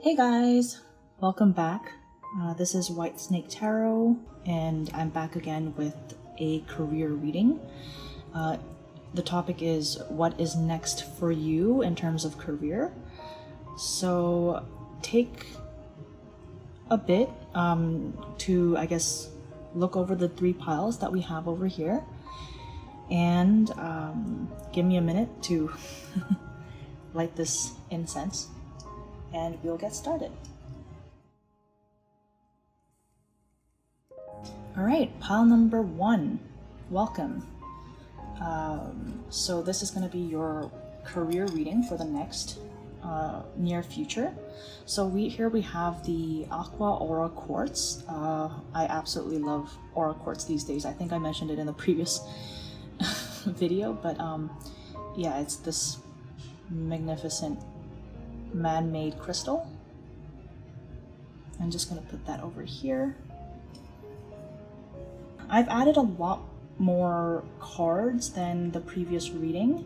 Hey guys, welcome back. This is White Snake Tarot, and I'm back again with a career reading. The topic is what is next for you in terms of career. So take a bit to, I guess, look over the 3 piles that we have over here, and give me a minute to light this incense, and we'll get started. Alright, pile number 1. Welcome. So this is going to be your career reading for the next near future. So here we have the Aqua Aura Quartz. I absolutely love Aura Quartz these days. I think I mentioned it in the previous video, but yeah, it's this magnificent man-made crystal. I'm just going to put that over here. I've added a lot more cards than the previous reading,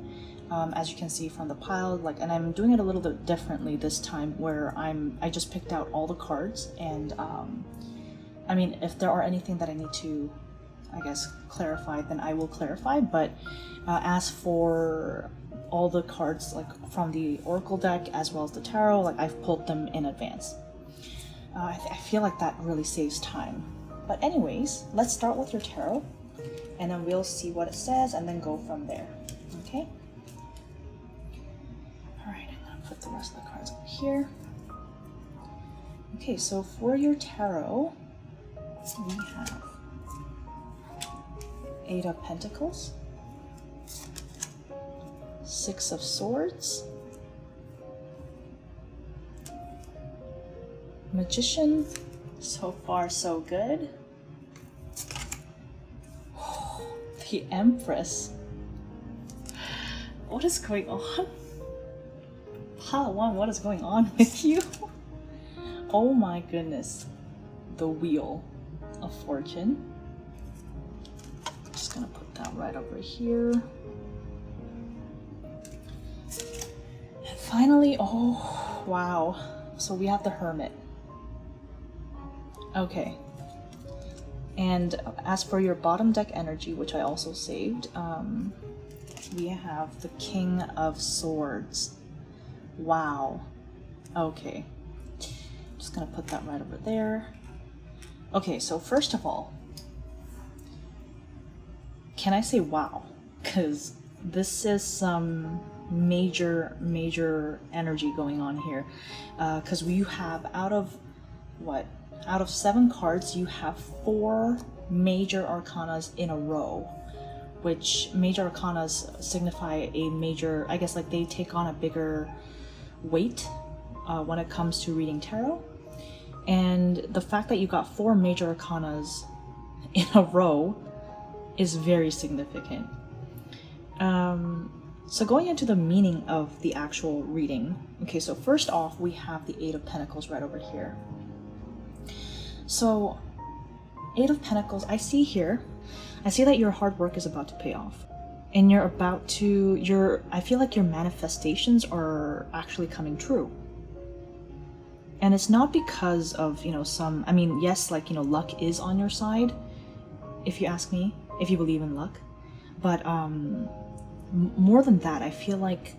as you can see from the pile, and I'm doing it a little bit differently this time, where I just picked out all the cards, and I mean, if there are anything that I need to, I guess, clarify, then I will clarify, but as for all the cards from the Oracle deck as well as the tarot, I've pulled them in advance. I feel like that really saves time. But anyways, let's start with your tarot, and then we'll see what it says and then go from there. Okay? Alright, I'm gonna put the rest of the cards over here. Okay, so for your tarot, we have 8 of Pentacles, 6 of Swords, Magician. So far, so good. The Empress. What is going on? Pile 1, what is going on with you? Oh my goodness. The Wheel of Fortune. Just gonna put that right over here. And finally, oh wow. So we have the Hermit. Okay, and as for your bottom deck energy, which I also saved, we have the King of Swords. Wow. Okay, just gonna put that right over there. Okay, so first of all, can I say wow? Because this is some major energy going on here. Because you have out of 7 cards, you have 4 major arcanas in a row, which major arcanas signify a major, I guess, they take on a bigger weight when it comes to reading tarot. And the fact that you got 4 major arcanas in a row is very significant. So going into the meaning of the actual reading. Okay, so first off, we have the 8 of Pentacles right over here. So, 8 of Pentacles, I see that your hard work is about to pay off. And I feel like your manifestations are actually coming true. And it's not because of, yes, luck is on your side, if you ask me, if you believe in luck. But more than that, I feel like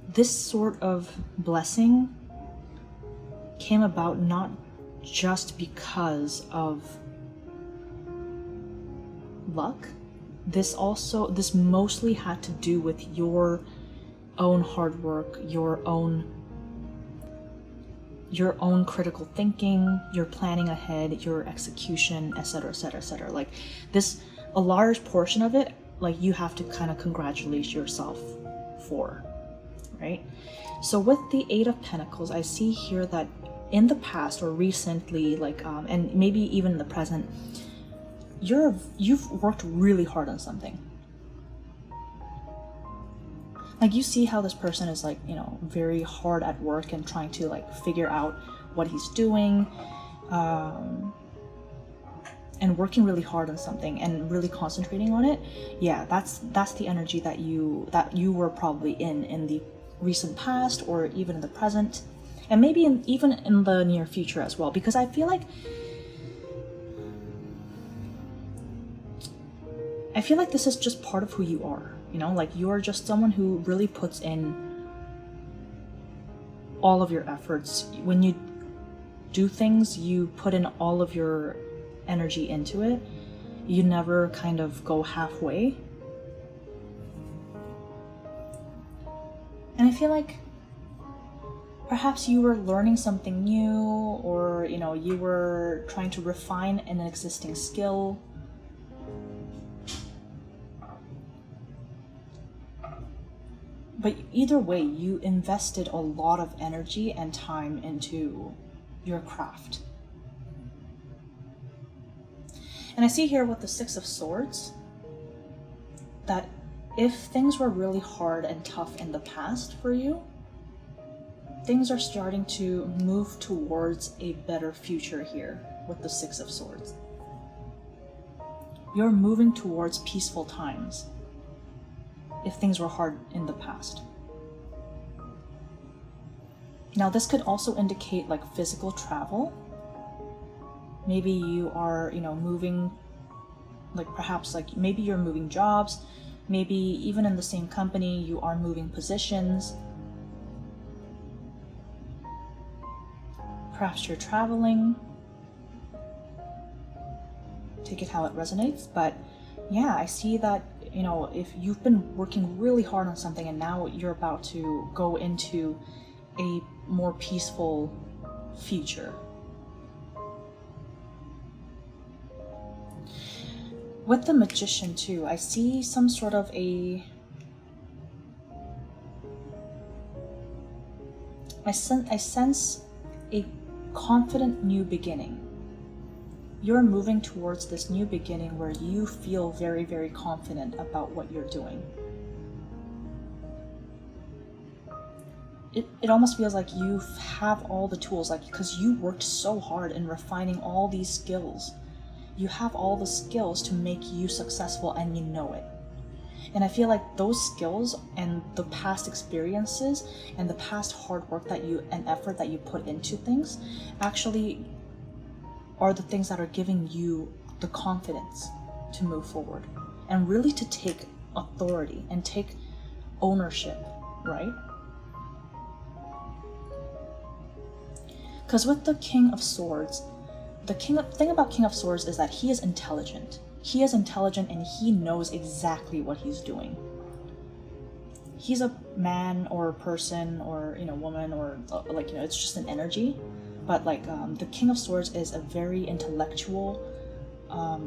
this sort of blessing came about not just because of luck. This mostly had to do with your own hard work, your own critical thinking, your planning ahead, your execution, etc., etc., etc. A large portion of it, you have to kind of congratulate yourself for, right? So with the 8 of Pentacles, I see here that in the past or recently, and maybe even in the present, you've worked really hard on something. You see how this person is very hard at work and trying to figure out what he's doing, and working really hard on something and really concentrating on it. Yeah, that's the energy that you were probably in the recent past or even in the present. And maybe even in the near future as well, because I feel like this is just part of who you are, you know, like you're just someone who really puts in all of your efforts. When you do things, you put in all of your energy into it. You never kind of go halfway. And I feel like perhaps you were learning something new, or, you know, you were trying to refine an existing skill. But either way, you invested a lot of energy and time into your craft. And I see here with the Six of Swords that if things were really hard and tough in the past for you, things are starting to move towards a better future here with the Six of Swords. You're moving towards peaceful times if things were hard in the past. Now, this could also indicate like physical travel. Maybe you are, you know, moving, like perhaps like maybe you're moving jobs, maybe even in the same company you are moving positions. Perhaps you're traveling. Take it how it resonates, but yeah, I see that, you know, if you've been working really hard on something and now you're about to go into a more peaceful future. With the Magician too, I see some sort of I sense a confident new beginning. You're moving towards this new beginning where you feel very, very confident about what you're doing. It almost feels like you have all the tools, like because you worked so hard in refining all these skills. You have all the skills to make you successful, and you know it. And I feel like those skills and the past experiences and the past hard work and effort that you put into things actually are the things that are giving you the confidence to move forward and really to take authority and take ownership, right? Because with the King of Swords, the thing about King of Swords is that he is intelligent. He is intelligent and he knows exactly what he's doing. He's a man or a person or, you know, woman or like, you know, it's just an energy. But like the King of Swords is a very intellectual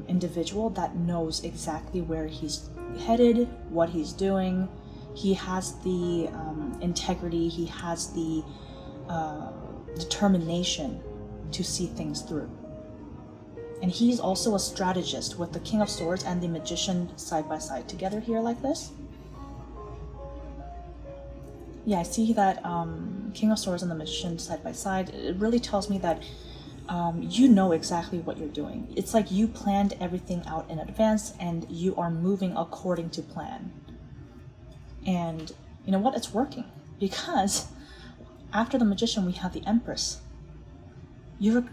individual that knows exactly where he's headed, what he's doing. He has the integrity, he has the determination to see things through. And he's also a strategist with the King of Swords and the Magician side by side together here like this. Yeah, I see that King of Swords and the Magician side by side. It really tells me that you know exactly what you're doing. It's like you planned everything out in advance and you are moving according to plan. And you know what? It's working. Because after the Magician, we have the Empress. You're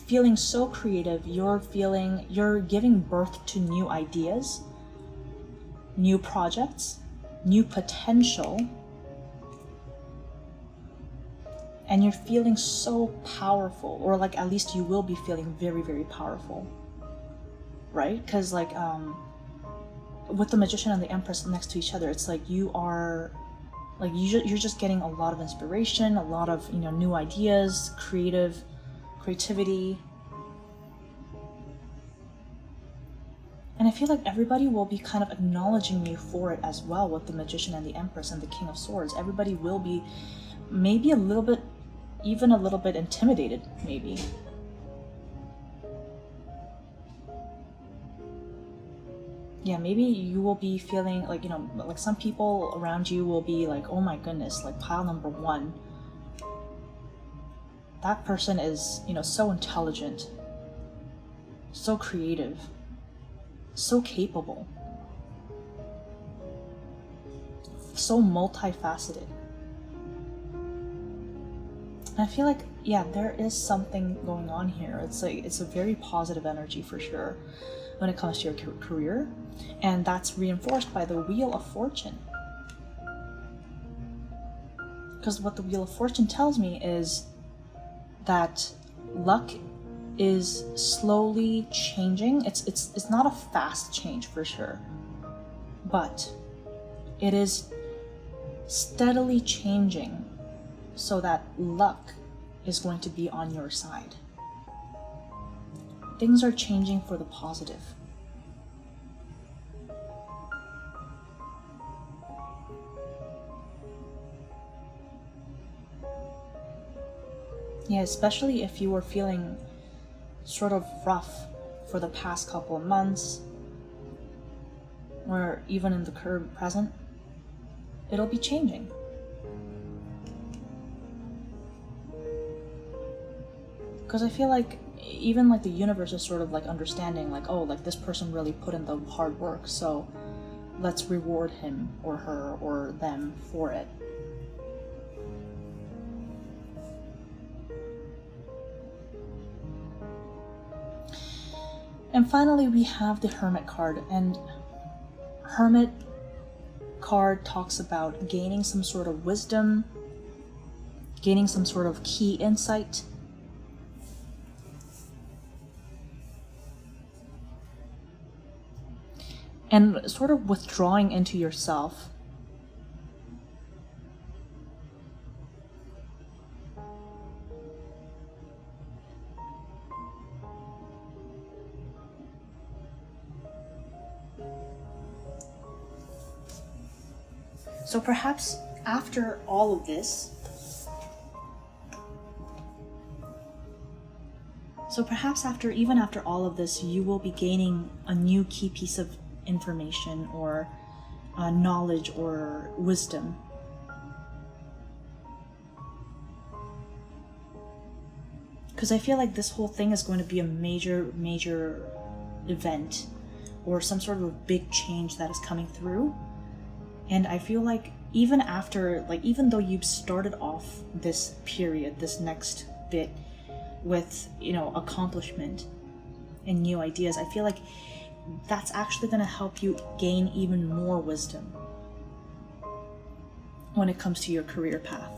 feeling so creative. You're giving birth to new ideas, new projects, new potential. And you're feeling so powerful, or like at least you will be feeling very, very powerful, right? Because like with the Magician and the Empress next to each other, it's like you are, like you're just getting a lot of inspiration, a lot of, you know, new ideas, creativity. And I feel like everybody will be kind of acknowledging you for it as well with the Magician and the Empress and the King of Swords. Everybody will be maybe even a little bit intimidated, maybe. Yeah, maybe you will be feeling like, you know, like some people around you will be like, oh my goodness, like pile number one. That person is, you know, so intelligent, so creative, so capable, so multifaceted. I feel like, yeah, there is something going on here. It's like, it's a very positive energy for sure when it comes to your career. And that's reinforced by the Wheel of Fortune. Because what the Wheel of Fortune tells me is that luck is slowly changing. It's not a fast change for sure, but it is steadily changing so that luck is going to be on your side. Things are changing for the positive. Yeah, especially if you were feeling sort of rough for the past couple of months, or even in the current present, it'll be changing. Because I feel like even like the universe is sort of like understanding, like, oh, like this person really put in the hard work, so let's reward him or her or them for it. And finally, we have the Hermit card, and Hermit card talks about gaining some sort of wisdom, gaining some sort of key insight, and sort of withdrawing into yourself. So perhaps after all of this, even after all of this, you will be gaining a new key piece of information or knowledge or wisdom. Because I feel like this whole thing is going to be a major event or some sort of a big change that is coming through. And I feel like even after, like, even though you've started off this period, this next bit with, you know, accomplishment and new ideas, I feel like that's actually going to help you gain even more wisdom when it comes to your career path.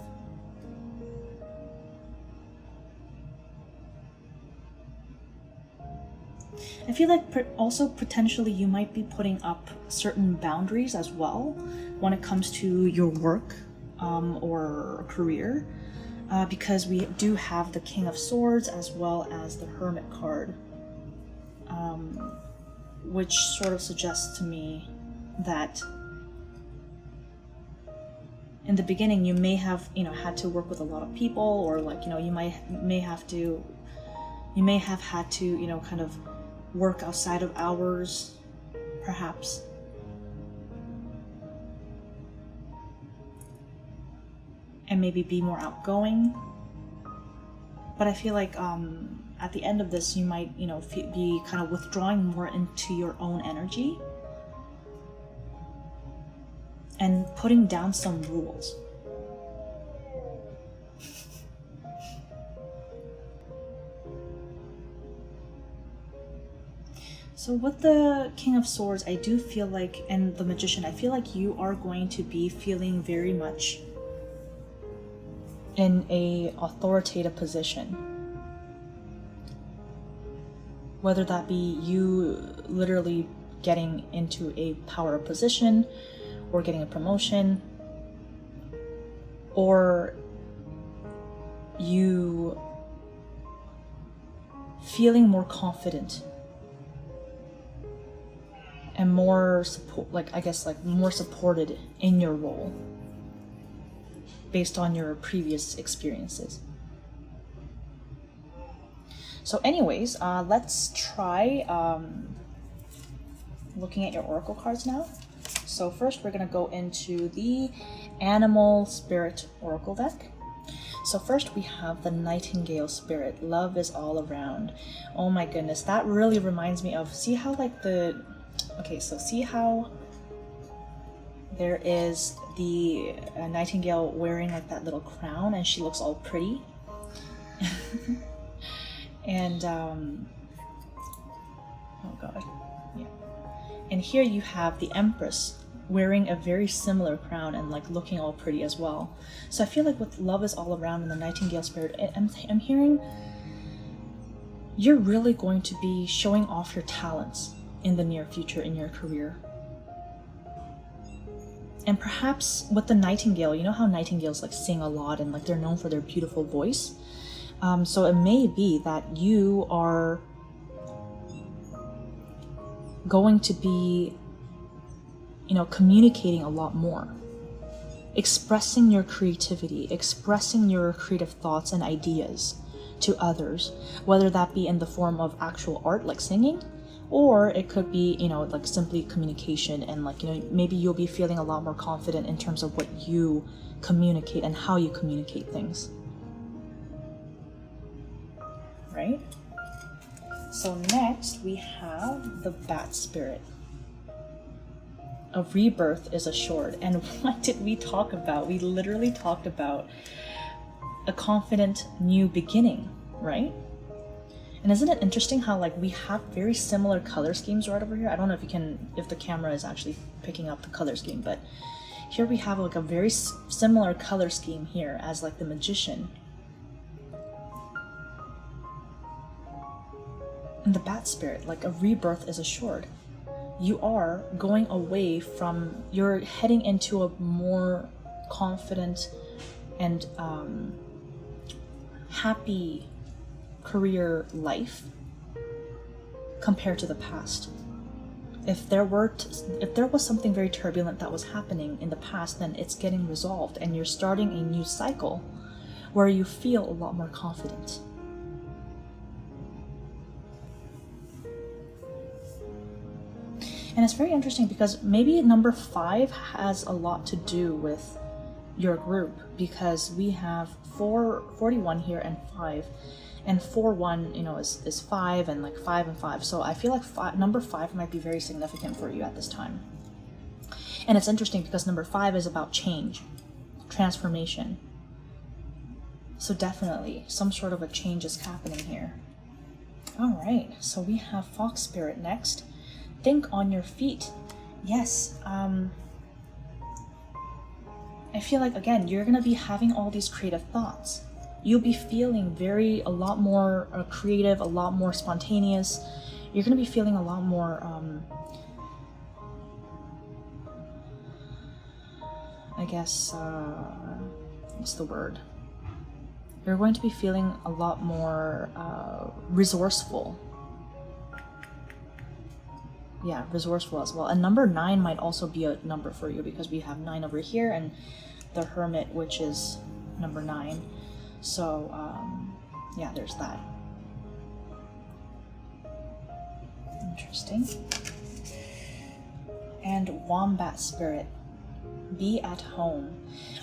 I feel like also potentially you might be putting up certain boundaries as well when it comes to your work or career, because we do have the King of Swords as well as the Hermit card, which sort of suggests to me that in the beginning you may have, you know, had to work with a lot of people, or like, you know, you may have had to, you know, kind of work outside of hours, perhaps. And maybe be more outgoing. But I feel like at the end of this, you might, you know, be kind of withdrawing more into your own energy and putting down some rules. So with the King of Swords, I do feel like, and the Magician, I feel like you are going to be feeling very much in a authoritative position. Whether that be you literally getting into a power position, or getting a promotion, or you feeling more confident and more support, like, I guess, like, more supported in your role based on your previous experiences. So anyways, let's try looking at your oracle cards now. So first we're going to go into the Animal Spirit Oracle deck. So first we have the Nightingale Spirit. Love is all around. Oh my goodness, that really reminds me of, see how like the, okay, so see how there is the nightingale wearing like that little crown and she looks all pretty? And oh god, yeah. And here you have the Empress wearing a very similar crown and like looking all pretty as well. So I feel like with love is all around in the Nightingale spirit, I'm hearing you're really going to be showing off your talents in the near future in your career. And perhaps with the Nightingale, you know how Nightingales like sing a lot and like they're known for their beautiful voice. So it may be that you are going to be, you know, communicating a lot more, expressing your creativity, expressing your creative thoughts and ideas to others, whether that be in the form of actual art like singing, or it could be, you know, like simply communication, and like, you know, maybe you'll be feeling a lot more confident in terms of what you communicate and how you communicate things. Right? So next we have the Bat Spirit. A rebirth is assured. And what did we talk about? We literally talked about a confident new beginning, right? And isn't it interesting how like we have very similar color schemes right over here? I don't know if the camera is actually picking up the color scheme, but here we have like a very similar color scheme here as like the Magician. And the Bat Spirit, like a rebirth is assured. You are going away from, you're heading into a more confident and happy career life compared to the past. If there was something very turbulent that was happening in the past, then it's getting resolved and you're starting a new cycle where you feel a lot more confident. And it's very interesting because maybe number 5 has a lot to do with your group, because we have 41 here and 5, and 4-1, you know, is 5, and like 5 and 5. So I feel like number 5 might be very significant for you at this time. And it's interesting because number 5 is about change, transformation. So definitely some sort of a change is happening here. All right, so we have Fox Spirit next. Think on your feet. Yes, I feel like, again, you're gonna be having all these creative thoughts. You'll be feeling a lot more creative, a lot more spontaneous. You're gonna be feeling a lot more, I guess, what's the word? You're going to be feeling a lot more resourceful. Yeah, resourceful as well. And number 9 might also be a number for you because we have 9 over here and the Hermit, which is number 9. So, yeah, there's that. Interesting. And Wombat Spirit. Be at home.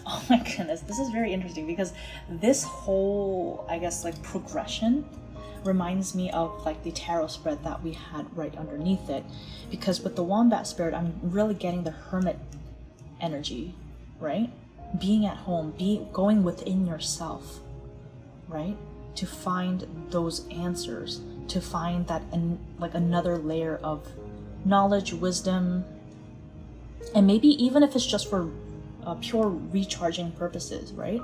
Oh my goodness, this is very interesting because this whole, I guess, like progression reminds me of like the tarot spread that we had right underneath it, because with the Wombat Spirit I'm really getting the Hermit energy, right? Being at home, going within yourself, right? To find those answers, to find that like another layer of knowledge, wisdom, and maybe even if it's just for pure recharging purposes, right?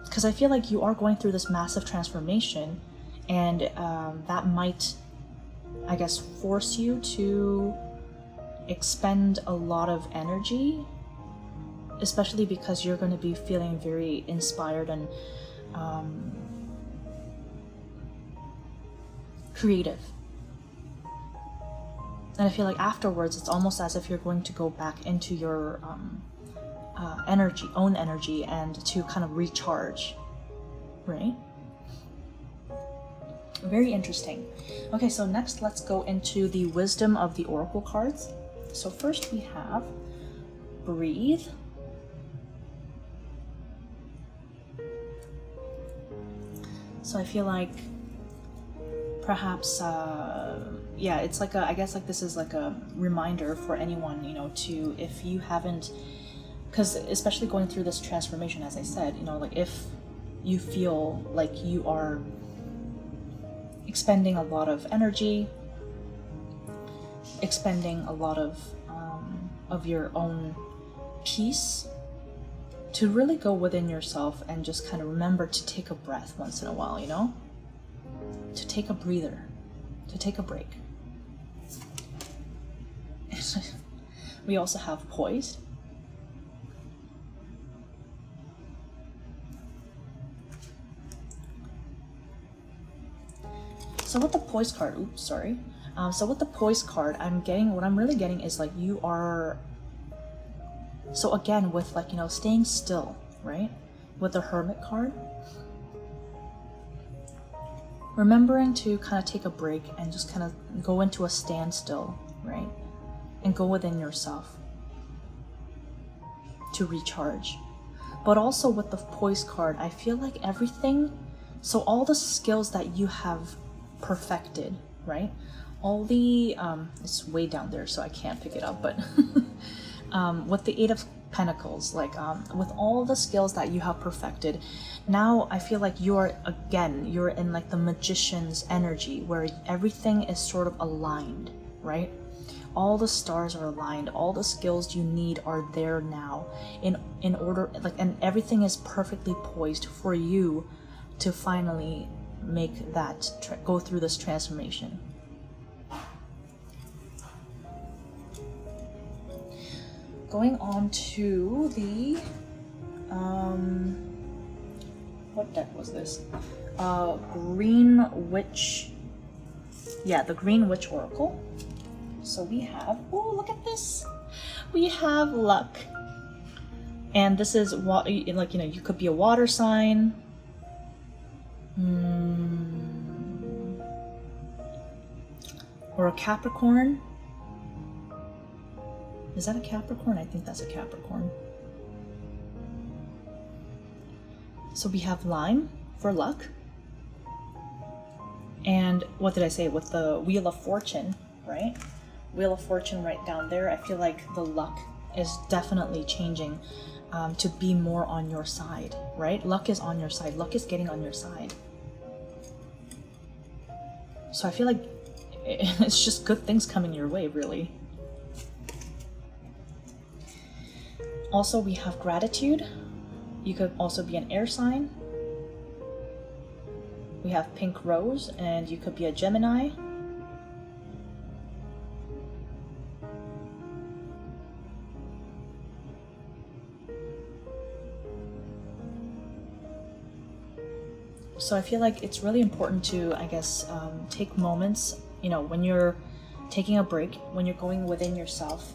Because I feel like you are going through this massive transformation, and that might, I guess, force you to expend a lot of energy, especially because you're going to be feeling very inspired and creative. And I feel like afterwards, it's almost as if you're going to go back into your own energy, and to kind of recharge, right? Very interesting. Okay, so next let's go into the wisdom of the oracle cards. So first we have breathe, so I feel like perhaps yeah, it's like I guess like this is like a reminder for anyone, you know, to, if you haven't, because especially going through this transformation, as I said, you know, like if you feel like you are expending a lot of energy, expending a lot of your own peace, to really go within yourself and just kind of remember to take a breath once in a while, you know? To take a breather, to take a break. We also have poised. So with the poise card, so with the poise card, what I'm really getting is like you are, so again with like, you know, staying still, right? With the hermit card, remembering to kind of take a break and just kind of go into a standstill, right? And go within yourself to recharge. But also with the poise card, I feel like everything, so all the skills that you have perfected, right? All the, it's way down there so I can't pick it up, but with the Eight of Pentacles, like with all the skills that you have perfected, now I feel like you're in like the magician's energy where everything is sort of aligned, right? All the stars are aligned, all the skills you need are there now in order, like, and everything is perfectly poised for you to finally make that go through this transformation. Going on to the what deck was this? Green Witch. Yeah, the Green Witch Oracle. So we have, oh, look at this. We have luck. And this is what, like, you know, you could be a water sign. Or a Capricorn. Is that a Capricorn? I think that's a Capricorn. So we have lime for luck. And what did I say? With the Wheel of Fortune, right? Wheel of Fortune right down there. I feel like the luck is definitely changing to be more on your side, right? Luck is on your side. Luck is getting on your side. So I feel like it's just good things coming your way, really. Also, we have gratitude. You could also be an air sign. We have pink rose, and you could be a Gemini. So I feel like it's really important to, I guess, take moments, you know, when you're taking a break, when you're going within yourself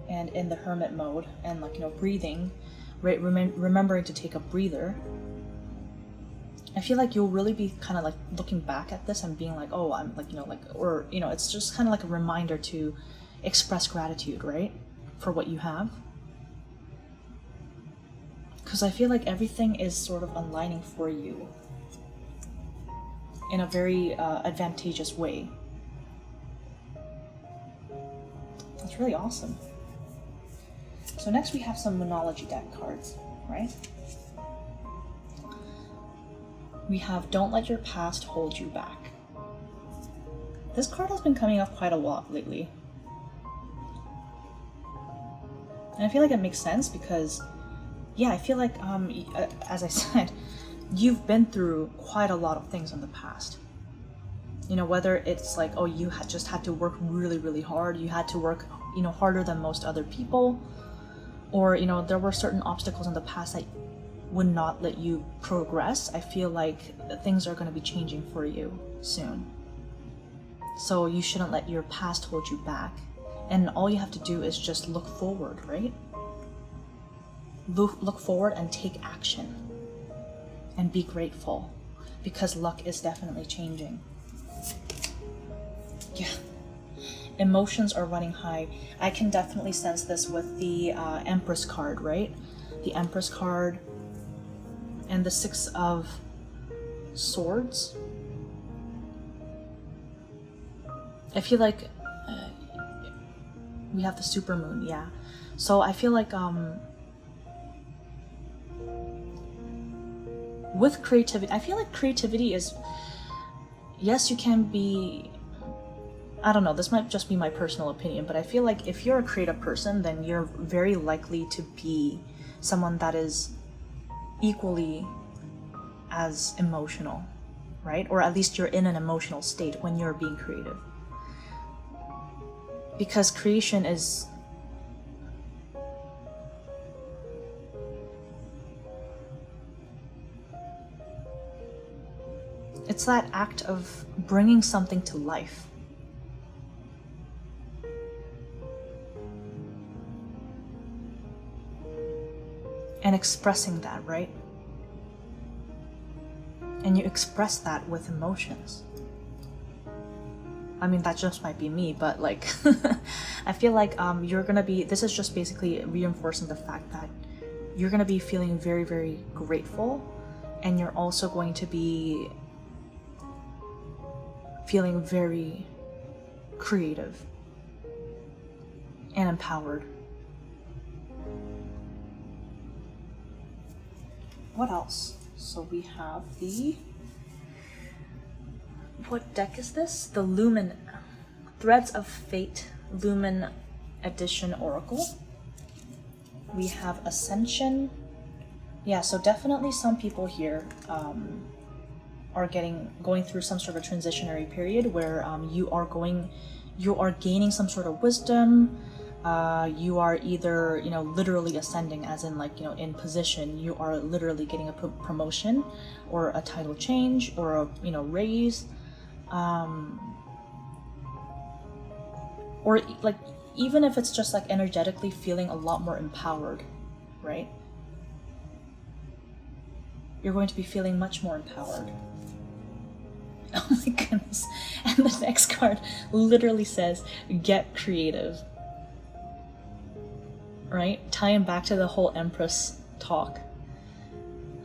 and in the hermit mode and, like, you know, breathing, right, remembering to take a breather. I feel like you'll really be kind of like looking back at this and being like, oh, I'm like, you know, like, or, you know, it's just kind of like a reminder to express gratitude, right, for what you have. Because I feel like everything is sort of aligning for you in a very advantageous way. That's really awesome. So next we have some Moonology deck cards, right? We have Don't Let Your Past Hold You Back. This card has been coming up quite a lot lately. And I feel like it makes sense because, yeah, I feel like, as I said, you've been through quite a lot of things in the past. You know, whether it's like, oh, you just had to work really, really hard, you had to work, you know, harder than most other people, or, you know, there were certain obstacles in the past that would not let you progress. I feel like things are going to be changing for you soon. So you shouldn't let your past hold you back. And all you have to do is just look forward, right? Look forward and take action. And be grateful, because luck is definitely changing. Yeah. Emotions are running high. I can definitely sense this with the Empress card, right? The Empress card and the Six of Swords. I feel like we have the supermoon, yeah. So I feel like with creativity, I feel like creativity is, yes, you can be, I don't know, this might just be my personal opinion, but I feel like if you're a creative person, then you're very likely to be someone that is equally as emotional, right? Or at least you're in an emotional state when you're being creative. Because creation is, it's that act of bringing something to life. And expressing that, right? And you express that with emotions. I mean, that just might be me, but like, I feel like you're gonna be, this is just basically reinforcing the fact that you're gonna be feeling very, very grateful, and you're also going to be feeling very creative and empowered. What else? So we have the, what deck is this? The Lumen, Threads of Fate Lumen Edition Oracle. We have Ascension. Yeah, so definitely some people here are going through some sort of transitionary period where you are gaining some sort of wisdom. You are either, literally ascending, as in like, in position. You are literally getting a promotion or a title change or a, raise. Or like, even if it's just like energetically feeling a lot more empowered, right? You're going to be feeling much more empowered. Oh my goodness. And the next card literally says, get creative. Right? Tying back to the whole Empress talk.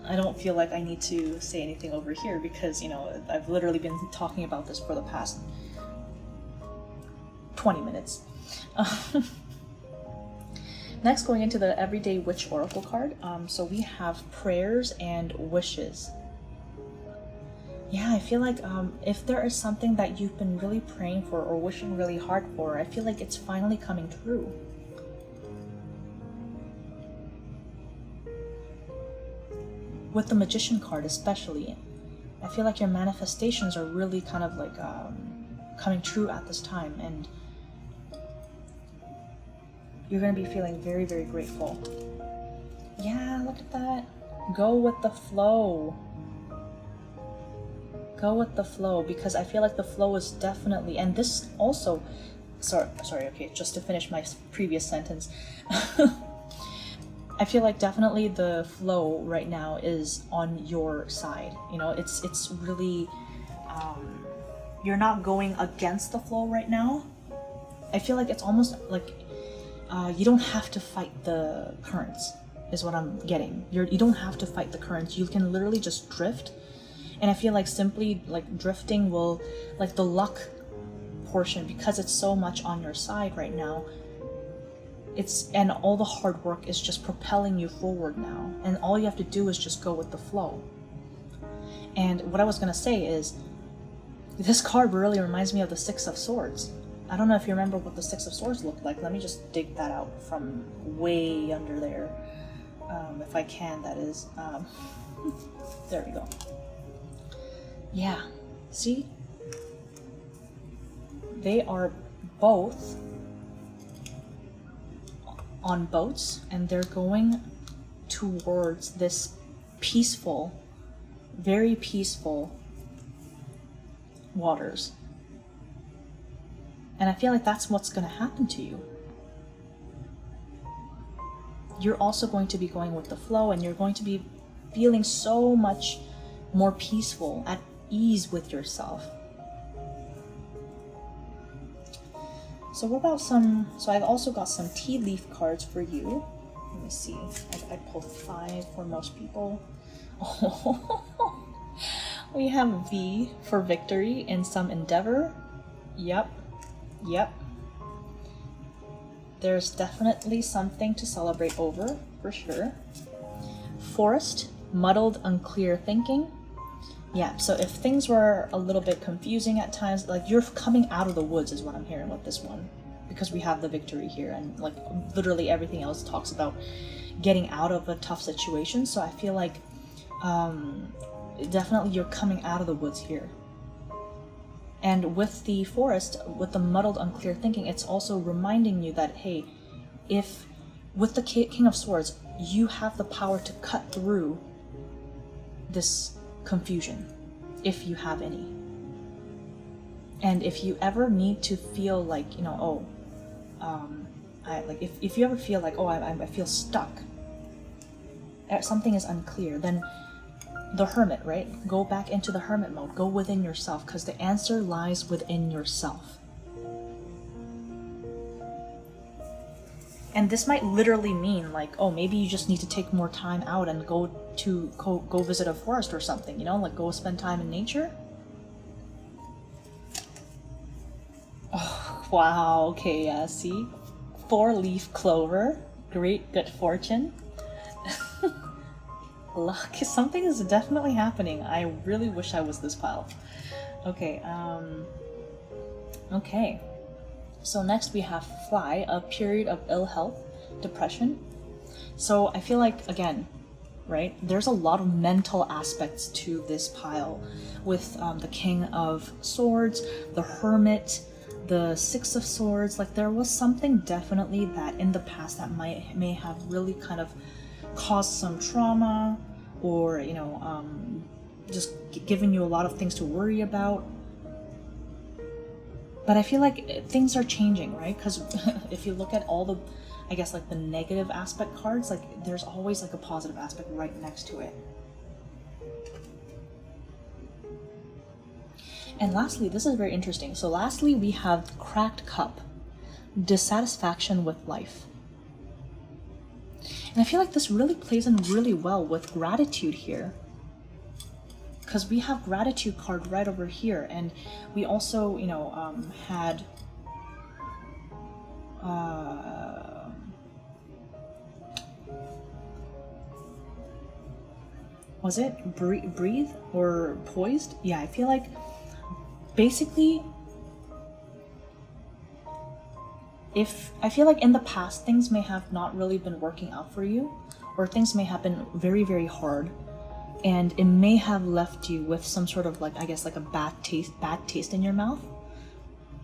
I don't feel like I need to say anything over here because, I've literally been talking about this for the past 20 minutes. Next, going into the Everyday Witch Oracle card. So we have prayers and wishes. Yeah, I feel like if there is something that you've been really praying for or wishing really hard for, I feel like it's finally coming true. With the Magician card especially, I feel like your manifestations are really kind of like coming true at this time, and you're going to be feeling very, very grateful. Yeah, look at that. Go with the flow. Go with the flow, because I feel like the flow is definitely, and this also, sorry, okay, just to finish my previous sentence. I feel like definitely the flow right now is on your side. It's really, you're not going against the flow right now. I feel like it's almost like you don't have to fight the currents, is what I'm getting. You don't have to fight the currents. You can literally just drift. And I feel like simply like drifting will, like the luck portion, because it's so much on your side right now, and all the hard work is just propelling you forward now, and all you have to do is just go with the flow. And what I was gonna say is, this card really reminds me of the Six of Swords. I don't know if you remember what the Six of Swords looked like. Let me just dig that out from way under there, if I can, that is. There we go. Yeah, see? They are both on boats, and they're going towards this peaceful, very peaceful waters. And I feel like that's what's going to happen to you. You're also going to be going with the flow, and you're going to be feeling so much more peaceful, at ease with yourself. So what about so I've also got some tea leaf cards for you. Let me see. I pulled 5 for most people. Oh, we have V for victory in some endeavor. Yep. There's definitely something to celebrate over, for sure. Forest, muddled, unclear thinking. Yeah, so if things were a little bit confusing at times, like you're coming out of the woods is what I'm hearing with this one. Because we have the victory here, and like literally everything else talks about getting out of a tough situation. So I feel like definitely you're coming out of the woods here. And with the forest, with the muddled, unclear thinking, it's also reminding you that, hey, if with the King of Swords, you have the power to cut through this confusion, if you have any. And if you ever need to feel like, you know, if you ever feel like, oh, I feel stuck, something is unclear, then the hermit, right? Go back into the hermit mode. Go within yourself, because the answer lies within yourself. And this might literally mean like, oh, maybe you just need to take more time out and go visit a forest or something, you know, like go spend time in nature. Oh, wow, okay, yeah, see? 4-leaf clover, great good fortune. Luck, something is definitely happening. I really wish I was this pile. Okay, okay. So next we have Fly, a period of ill health, depression. So I feel like, again, right, there's a lot of mental aspects to this pile with the King of Swords, the Hermit, the Six of Swords. Like there was something definitely that in the past that may have really kind of caused some trauma, or, you know, just given you a lot of things to worry about. But I feel like things are changing, right? Because if you look at all the, I guess, like the negative aspect cards, like there's always like a positive aspect right next to it. And lastly, this is very interesting. So lastly, we have Cracked Cup, dissatisfaction with life. And I feel like this really plays in really well with gratitude here. Because we have gratitude card right over here, and we also, you know, had was it breathe or poised? Yeah, I feel like basically I feel like in the past things may have not really been working out for you, or things may have been very, very hard. And it may have left you with some sort of like, I guess, like a bad taste in your mouth,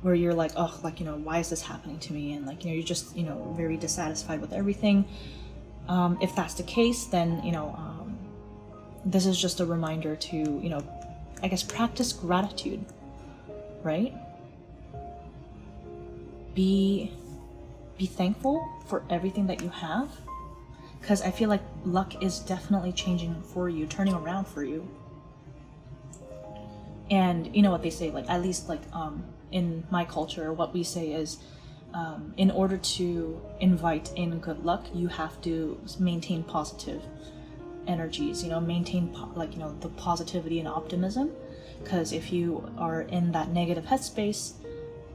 where you're like, oh, like, you know, why is this happening to me? And like, you know, you're just, you know, very dissatisfied with everything. If that's the case, then, you know, this is just a reminder to, you know, I guess, practice gratitude, right? Be thankful for everything that you have. Because I feel like luck is definitely changing for you, turning around for you. And you know what they say, like, at least like in my culture, what we say is in order to invite in good luck, you have to maintain positive energies, you know, maintain like, you know, the positivity and optimism. Because if you are in that negative headspace,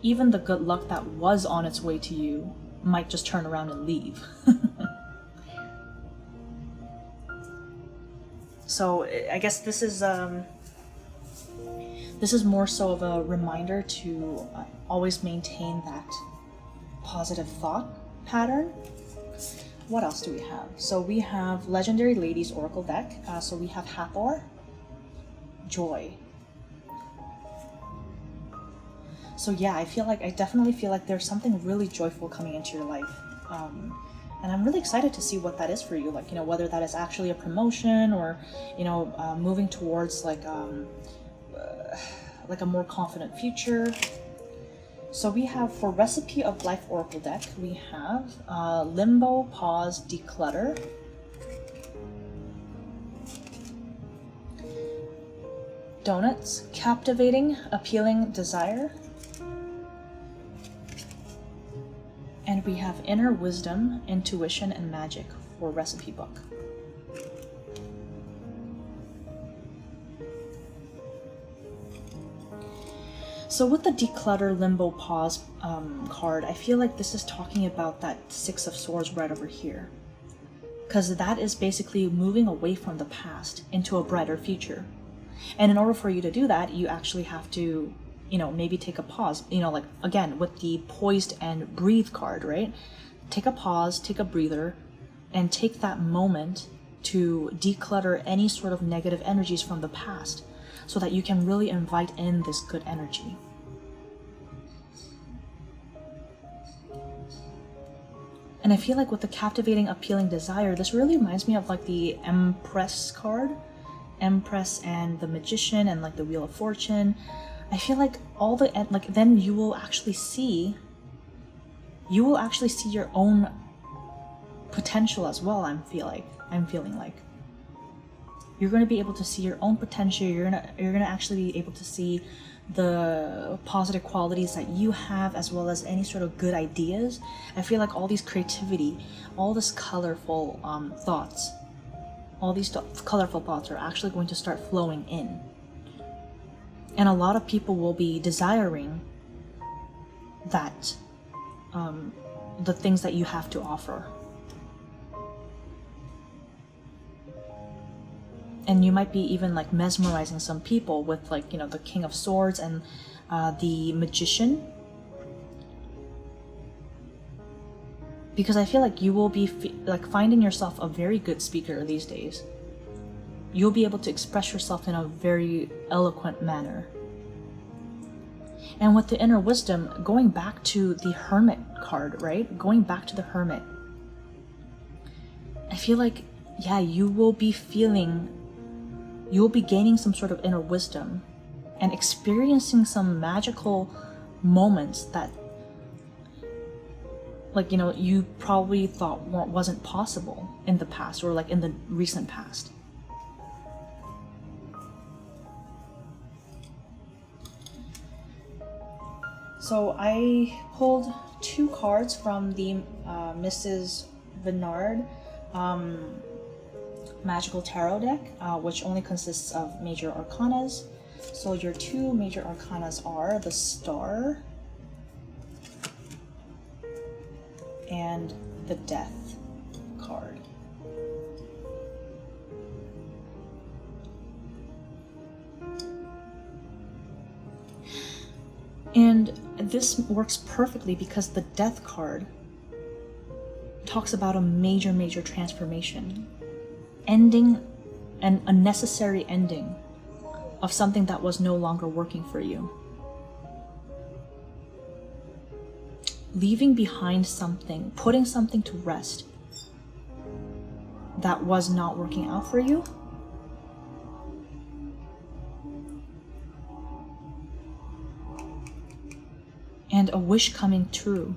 even the good luck that was on its way to you might just turn around and leave. So I guess this is more so of a reminder to always maintain that positive thought pattern. What else do we have? So we have Legendary Ladies Oracle deck. So we have Hathor, Joy. So yeah, I definitely feel like there's something really joyful coming into your life. And I'm really excited to see what that is for you. Like, you know, whether that is actually a promotion, or, you know, moving towards like a more confident future. So we have, for Recipe of Life Oracle deck, we have Limbo, Pause, Declutter. Donuts, Captivating, Appealing, Desire. And we have Inner Wisdom, Intuition, and Magic for Recipe Book. So with the Declutter, Limbo, Pause card, I feel like this is talking about that Six of Swords right over here. because that is basically moving away from the past into a brighter future. And in order for you to do that, you actually have to, you know, maybe take a pause, you know, like again with the poised and breathe card, right? Take a pause, take a breather, and take that moment to declutter any sort of negative energies from the past so that you can really invite in this good energy. And I feel like with the captivating, appealing desire, this really reminds me of like the Empress card. Empress and the Magician and like the Wheel of Fortune. I feel like all the, like, then you will actually see your own potential as well. I'm feeling like you're going to be able to see your own potential. You're gonna actually be able to see the positive qualities that you have, as well as any sort of good ideas. I feel like all these creativity, all this colorful thoughts, all these colorful thoughts are actually going to start flowing in. And a lot of people will be desiring that, the things that you have to offer. And you might be even like mesmerizing some people with, like, you know, the King of Swords and the Magician. Because I feel like you will be like finding yourself a very good speaker these days. You'll be able to express yourself in a very eloquent manner. And with the inner wisdom, going back to the Hermit card, right? Going back to the Hermit. I feel like, yeah, you will be gaining some sort of inner wisdom and experiencing some magical moments that, like, you know, you probably thought wasn't possible in the past, or like in the recent past. So I pulled 2 cards from the Mrs. Bernard Magical Tarot deck, which only consists of major arcanas. So your 2 major arcanas are the Star and the Death card. And this works perfectly because the Death card talks about a major transformation. Ending, an unnecessary ending of something that was no longer working for you. Leaving behind something, putting something to rest that was not working out for you. And a wish coming true.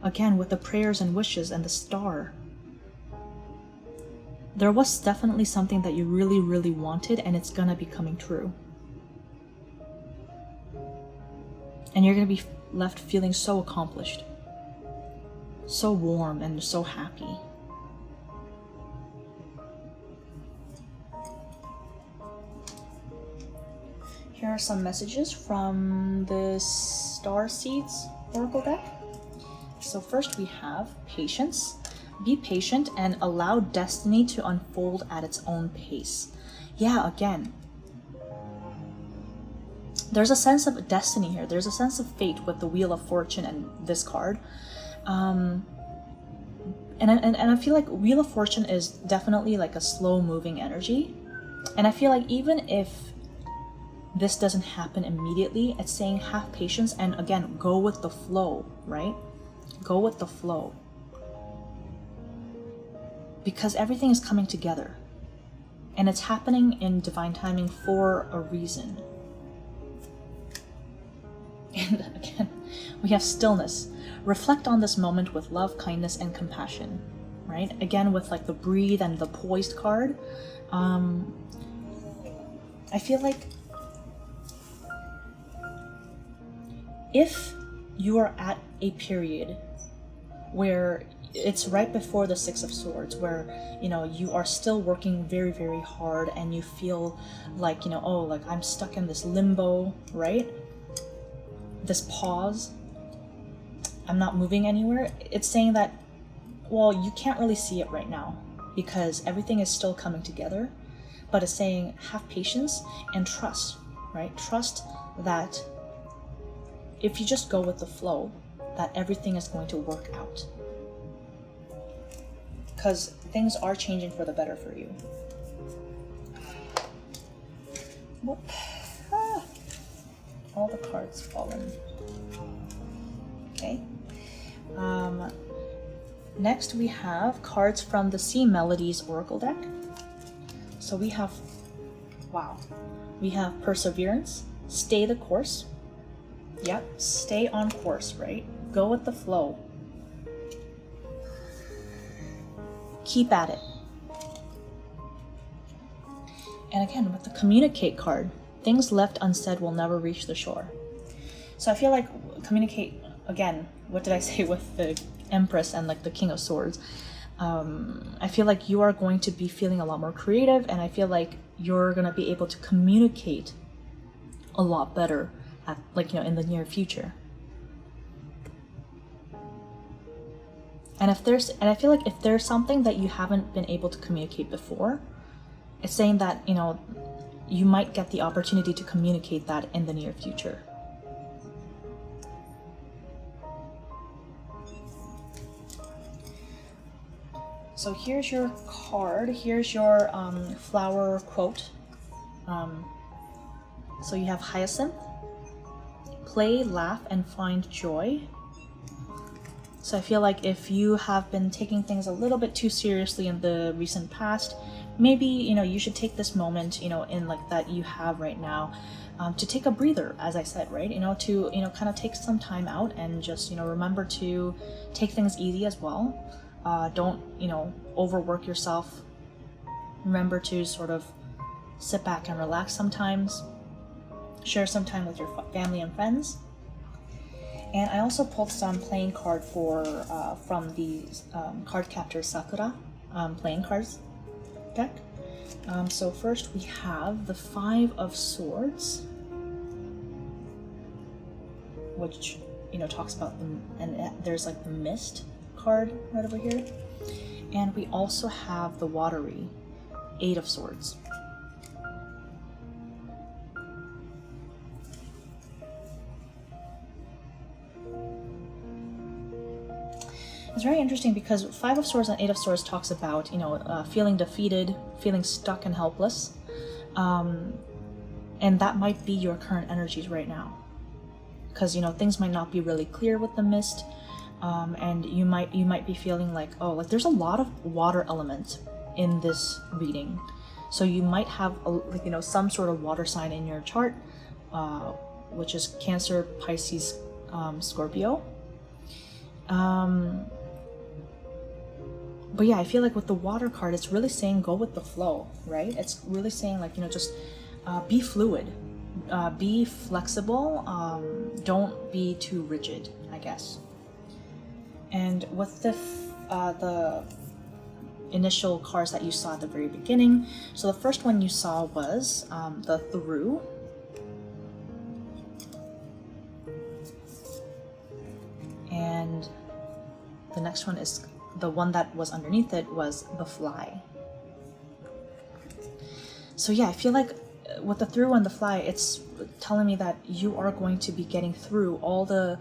Again, with the prayers and wishes and the Star. There was definitely something that you really wanted, and it's gonna be coming true. And you're gonna be left feeling so accomplished, so warm and so happy. Here are some messages from the Starseeds Oracle deck. So first we have patience. Be patient and allow destiny to unfold at its own pace. Yeah, again, there's a sense of destiny here. There's a sense of fate with the Wheel of Fortune and this card. And I feel like Wheel of Fortune is definitely like a slow-moving energy. And I feel like even if this doesn't happen immediately, it's saying have patience and, again, go with the flow, right? Go with the flow. Because everything is coming together. And it's happening in divine timing for a reason. And again, we have stillness. Reflect on this moment with love, kindness, and compassion. Right? Again, with like the breathe and the poised card. I feel like if you are at a period where it's right before the Six of Swords, where, you know, you are still working very hard and you feel like, you know, oh, like I'm stuck in this limbo, right? This pause, I'm not moving anywhere. It's saying that, well, you can't really see it right now, because everything is still coming together, but it's saying have patience and trust, right? Trust that if you just go with the flow, that everything is going to work out. Because things are changing for the better for you. Whoop. Ah. All the cards fallen. Okay. Next we have cards from the Sea Melodies Oracle deck. So we have, wow, we have Perseverance, Stay the Course. Yep, stay on course, right? Go with the flow. Keep at it. And again, with the Communicate card, things left unsaid will never reach the shore. So I feel like communicate, again, what did I say with the Empress and like the King of Swords? I feel like you are going to be feeling a lot more creative, and I feel like you're going to be able to communicate a lot better at, like, you know, in the near future. And I feel like if there's something that you haven't been able to communicate before, it's saying that, you know, you might get the opportunity to communicate that in the near future. So here's your card, here's your flower quote. So you have Hyacinth, play, laugh, and find joy. So I feel like if you have been taking things a little bit too seriously in the recent past, maybe, you know, you should take this moment, you know, in like that you have right now, to take a breather, as I said, right? You know, to, you know, kind of take some time out and just, you know, remember to take things easy as well. Don't, you know, overwork yourself. Remember to sort of sit back and relax sometimes. Share some time with your family and friends. And I also pulled some playing card for from the card captor Sakura playing cards deck. So first we have the 5 of Swords, which, you know, talks about them, and there's like the Mist card right over here. And we also have the watery 8 of Swords. It's very interesting because 5 of Swords and 8 of Swords talks about, you know, feeling defeated, feeling stuck and helpless. And that might be your current energies right now. Because, you know, things might not be really clear with the Mist. And you might be feeling like, oh, like there's a lot of water element in this reading. So you might have, like, you know, some sort of water sign in your chart, which is Cancer, Pisces, Scorpio. But yeah, I feel like with the water card, it's really saying go with the flow, right? It's really saying, like, you know, just be fluid, be flexible, don't be too rigid, I guess. And with the initial cards that you saw at the very beginning, so the first one you saw was the Through. And the next one is the one that was underneath it was the Fly. So yeah, I feel like with the Through and the Fly, it's telling me that you are going to be getting through all the,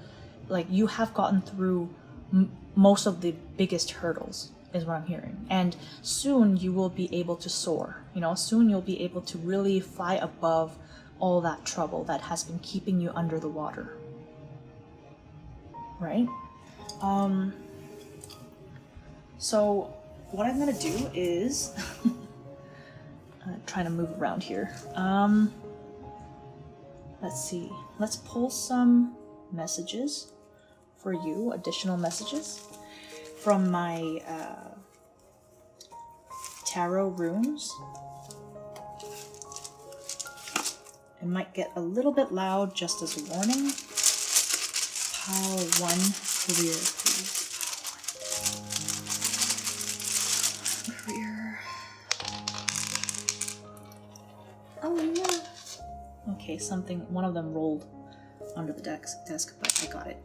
like, you have gotten through most of the biggest hurdles, is what I'm hearing. And soon you will be able to soar, you know, soon you'll be able to really fly above all that trouble that has been keeping you under the water. Right? So what I'm gonna do is I'm trying to move around here. Let's see. Let's pull some messages for you, additional messages from my tarot runes. It might get a little bit loud, just as a warning. Pile 1 clear, please. Clear. Oh yeah. Okay, one of them rolled under the desk, but I got it.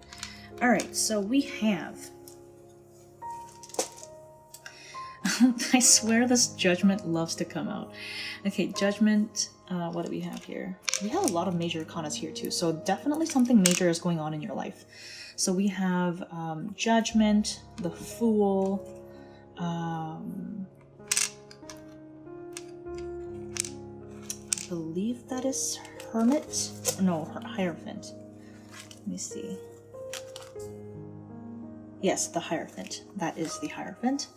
All right, so we have I swear this Judgment loves to come out. Okay, Judgment, what do we have here? We have a lot of major arcanas here too, so definitely something major is going on in your life. So we have Judgment, the Fool, I believe that is Hermit? No, Hierophant. Let me see. Yes, the Hierophant. That is the Hierophant.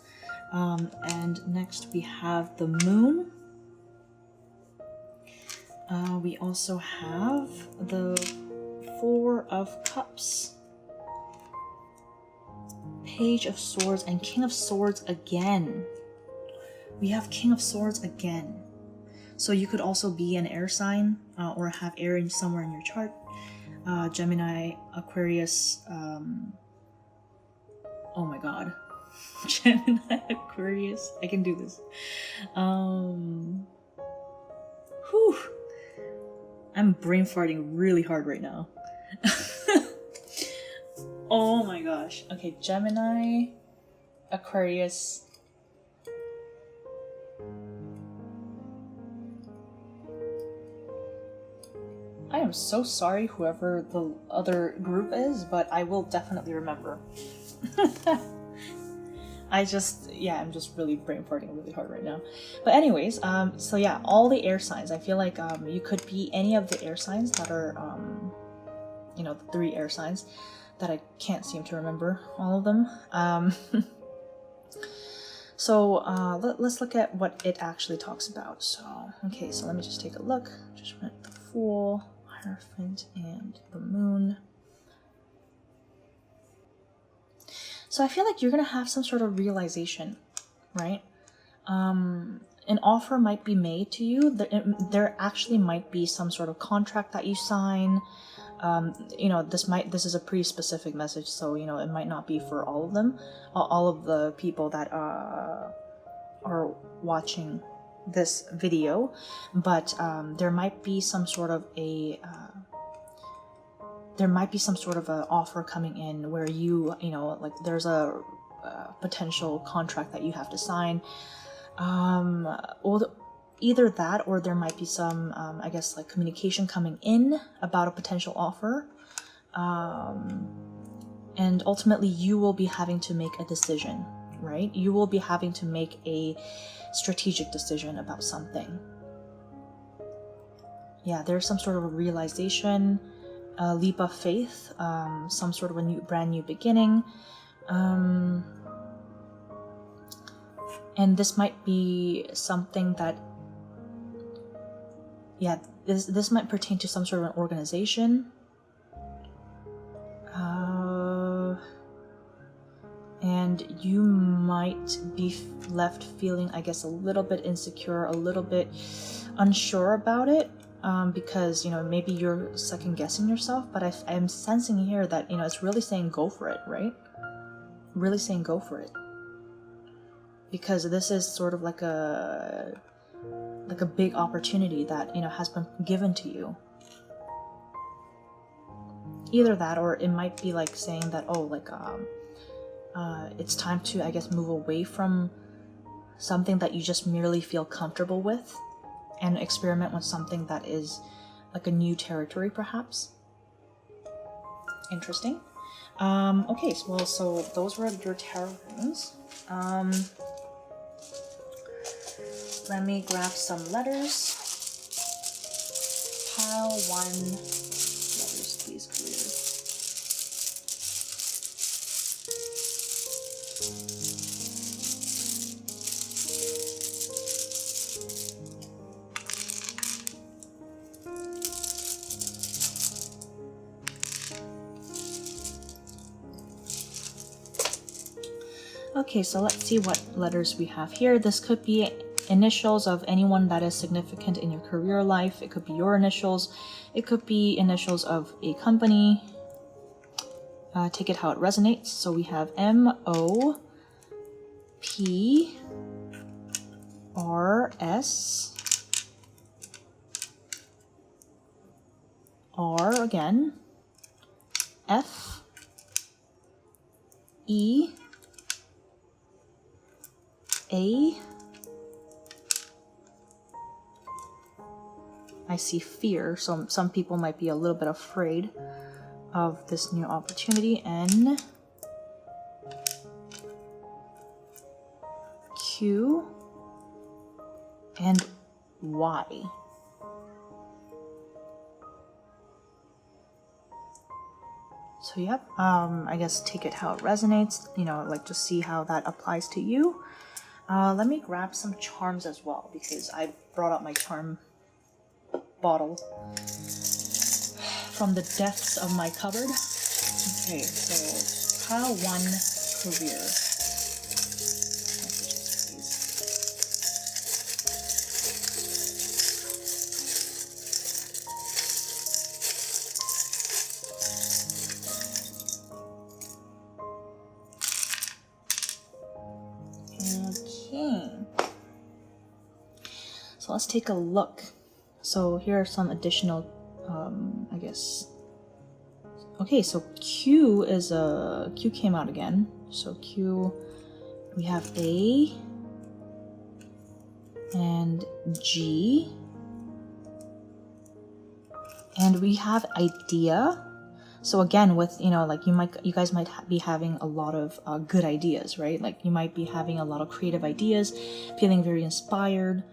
And next we have the Moon. We also have the Four of Cups, Page of Swords, and King of Swords again. We have King of Swords again. So you could also be an air sign or have air in somewhere in your chart. Gemini, Aquarius, oh my god. Gemini, Aquarius. I can do this. Whew. I'm brain farting really hard right now. Oh my gosh. Okay, Gemini, Aquarius. I am so sorry whoever the other group is, but I will definitely remember. I'm just really brain farting really hard right now. But anyways, so yeah, all the air signs. I feel like you could be any of the air signs that are, the 3 air signs that I can't seem to remember all of them. So let's look at what it actually talks about. So, okay, so let me just take a look. Judgment, the Fool, Hierophant, and the Moon. So I feel like you're going to have some sort of realization, right? An offer might be made to you. There actually might be some sort of contract that you sign. This is a pretty specific message, so it might not be for all of them, all of the people that are watching this video, but there might be some sort of a offer coming in where there's a potential contract that you have to sign, or either that, or there might be some communication coming in about a potential offer, and ultimately you will be having to make a decision, right? You will be having to make a strategic decision about something. Yeah, there's some sort of a realization, a leap of faith, some sort of a brand new beginning, and this might be something that, this might pertain to some sort of an organization, and you might be left feeling, I guess, a little bit insecure, a little bit unsure about it, because maybe you're second guessing yourself, but I'm sensing here that it's really saying go for it, right? Really saying go for it, because this is sort of like a big opportunity that has been given to you. Either that, or it might be like saying that it's time to, I guess, move away from something that you just merely feel comfortable with and experiment with something that is like a new territory, perhaps. Interesting. Okay, so those were your tarot runes. Let me grab some letters. Pile 1. Letters, please, clear. Okay, so let's see what letters we have here. This could be initials of anyone that is significant in your career life. It could be your initials. It could be initials of a company. Take it how it resonates. So we have M-O-P-R-S, R again, F-E, A. I see fear, so some people might be a little bit afraid of this new opportunity. N. Q. And Y. So yep, I guess take it how it resonates, you know, like just see how that applies to you. Let me grab some charms as well, because I brought out my charm bottle from the depths of my cupboard. Okay, so pile 1, career. So let's take a look. So here are some additional, I guess. Okay, so Q is Q came out again. So Q, we have A and G, and we have idea. So again, with, you know, like you guys might be having a lot of good ideas, right? Like you might be having a lot of creative ideas, feeling very inspired.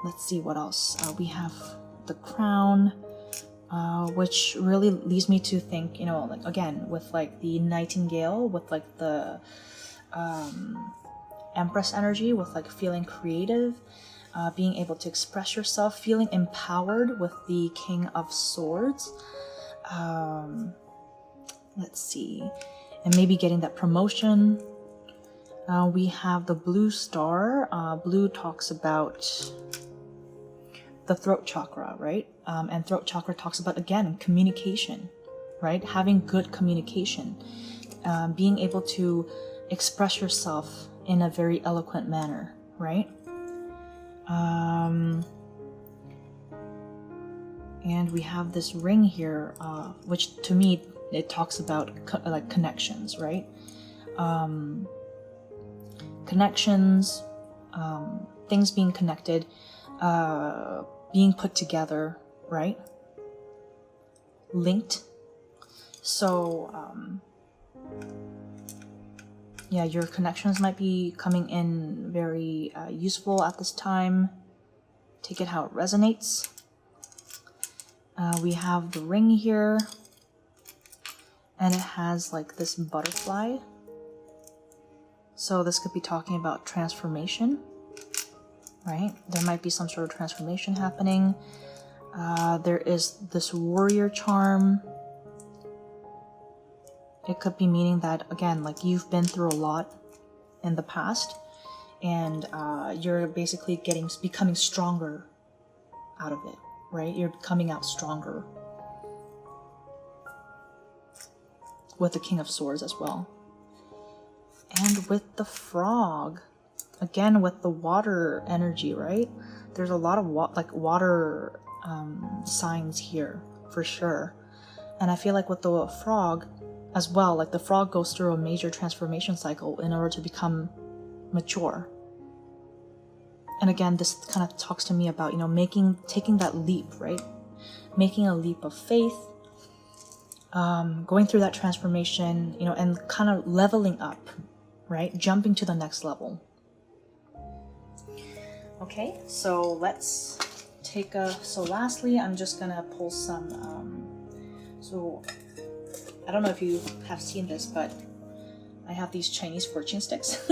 Let's see what else. We have the crown, which really leads me to think, you know, like again, with like the nightingale, with like the empress energy, with like feeling creative, being able to express yourself, feeling empowered with the King of Swords. Let's see, and maybe getting that promotion. We have the blue star. Blue talks about the throat chakra, right? And throat chakra talks about, again, communication, right? Having good communication, being able to express yourself in a very eloquent manner, right? And we have this ring here, which to me, it talks about like connections, right? Connections, things being connected, being put together, right? Linked. So, yeah, your connections might be coming in very useful at this time. Take it how it resonates. We have the ring here, and it has like this butterfly. So this could be talking about transformation, right? There might be some sort of transformation happening. There is this warrior charm. It could be meaning that, again, like you've been through a lot in the past, and you're basically becoming stronger out of it, right? You're coming out stronger. With the King of Swords as well. And with the frog, again with the water energy, right? There's a lot of water signs here for sure. And I feel like with the frog as well, like the frog goes through a major transformation cycle in order to become mature. And again, this kind of talks to me about, you know, taking that leap, right? Making a leap of faith, going through that transformation, you know, and kind of leveling up, right? Jumping to the next level. Okay, so let's take so lastly, I'm just gonna pull some, so I don't know if you have seen this, but I have these Chinese fortune sticks.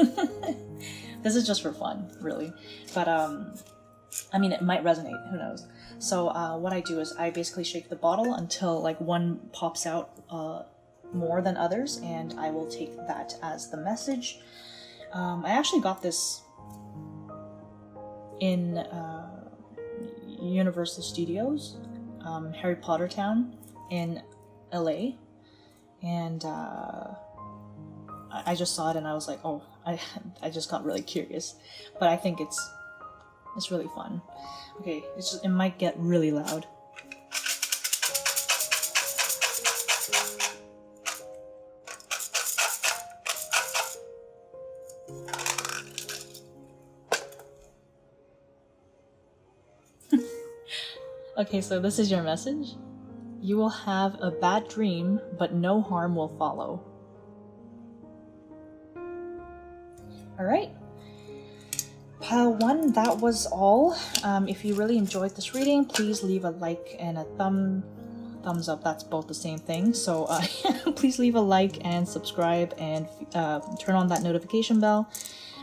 This is just for fun, really. But, I mean, it might resonate, who knows. So what I do is I basically shake the bottle until like one pops out more than others, and I will take that as the message. I actually got this in Universal Studios, Harry Potter Town in LA, and I just saw it and I was like, oh, I just got really curious, but I think it's really fun. Okay, it might get really loud. Okay, so this is your message. You will have a bad dream, but no harm will follow. Alright. Pile 1, that was all. If you really enjoyed this reading, please leave a like and a thumbs up. That's both the same thing. So please leave a like and subscribe and turn on that notification bell.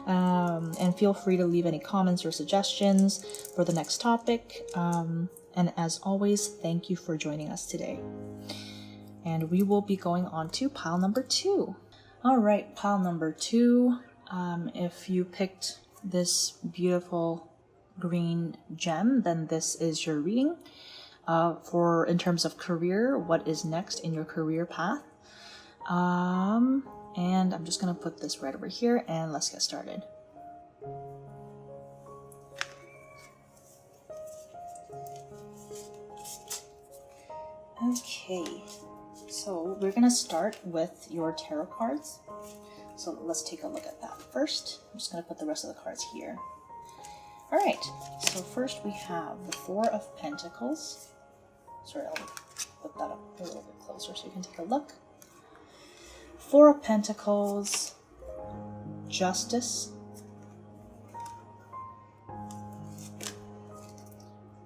And feel free to leave any comments or suggestions for the next topic. And as always, thank you for joining us today. And we will be going on to pile number 2. Alright, pile number 2. If you picked this beautiful green gem, then this is your reading. For in terms of career, what is next in your career path. And I'm just going to put this right over here and let's get started. Okay, so we're going to start with your tarot cards. So let's take a look at that first. I'm just going to put the rest of the cards here. Alright, so first we have the Four of Pentacles. Sorry, I'll put that up a little bit closer so you can take a look. Four of Pentacles, Justice,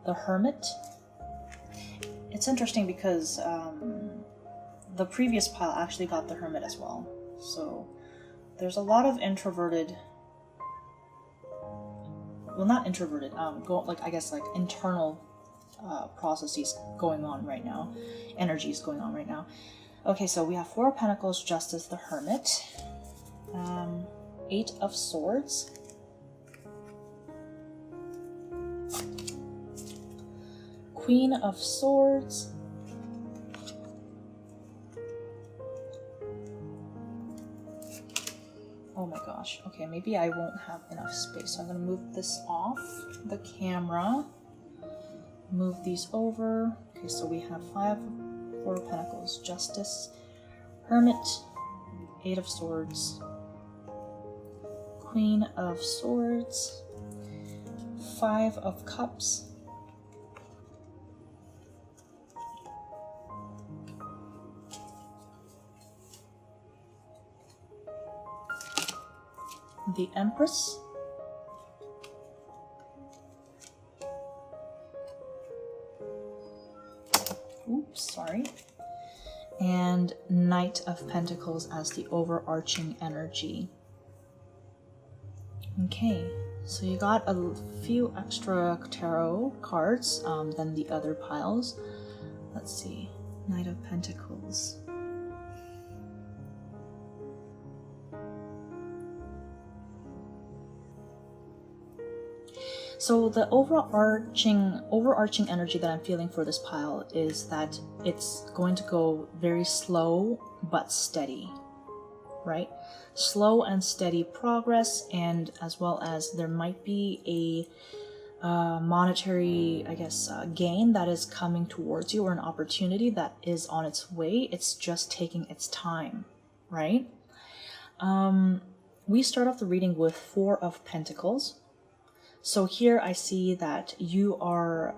the Hermit. It's interesting because the previous pile actually got the Hermit as well. So there's a lot of introverted, well, not introverted, internal processes going on right now, energies going on right now. Okay, so we have Four of Pentacles, Justice, the Hermit, Eight of Swords, Queen of Swords, oh my gosh, okay, maybe I won't have enough space, so I'm going to move this off the camera, move these over. Okay, so we have Four of Pentacles, Justice, Hermit, Eight of Swords, Queen of Swords, Five of Cups, the Empress, and Knight of Pentacles as the overarching energy. Okay, so you got a few extra tarot cards than the other piles. Let's see, Knight of Pentacles. So the overarching energy that I'm feeling for this pile is that it's going to go very slow but steady, right? Slow and steady progress, and as well as there might be a monetary, gain that is coming towards you, or an opportunity that is on its way. It's just taking its time, right? We start off the reading with Four of Pentacles. So here I see that you are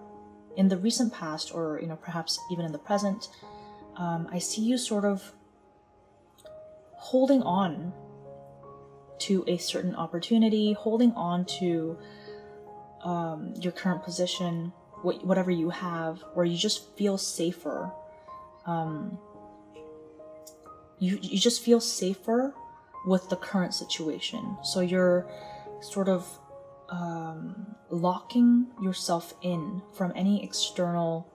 in the recent past, or perhaps even in the present. I see you sort of holding on to a certain opportunity, holding on to your current position, whatever you have, or you just feel safer. You just feel safer with the current situation. So you're sort of locking yourself in from any external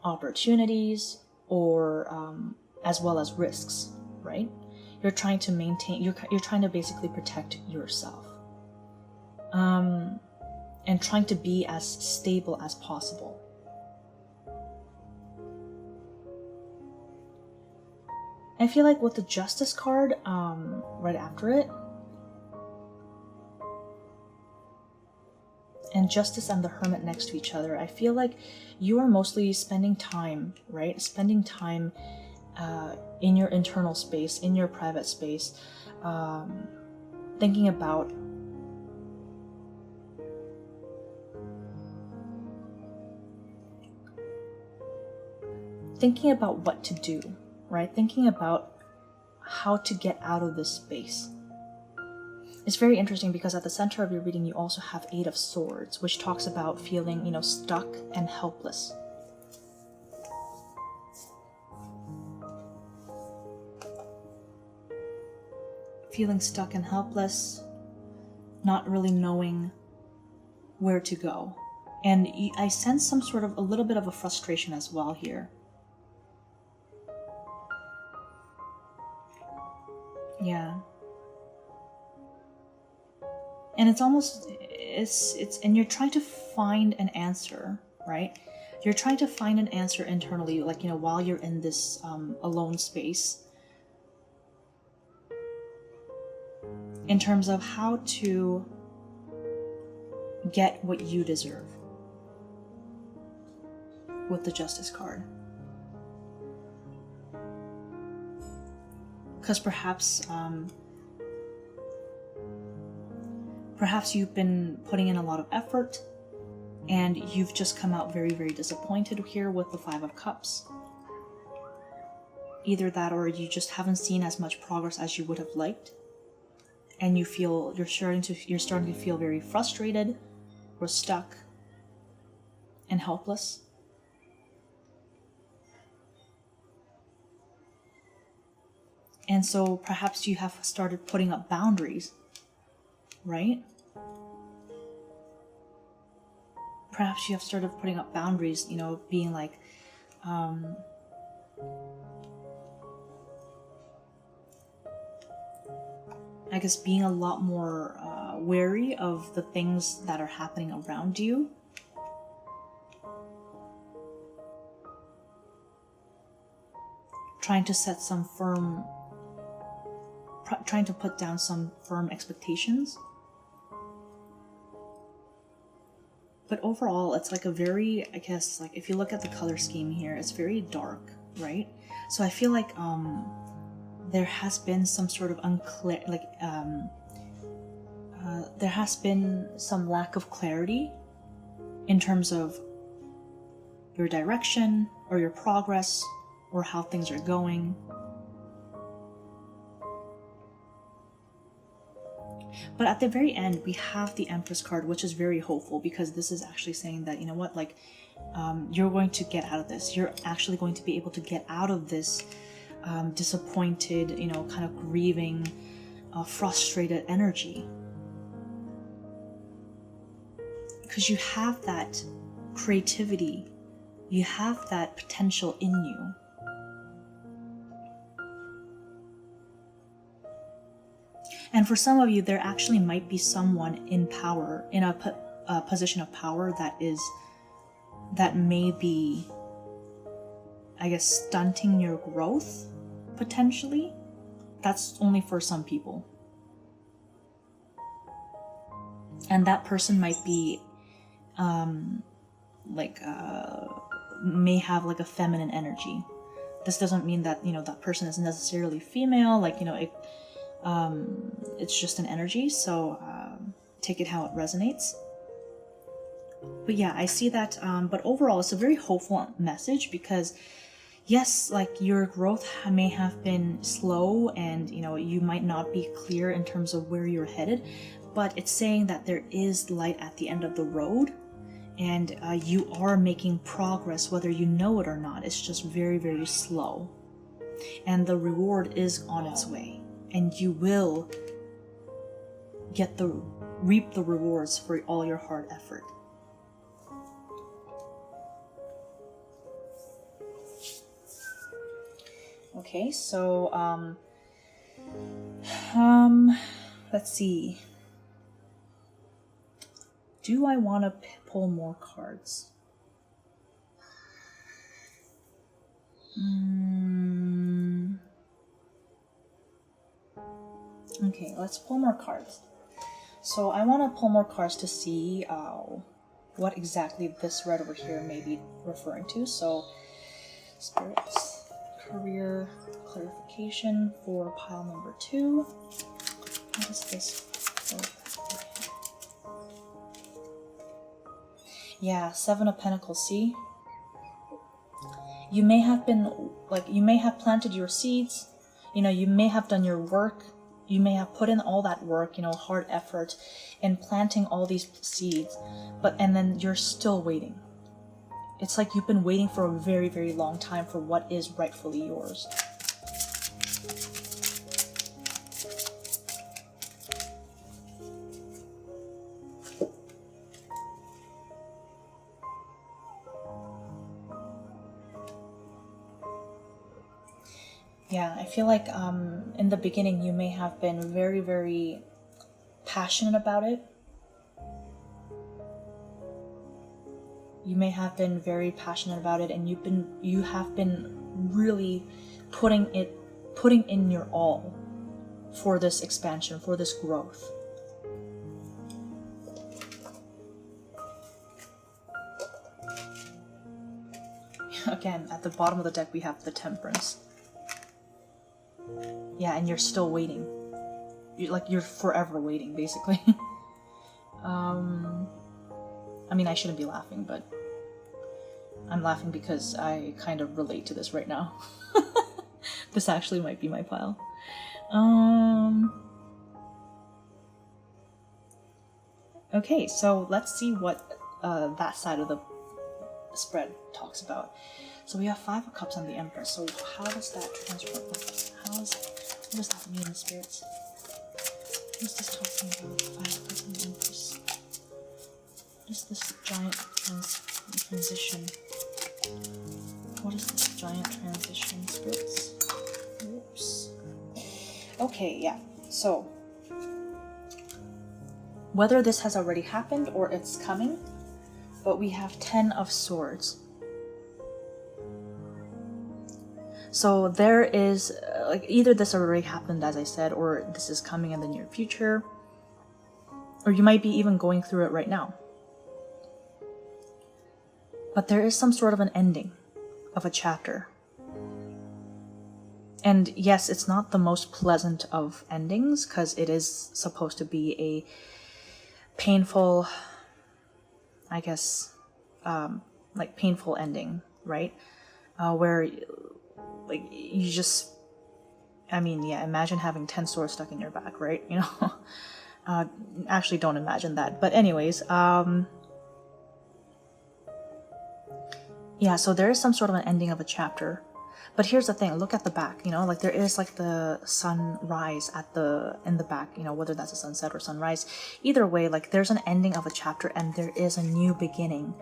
opportunities, or as well as risks, right? You're trying to maintain, you're trying to basically protect yourself, and trying to be as stable as possible. I feel like with the Justice card right after it, and Justice and the Hermit next to each other, I feel like you are mostly spending time, right? Spending time in your internal space, in your private space, thinking about thinking about what to do, right? Thinking about how to get out of this space. It's very interesting because at the center of your reading, you also have Eight of Swords, which talks about feeling, you know, stuck and helpless. Feeling stuck and helpless, not really knowing where to go. And I sense some sort of a little bit of a frustration as well here. Yeah. And it's almost, and you're trying to find an answer, right? You're trying to find an answer internally, like, you know, while you're in this alone space, in terms of how to get what you deserve with the Justice card. Because perhaps you've been putting in a lot of effort and you've just come out very, very disappointed here with the Five of Cups. Either that, or you just haven't seen as much progress as you would have liked, and you feel you're starting to feel very frustrated or stuck and helpless. And so perhaps you have started putting up boundaries, right? Perhaps you have started putting up boundaries, you know, being like, I guess being a lot more wary of the things that are happening around you. Trying to put down some firm expectations. But overall, it's like a very, I guess, like if you look at the color scheme here, it's very dark, right? So I feel like there has been some sort of unclear, like there has been some lack of clarity in terms of your direction or your progress or how things are going. But at the very end, we have the Empress card, which is very hopeful, because this is actually saying that, you know what, like, you're going to get out of this. You're actually going to be able to get out of this disappointed, you know, kind of grieving, frustrated energy. Because you have that creativity, you have that potential in you. And for some of you, there actually might be someone in power, in a position of power that may be, I guess, stunting your growth, potentially. That's only for some people. And that person might be, may have like a feminine energy. This doesn't mean that, you know, that person is necessarily female, like, you know, it's just an energy, so take it how it resonates. But yeah, I see that, but overall it's a very hopeful message, because yes, like, your growth may have been slow and, you know, you might not be clear in terms of where you're headed, but it's saying that there is light at the end of the road, and you are making progress whether you know it or not. It's just very, very slow, and the reward is on its way. And you will reap the rewards for all your hard effort. Okay, so let's see. Do I want to pull more cards? Okay, let's pull more cards. So I want to pull more cards to see what exactly this red over here may be referring to. So, spirits, career, clarification for pile number 2. What is this? Yeah, 7 of Pentacles, see? you may have been, like, you may have planted your seeds, you know, you may have done your work, you may have put in all that work, you know, hard effort in planting all these seeds, and then you're still waiting. It's like you've been waiting for a very, very long time for what is rightfully yours. Yeah, I feel like in the beginning you may have been very, very passionate about it. You may have been very passionate about it, and you have been really putting in your all for this expansion, for this growth. Again, at the bottom of the deck we have the Temperance. Yeah, and you're still waiting. You're forever waiting, basically. I mean, I shouldn't be laughing, but I'm laughing because I kind of relate to this right now. This actually might be my pile. Okay, so let's see what that side of the spread talks about. So we have 5 of Cups and the Empress. So how does that transfer? What does that mean, spirits? What is this talking about? 5 of Cups and the Empress. What is this giant transition? What is this giant transition, spirits? Oops. Okay, yeah. So whether this has already happened or it's coming, but we have 10 of Swords. So there is, either this already happened, as I said, or this is coming in the near future, or you might be even going through it right now. But there is some sort of an ending of a chapter. And yes, it's not the most pleasant of endings, because it is supposed to be a painful, I guess, painful ending, right? Where, you just, I mean, yeah, imagine having 10 swords stuck in your back, right? You know? Actually, don't imagine that. But anyways, yeah, so there is some sort of an ending of a chapter. But here's the thing, look at the back, you know, there is the sunrise in the back, you know, whether that's a sunset or sunrise. Either way, there's an ending of a chapter and there is a new beginning,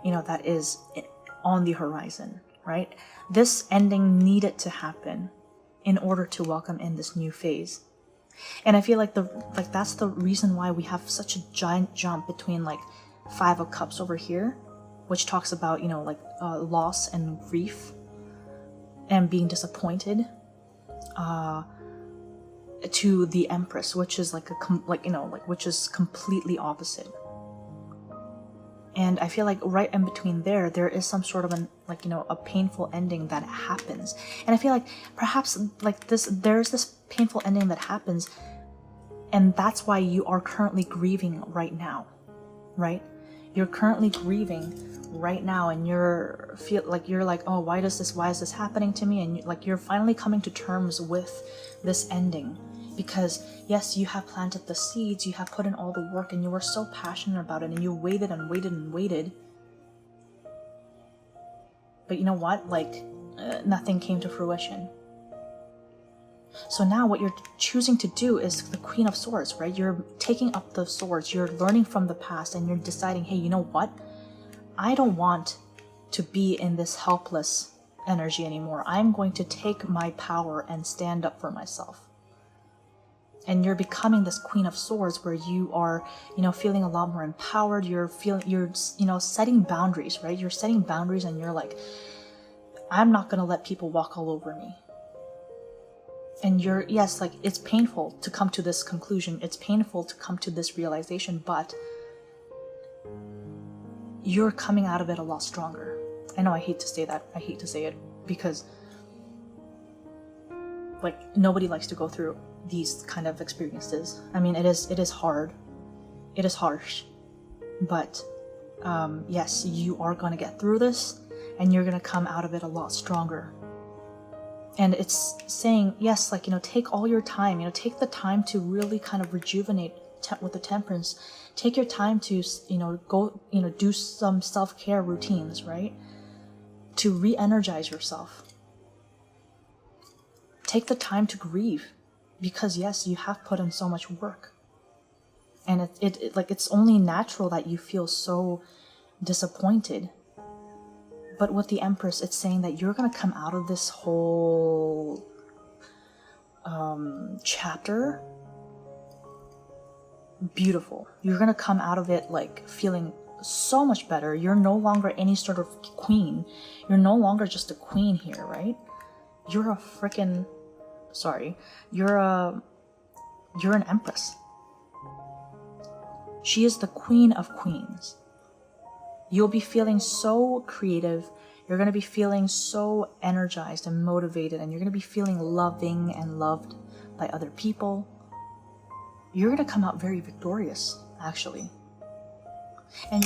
you know, that is on the horizon, right? This ending needed to happen in order to welcome in this new phase. And I feel that's the reason why we have such a giant jump between 5 of Cups over here, which talks about, you know, loss and grief and being disappointed, to the Empress, which is which is completely opposite. And I feel right in between there is some sort of a painful ending that happens. And I feel perhaps there's this painful ending that happens, and that's why you are currently grieving right now, right? You're currently grieving right now, and you're oh, why is this happening to me? And you're finally coming to terms with this ending, because yes, you have planted the seeds, you have put in all the work, and you were so passionate about it, and you waited and waited and waited, but you know what, nothing came to fruition. So now what you're choosing to do is the Queen of Swords, right? You're taking up the swords, you're learning from the past, and you're deciding, hey, you know what? I don't want to be in this helpless energy anymore. I'm going to take my power and stand up for myself. And you're becoming this Queen of Swords where you are, you know, feeling a lot more empowered. You're setting boundaries, right? You're setting boundaries, and you're I'm not going to let people walk all over me. And yes, it's painful to come to this conclusion. It's painful to come to this realization, but you're coming out of it a lot stronger. I know I hate to say that. I hate to say it because nobody likes to go through these kind of experiences. I mean, it is hard. It is harsh. But yes, you are going to get through this, and you're gonna come out of it a lot stronger. And it's saying, yes, like, take all your time, take the time to really kind of rejuvenate with the temperance. Take your time to, go, do some self-care routines, right? To re-energize yourself. Take the time to grieve, because yes, you have put in so much work. And it's only natural that you feel so disappointed. But with the Empress, it's saying that you're going to come out of this whole chapter beautiful. You're going to come out of it like feeling so much better. You're no longer any sort of queen. You're no longer just a queen here, right? You're a freaking... Sorry. You're an Empress. She is the queen of queens. You'll be feeling so creative. You're going to be feeling so energized and motivated, and you're going to be feeling loving and loved by other people. You're going to come out very victorious, actually. And,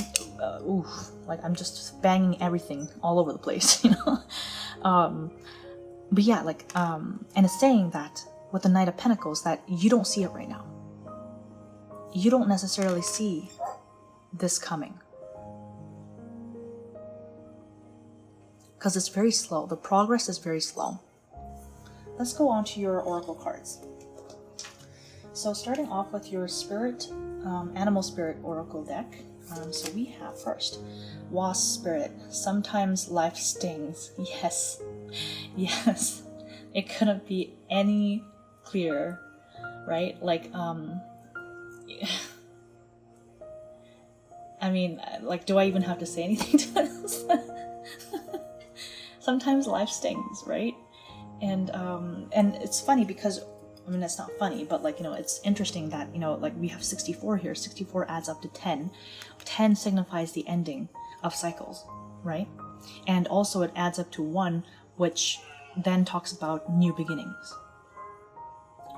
like I'm just banging everything all over the place, But yeah, like, and it's saying that with the Knight of Pentacles that you don't see it right now. You don't necessarily see this coming. Because it's very slow. The progress is very slow. Let's go on to your oracle cards. So starting off with your spirit, animal spirit oracle deck. So we have first, Wasp Spirit. Sometimes life stings. Yes. Yes. It couldn't be any clearer, right? Like, I mean, like, do I even have to say anything to this? Sometimes life stings, right? And it's funny because, I mean, it's not funny, but like, it's interesting that, like we have 64 here. 64 adds up to 10. 10 signifies the ending of cycles, right? And also it adds up to 1, which then talks about new beginnings.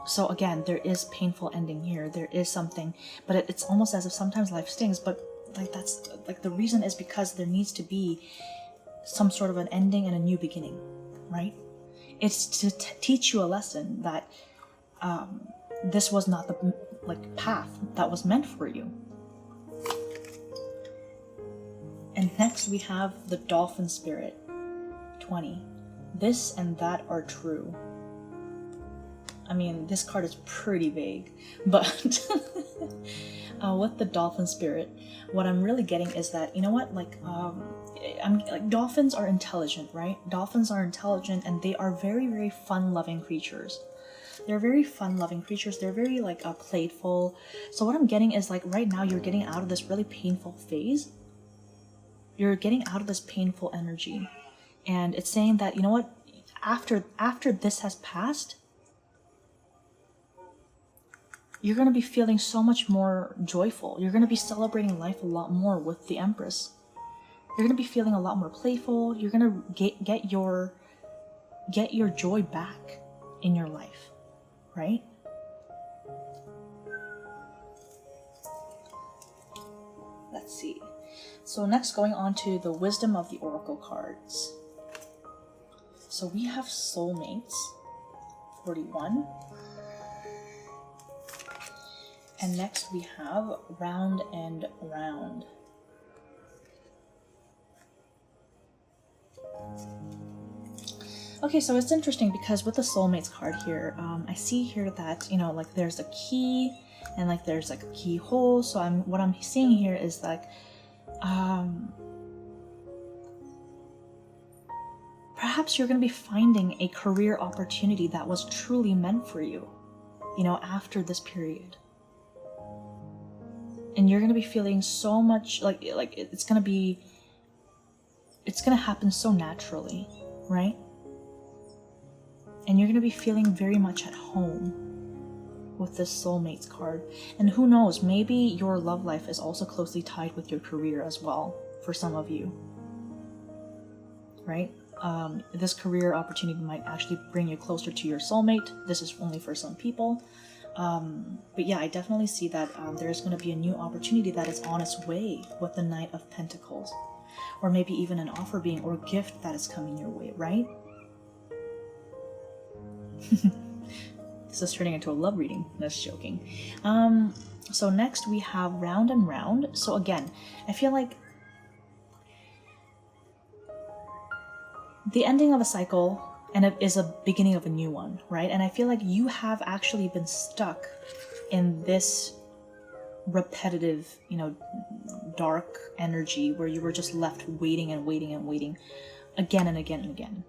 So again, there is painful ending here. There is something, but it's almost as if sometimes life stings, but like that's like the reason is because there needs to be some sort of an ending and a new beginning, right? It's to teach you a lesson that this was not the path that was meant for you. And next we have the Dolphin Spirit, 20. This and that are true. I mean, this card is pretty vague, but with the Dolphin Spirit, what I'm really getting is that, dolphins are intelligent, right? Dolphins are intelligent, and they are very, very fun-loving creatures. They're very fun-loving creatures. They're very, playful. So what I'm getting is, right now you're getting out of this really painful phase. You're getting out of this painful energy. And it's saying that, after this has passed, you're going to be feeling so much more joyful. You're going to be celebrating life a lot more with the Empress. You're going to be feeling a lot more playful. You're going to get your joy back in your life, right? Let's see. So next, going on to the Wisdom of the Oracle cards. So we have Soulmates, 41. And next we have Round and Round. Okay, so it's interesting because with the Soulmates card here, I see here that, there's a key and there's a keyhole. So what I'm seeing here is perhaps you're going to be finding a career opportunity that was truly meant for you, after this period. And you're going to be feeling so much it's going to happen so naturally, right? And you're going to be feeling very much at home with this Soulmates card. And who knows, maybe your love life is also closely tied with your career as well, for some of you, right? This career opportunity might actually bring you closer to your soulmate. This is only for some people. But yeah, I definitely see that there's going to be a new opportunity that is on its way with the Knight of Pentacles. or maybe even an offer being or gift that is coming your way, right? This is turning into a love reading. That's joking. So next we have round and round. So again, I feel like the ending of a cycle and it is a beginning of a new one, right? And I feel like you have actually been stuck in this repetitive, dark energy where you were just left waiting and waiting and waiting again and again and again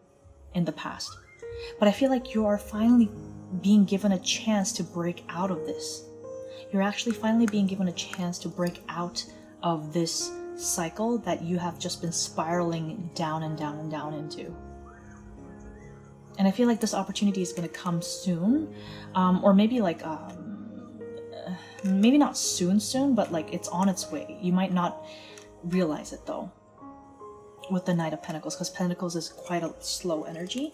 in the past. But I feel like you are finally being given a chance to break out of this. You're actually finally being given a chance to break out of this cycle that you have just been spiraling down and down and down into. And I feel like this opportunity is going to come soon, or maybe like maybe not soon, but like it's on its way. You might not realize it though with the Knight of Pentacles, because Pentacles is quite a slow energy.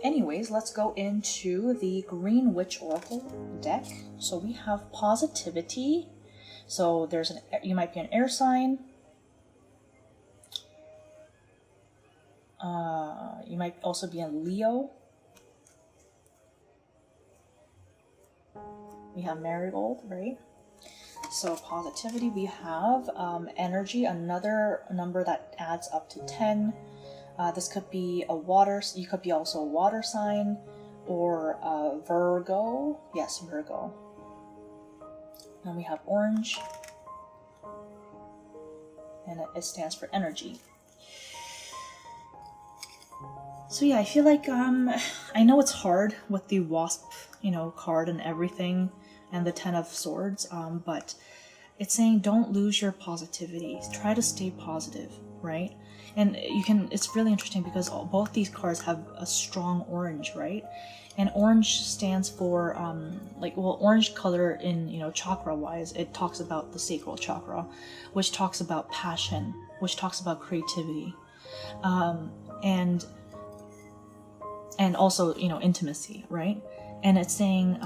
Anyways, let's go into the Green Witch Oracle deck. So we have positivity. So you might be an air sign. You might also be a Leo. We have Marigold, right? So positivity, we have energy, another number that adds up to 10. This could be you could be also a water sign, or Virgo. Yes, Virgo. Then we have orange, and it stands for energy. So yeah, I feel like, I know it's hard with the Wasp, card and everything, and the 10 of Swords, but it's saying don't lose your positivity. Try to stay positive, right? And it's really interesting because both these cards have a strong orange, right? And orange stands for, orange color in, chakra-wise, it talks about the sacral chakra, which talks about passion, which talks about creativity, and also, intimacy, right? And it's saying,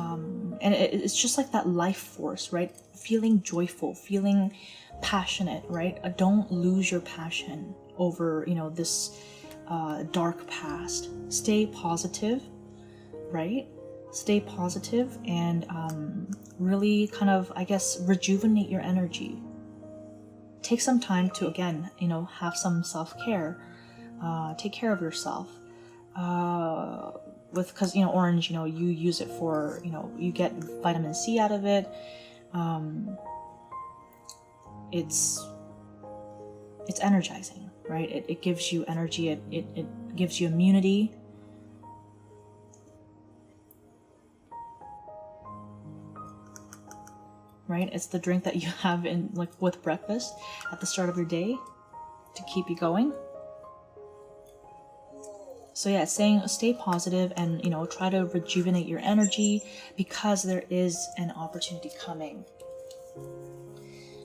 and it's just like that life force, right? Feeling joyful, feeling passionate, right? Don't lose your passion over, this dark past. Stay positive, right? Stay positive and really kind of, I guess, rejuvenate your energy. Take some time to, again, have some self-care. Take care of yourself. Because orange, you use it for, you get vitamin C out of it. It's energizing, right? It gives you energy. It gives you immunity. Right? It's the drink that you have with breakfast at the start of your day to keep you going. So yeah, it's saying stay positive and, try to rejuvenate your energy because there is an opportunity coming.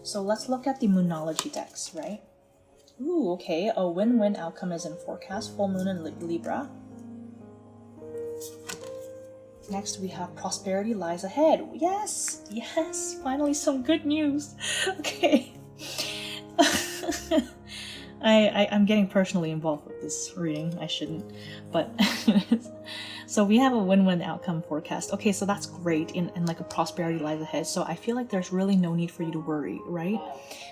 So let's look at the Moonology decks, right? Ooh, okay. A win-win outcome is in forecast. Full moon in Libra. Next we have prosperity lies ahead. Yes! Yes! Finally some good news. Okay. I'm getting personally involved with this reading. I shouldn't, but so we have a win-win outcome forecast. Okay, so that's great, and like a prosperity lies ahead. So I feel like there's really no need for you to worry, right?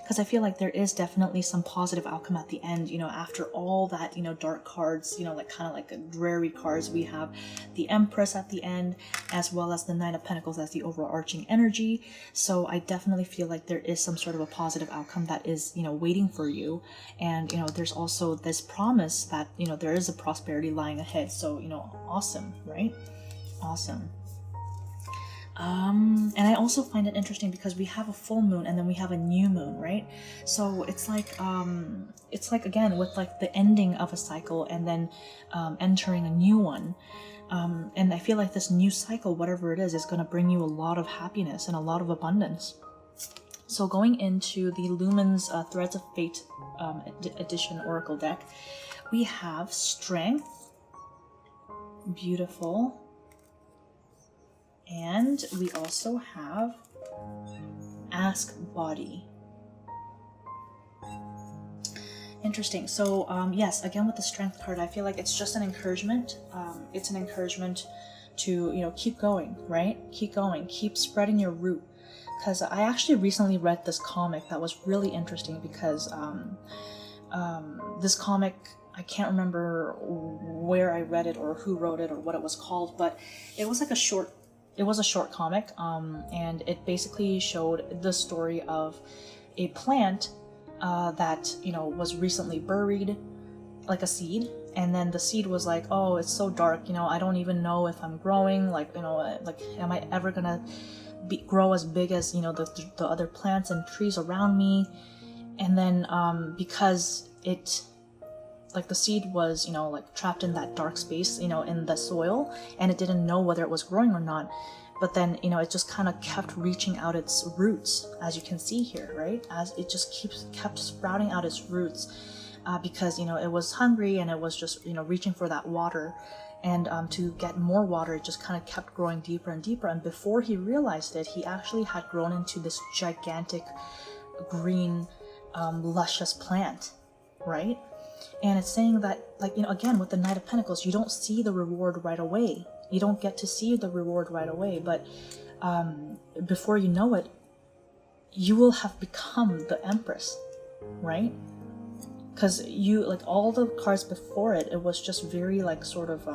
Because I feel like there is definitely some positive outcome at the end. After all that, dark cards, like kind of like dreary cards, we have the Empress at the end, as well as the Knight of Pentacles as the overarching energy. So I definitely feel like there is some sort of a positive outcome that is, waiting for you. And, there's also this promise that, there is a prosperity lying ahead. So, awesome, right? Awesome. And I also find it interesting because we have a full moon and then we have a new moon, right? So it's like again, with like the ending of a cycle and then entering a new one. And I feel like this new cycle, whatever it is going to bring you a lot of happiness and a lot of abundance. So going into the Lumen's Threads of Fate edition Oracle deck, we have Strength, beautiful, and we also have Ask Body. Interesting. So, yes, again with the strength card, I feel like it's just an encouragement. It's an encouragement to, you know, keep going, right? Keep going, keep spreading your root. Because I actually recently read this comic that was really interesting because this comic, I can't remember where I read it or who wrote it or what it was called, but it was like a short comic, and it basically showed the story of a plant that, you know, was recently buried, like a seed, and then the seed was like, oh, it's so dark, you know, I don't even know if I'm growing, like, you know, like, am I ever gonna grow as big as, you know, the other plants and trees around me? And then because it, like, the seed was, you know, like trapped in that dark space, you know, in the soil, and it didn't know whether it was growing or not. But then, you know, it just kind of kept reaching out its roots, as you can see here, right? As it just kept sprouting out its roots, because, you know, it was hungry and it was just, you know, reaching for that water. And to get more water, it just kind of kept growing deeper and deeper. And before he realized it, he actually had grown into this gigantic green, luscious plant, right? And it's saying that, like, you know, again, with the Knight of Pentacles, you don't see the reward right away. You don't get to see the reward right away, but before you know it, you will have become the Empress, right? Because you, like, all the cards before it, it was just very, like, sort of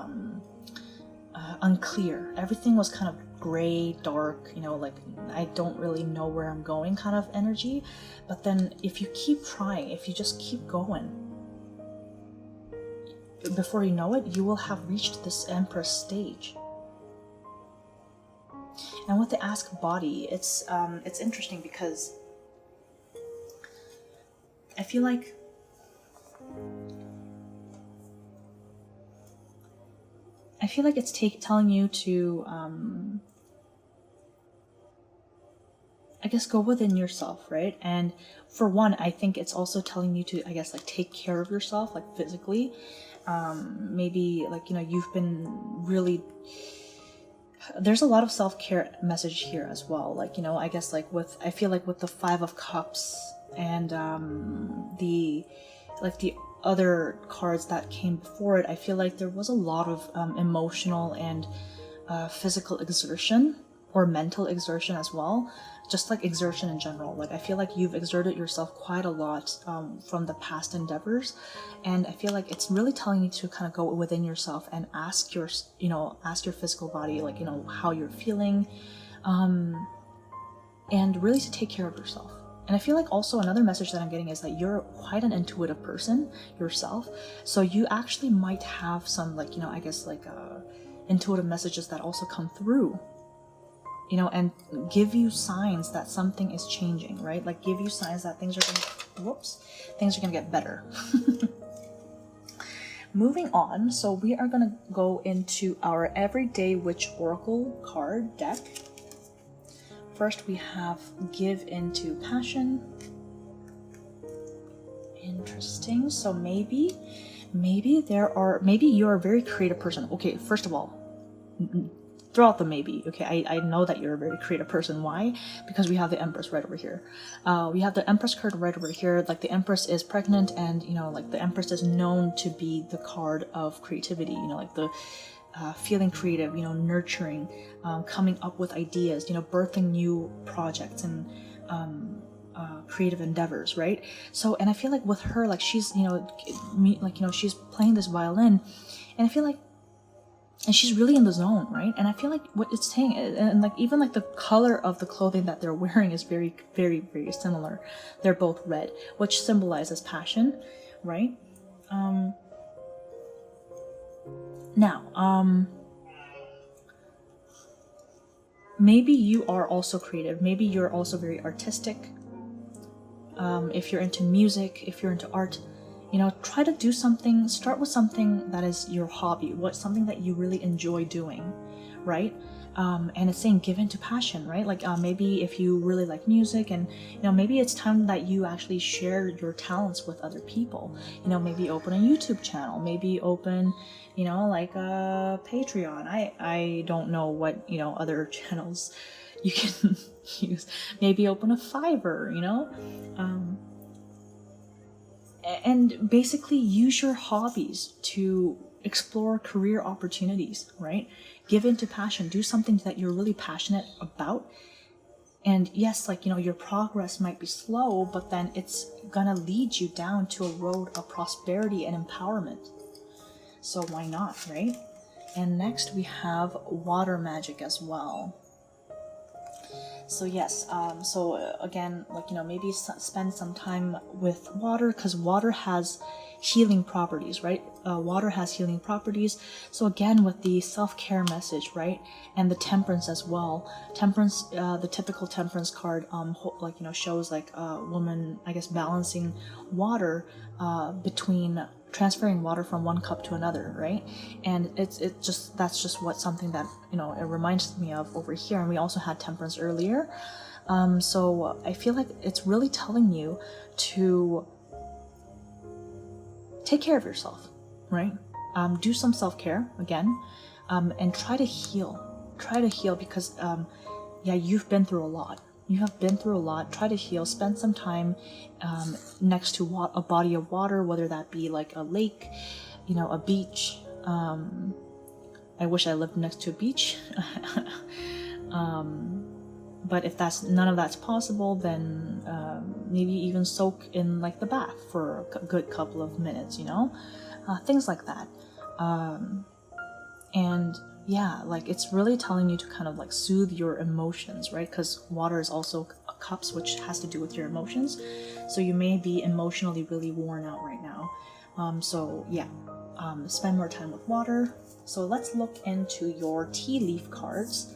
unclear. Everything was kind of gray, dark, you know, like, I don't really know where I'm going kind of energy. But then if you keep trying, if you just keep going, before you know it, you will have reached this Empress stage. And with the Ask Body, it's interesting because I feel like it's telling you to I guess go within yourself, right? And for one, I think it's also telling you to, I guess, like, take care of yourself, like, physically. Maybe, like, you know, you've been really, there's a lot of self-care message here as well. Like, you know, I guess, like, I feel like with the Five of Cups and the other cards that came before it, I feel like there was a lot of emotional and physical exertion, or mental exertion as well, just like exertion in general. Like, I feel like you've exerted yourself quite a lot from the past endeavors, and I feel like it's really telling you to kind of go within yourself and ask your physical body, like, you know, how you're feeling, and really to take care of yourself. And I feel like also another message that I'm getting is that you're quite an intuitive person yourself, so you actually might have some, like, you know, I guess, like intuitive messages that also come through, you know, and give you signs that something is changing, right? Like, give you signs that things are gonna get better. Moving on, so we are gonna go into our Everyday Witch Oracle card deck. First, we have Give Into Passion. Interesting. So maybe you're a very creative person. Okay, first of all, throw out the maybe. Okay, I know that you're a very creative person. Why? Because we have the Empress right over here. We have the Empress card right over here. Like, the Empress is pregnant, and, you know, like, the Empress is known to be the card of creativity. You know, like, the feeling creative, you know, nurturing, coming up with ideas, you know, birthing new projects and creative endeavors, right? So, and I feel like with her, like, she's, you know, like, you know, she's playing this violin, and I feel like, and she's really in the zone, right? And I feel like what it's saying, and like, even like the color of the clothing that they're wearing is very, very, very similar. They're both red, which symbolizes passion, right? Now, maybe you are also creative. Maybe you're also very artistic. If you're into music, if you're into art, you know, try to do something, start with something that is your hobby, something that you really enjoy doing, right? And it's saying give into passion, right? Like, maybe if you really like music, and, you know, maybe it's time that you actually share your talents with other people. You know, maybe open a YouTube channel, maybe open, you know, like a Patreon. I don't know what, you know, other channels you can use. Maybe open a Fiverr, you know? and basically use your hobbies to explore career opportunities, right? Give into passion, do something that you're really passionate about. And yes, like, you know, your progress might be slow, but then it's gonna lead you down to a road of prosperity and empowerment. So why not, right? And next we have water magic as well. So yes, again, like, you know, maybe spend some time with water, because water has healing properties, right? Water has healing properties. So again, with the self-care message, right? And the temperance as well. Temperance, the typical temperance card, like, you know, shows like a woman, I guess, balancing water between transferring water from one cup to another, right? And that's just what something that, you know, it reminds me of over here. And we also had temperance earlier. So I feel like it's really telling you to take care of yourself, right? Do some self-care again, and try to heal because yeah, you've been through a lot. You have been through a lot. Try to heal. Spend some time next to a body of water, whether that be like a lake, you know, a beach. I wish I lived next to a beach. But if none of that's possible, then maybe even soak in like the bath for a good couple of minutes, you know, things like that. And yeah, like, it's really telling you to kind of like soothe your emotions, right? Because water is also cups, which has to do with your emotions. So you may be emotionally really worn out right now. So yeah, spend more time with water. So let's look into your tea leaf cards.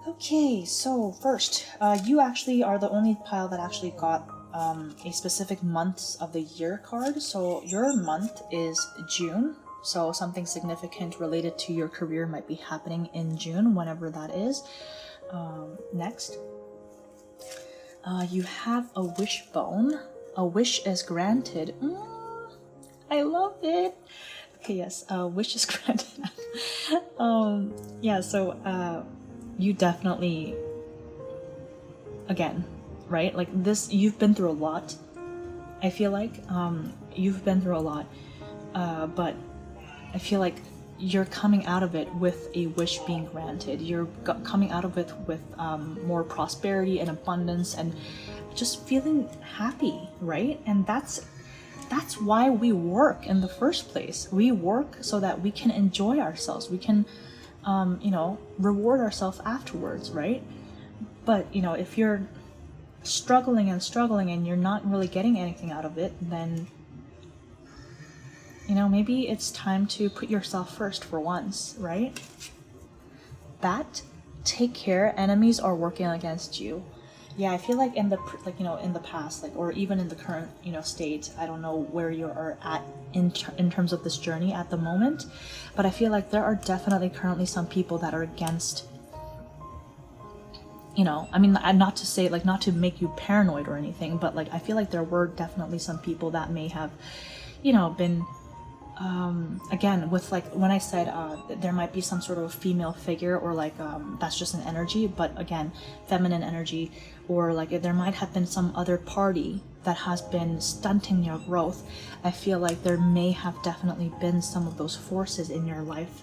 Okay, so first, you actually are the only pile that actually got a specific months of the year card. So your month is June. So something significant related to your career might be happening in June, whenever that is. Next, you have a wishbone. A wish is granted. I love it. Okay, yes, wish is granted. Yeah, so you definitely, again, right? Like this, you've been through a lot. I feel like you've been through a lot, but I feel like you're coming out of it with a wish being granted. You're coming out of it with more prosperity and abundance and just feeling happy, right? And that's why we work in the first place. We work so that we can enjoy ourselves. We can, you know, reward ourselves afterwards, right? But, you know, if you're struggling and you're not really getting anything out of it, then, you know, maybe it's time to put yourself first for once, right? That, take care, enemies are working against you. Yeah, I feel like in the, like, you know, in the past, like, or even in the current, you know, state, I don't know where you are at in terms of this journey at the moment, but I feel like there are definitely currently some people that are against, you know, I mean, not to say, like, not to make you paranoid or anything, but like, I feel like there were definitely some people that may have, you know, been, again, with like, when I said there might be some sort of female figure, or like that's just an energy, but again, feminine energy, or like there might have been some other party that has been stunting your growth. I feel like there may have definitely been some of those forces in your life,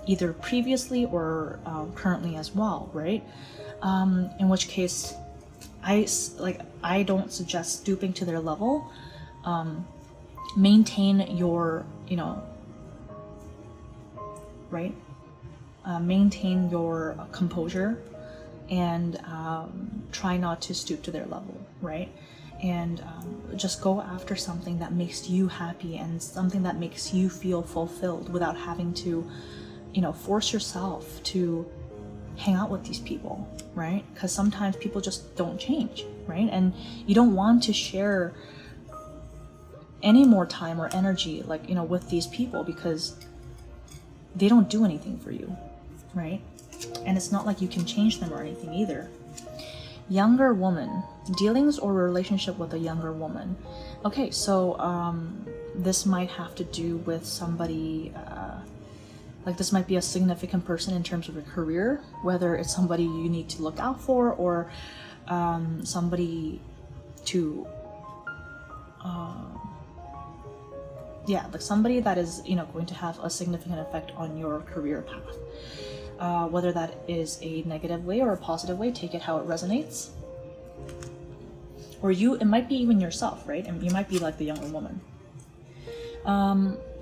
either previously or currently as well, right? In which case, I don't suggest stooping to their level. Maintain your, you know, right? Maintain your composure, and try not to stoop to their level, right? And just go after something that makes you happy and something that makes you feel fulfilled, without having to, you know, force yourself to hang out with these people, right? Because sometimes people just don't change, right? And you don't want to share any more time or energy, like, you know, with these people, because they don't do anything for you, right? And it's not like you can change them or anything either. Younger woman, dealings or relationship with a younger woman. Okay, so this might have to do with somebody, like this might be a significant person in terms of your career, whether it's somebody you need to look out for, or somebody to yeah, like somebody that is, you know, going to have a significant effect on your career path. Whether that is a negative way or a positive way, take it how it resonates. Or it might be even yourself, right? And you might be like the younger woman.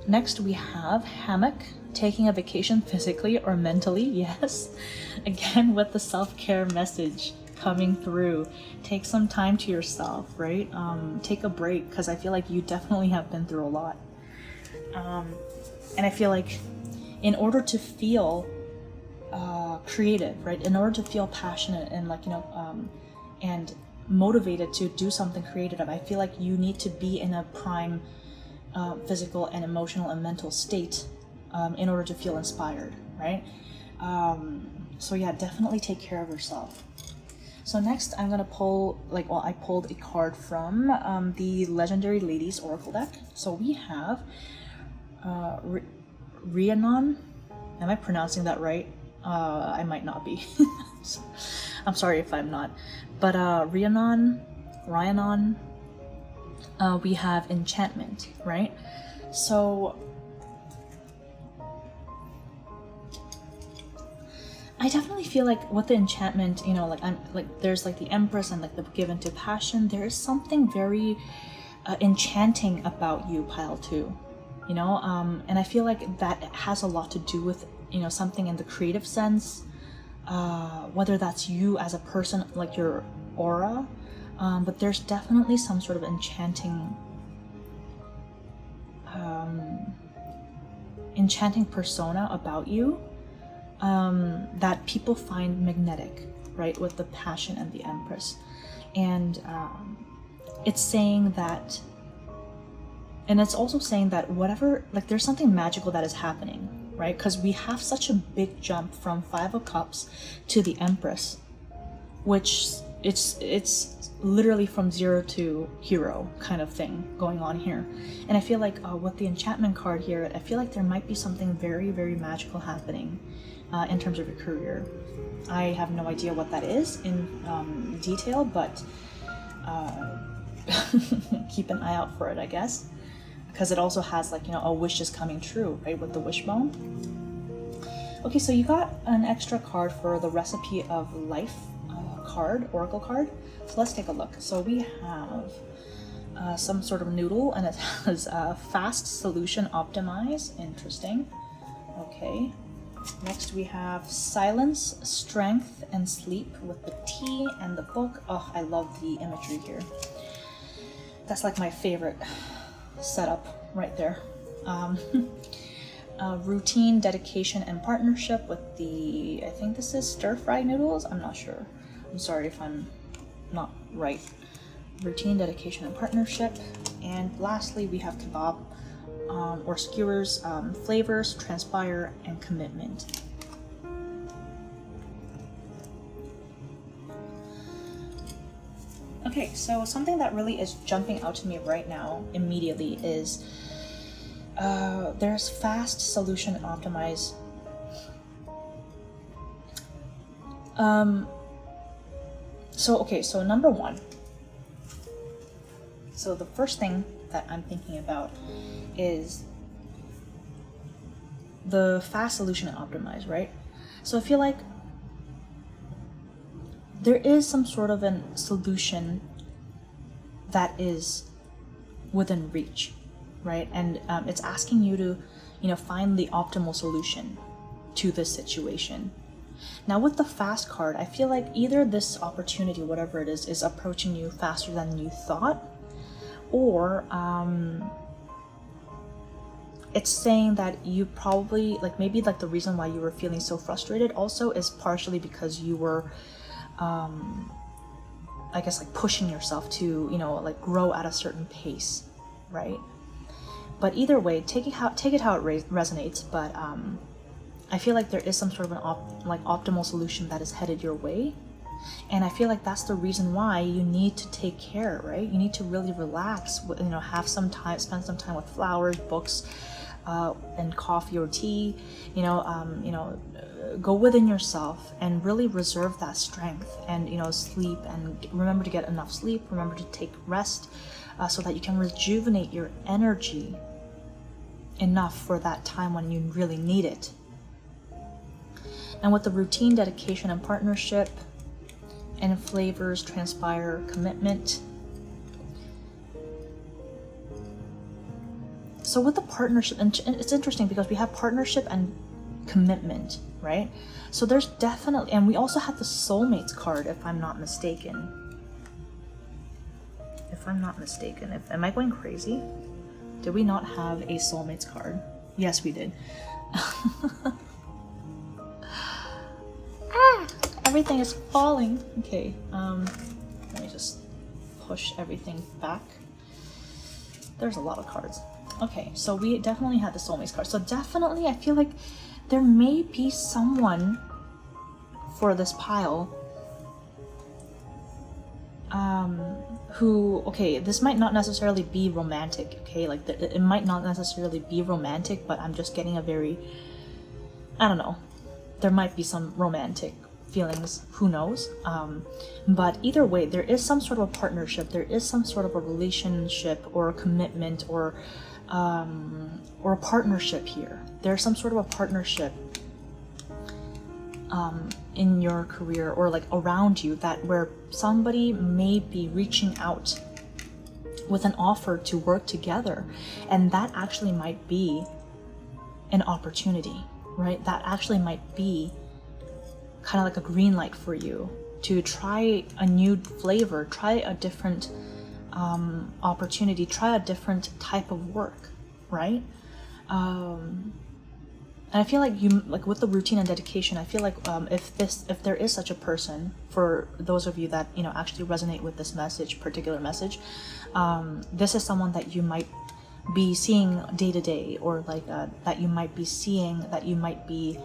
Next we have hammock, taking a vacation physically or mentally, yes. Again, with the self-care message coming through. Take some time to yourself, right? Take a break, because I feel like you definitely have been through a lot. And I feel like in order to feel creative, right? In order to feel passionate and like, you know, and motivated to do something creative, I feel like you need to be in a prime physical and emotional and mental state in order to feel inspired, right? So yeah, definitely take care of yourself. So next I'm gonna pull, I pulled a card from the Legendary Ladies Oracle deck. So we have Rhiannon. Am I pronouncing that right? I might not be. I'm sorry if I'm not. But Rhiannon, we have enchantment, right? So I definitely feel like with the enchantment, you know, there's like the Empress and like the given to passion. There is something very enchanting about you, pile 2, you know, and I feel like that has a lot to do with, you know, something in the creative sense, whether that's you as a person, like your aura, but there's definitely some sort of enchanting persona about you that people find magnetic, right, with the passion and the Empress. And it's saying that, and it's also saying that whatever, like there's something magical that is happening, right? Because we have such a big jump from 5 of Cups to the Empress, which it's literally from 0 to hero kind of thing going on here. And I feel like with the enchantment card here, I feel like there might be something very, very magical happening in terms of your career. I have no idea what that is in detail, but keep an eye out for it, I guess, because it also has, like, you know, a wish is coming true, right, with the wishbone. Okay, so you got an extra card for the Recipe of Life card, oracle card. So let's take a look. So we have some sort of noodle, and it has fast solution optimize. Interesting. Okay. Next we have silence, strength, and sleep with the tea and the book. Oh, I love the imagery here. That's like my favorite setup right there. Routine, dedication, and partnership with the, I think this is stir-fried noodles. I'm not sure. I'm sorry if I'm not right. Routine, dedication, and partnership. And lastly, we have kebab, or skewers, flavors, transpire, and commitment. Okay, so something that really is jumping out to me right now immediately is there's fast solution and optimize. So number 1. So the first thing that I'm thinking about is the fast solution and optimize, right? So I feel like there is some sort of a solution that is within reach, right? And it's asking you to, you know, find the optimal solution to this situation. Now with the fast card, I feel like either this opportunity, whatever it is approaching you faster than you thought, or it's saying that you probably, like, maybe like the reason why you were feeling so frustrated also is partially because you were I guess like pushing yourself to, you know, like grow at a certain pace, right? But either way, take it how it resonates. But I feel like there is some sort of an optimal solution that is headed your way, and I feel like that's the reason why you need to take care, right? You need to really relax, you know, have some time, spend some time with flowers, books, and coffee or tea, you know, go within yourself and really reserve that strength, and, you know, sleep, and remember to get enough sleep, remember to take rest, so that you can rejuvenate your energy enough for that time when you really need it. And with the routine, dedication, and partnership, and flavors transpire commitment. So with the partnership, and it's interesting because we have partnership and commitment, right? So there's definitely, and we also have the soulmates card, if I'm not mistaken. Am I going crazy? Did we not have a soulmates card? Yes, we did. Everything is falling. Okay, let me just push everything back. There's a lot of cards. Okay, so we definitely had the soulmates card. So definitely, I feel like there may be someone for this pile who, okay, this might not necessarily be romantic, okay? Like, it might not necessarily be romantic, but I'm just getting a very, I don't know. There might be some romantic feelings, who knows? But either way, there is some sort of a partnership, there is some sort of a relationship or a commitment or a partnership here. There's some sort of a partnership in your career or like around you, that where somebody may be reaching out with an offer to work together, and that actually might be an opportunity, right? That actually might be kind of like a green light for you to try a new flavor, try a different opportunity, try a different type of work, right? And I feel like like with the routine and dedication, I feel like if there is such a person, for those of you that actually resonate with this particular message, this is someone that you might be seeing day to day, or like that you might be seeing, that you might be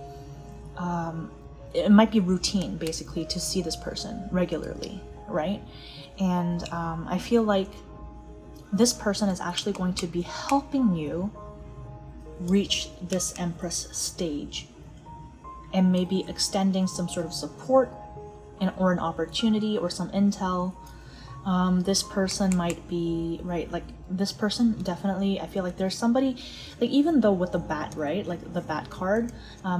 it might be routine basically to see this person regularly, right? And I feel like this person is actually going to be helping you reach this Empress stage, and maybe extending some sort of support or an opportunity or some intel. This person might be, right, like this person definitely, I feel like there's somebody, like even though with the bat, right, like the bat card,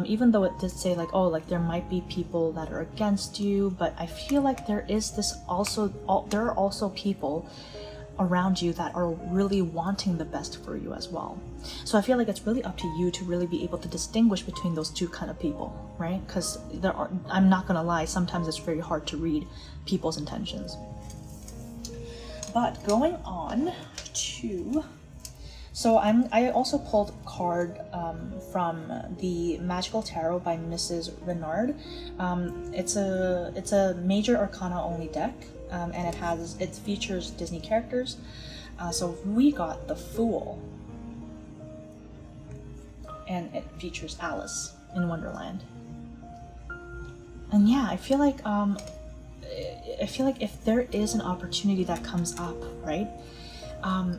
even though it did say like, oh, like there might be people that are against you, but I feel like there is this also, there are also people around you that are really wanting the best for you as well. So I feel like it's really up to you to really be able to distinguish between those two kind of people, right? Because I'm not gonna lie, sometimes it's very hard to read people's intentions. But going on to, so I also pulled a card from the Magical Tarot by Mrs. Renard. It's a major arcana only deck, and it features Disney characters. So we got the Fool, and it features Alice in Wonderland. And yeah, I feel like if there is an opportunity that comes up, right?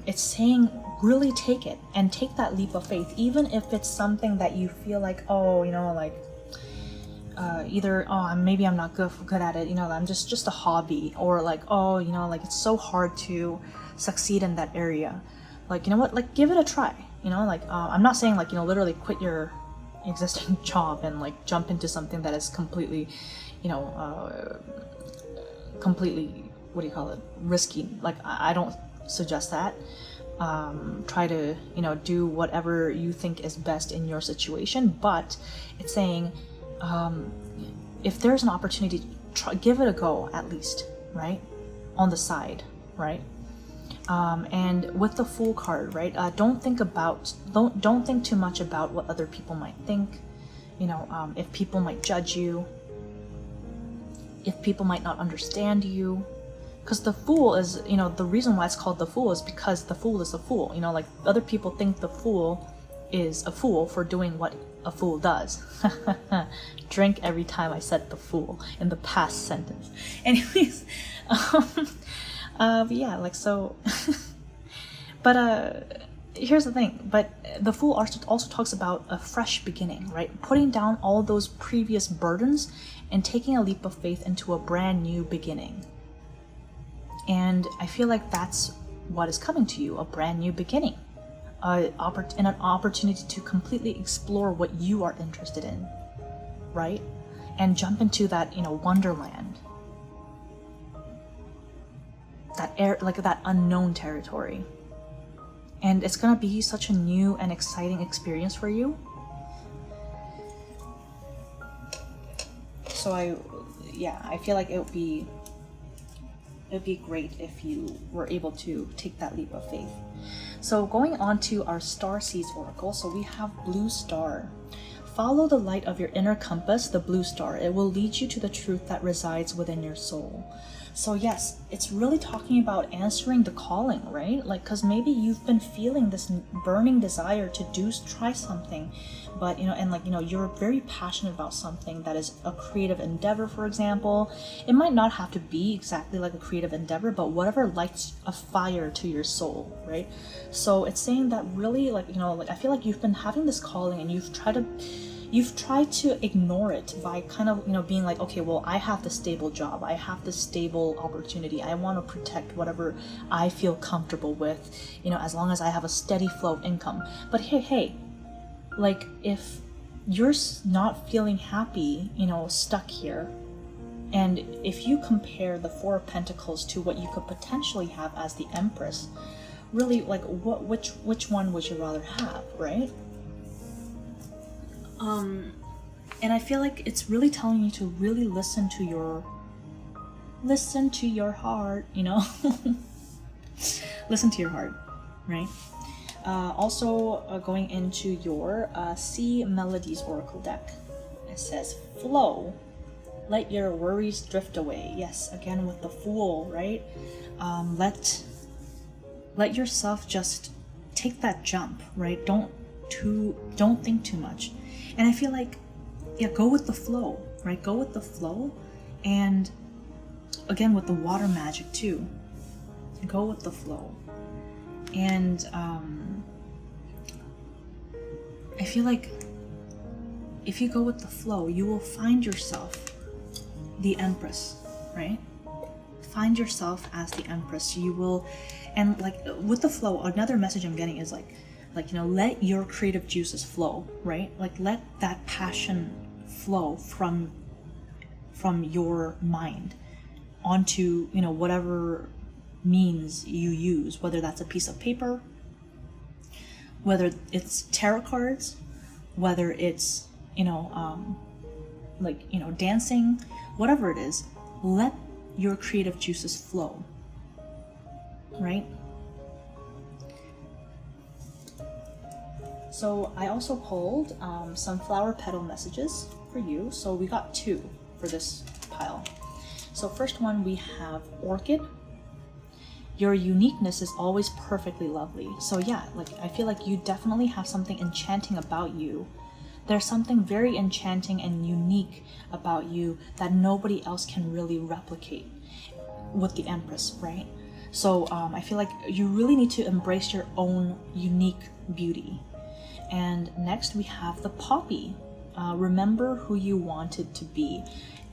It's saying really take it and take that leap of faith, even if it's something that you feel like, oh, like either, oh, maybe I'm not good at it, I'm just a hobby, or like, oh, like it's so hard to succeed in that area. Like, what, like give it a try, like I'm not saying like, literally quit your existing job and like jump into something that is completely, completely, what do you call it, risky. Like I don't suggest that. Try to do whatever you think is best in your situation, but it's saying if there's an opportunity, give it a go at least, right, on the side, right? And with the Fool card, right, don't think too much about what other people might think, if people might judge you, if people might not understand you. Because the Fool is, the reason why it's called the Fool is because the Fool is a fool. Like other people think the Fool is a fool for doing what a fool does. Drink every time I said the Fool in the past sentence. Anyways, yeah, like so. But here's the thing. But the Fool also talks about a fresh beginning, right? Putting down all those previous burdens and taking a leap of faith into a brand new beginning. And I feel like that's what is coming to you, a brand new beginning, and an opportunity to completely explore what you are interested in, right? And jump into that, wonderland, that unknown territory. And it's gonna be such a new and exciting experience for you. So I feel like it would be great if you were able to take that leap of faith. So going on to our Star Seeds Oracle, so we have Blue Star. Follow the light of your inner compass, the blue star. It will lead you to the truth that resides within your soul. So yes, it's really talking about answering the calling, right? Like, because maybe you've been feeling this burning desire to try something, but you're very passionate about something that is a creative endeavor, for example. It might not have to be exactly like a creative endeavor, but whatever lights a fire to your soul, right? So it's saying that really, I feel like you've been having this calling and you've tried to ignore it by kind of, being like, okay, well, I have this stable job, I have this stable opportunity, I want to protect whatever I feel comfortable with, as long as I have a steady flow of income. But hey, like, if you're not feeling happy, stuck here, and if you compare the Four of Pentacles to what you could potentially have as the Empress, really, like, which one would you rather have, right? And I feel like it's really telling you to really listen to your heart, listen to your heart, right? Also, going into your Sea Melodies Oracle deck, it says, flow, let your worries drift away. Yes, again with the Fool, right? Let yourself just take that jump, right? Don't think too much. And I feel like, go with the flow, right? Go with the flow. And again, with the water magic too, go with the flow. And I feel like if you go with the flow, you will find yourself the Empress, right? Find yourself as the Empress. You will, and like with the flow, another message I'm getting is like, let your creative juices flow, right? Like, let that passion flow from your mind onto, whatever means you use, whether that's a piece of paper, whether it's tarot cards, whether it's, dancing, whatever it is, let your creative juices flow, right? So I also pulled some flower petal messages for you. So we got 2 for this pile. So first one, we have Orchid. Your uniqueness is always perfectly lovely. So yeah, like, I feel like you definitely have something enchanting about you. There's something very enchanting and unique about you that nobody else can really replicate with the Empress, right? So I feel like you really need to embrace your own unique beauty. And next we have the Poppy. Remember who you wanted to be.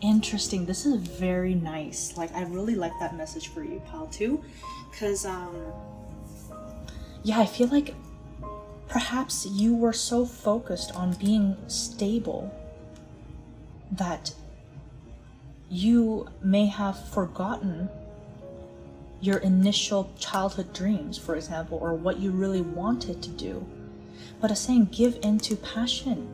Interesting. This is very nice. Like, I really like that message for you, pal, too. Because, I feel like perhaps you were so focused on being stable that you may have forgotten your initial childhood dreams, for example, or what you really wanted to do. But it's saying give into passion,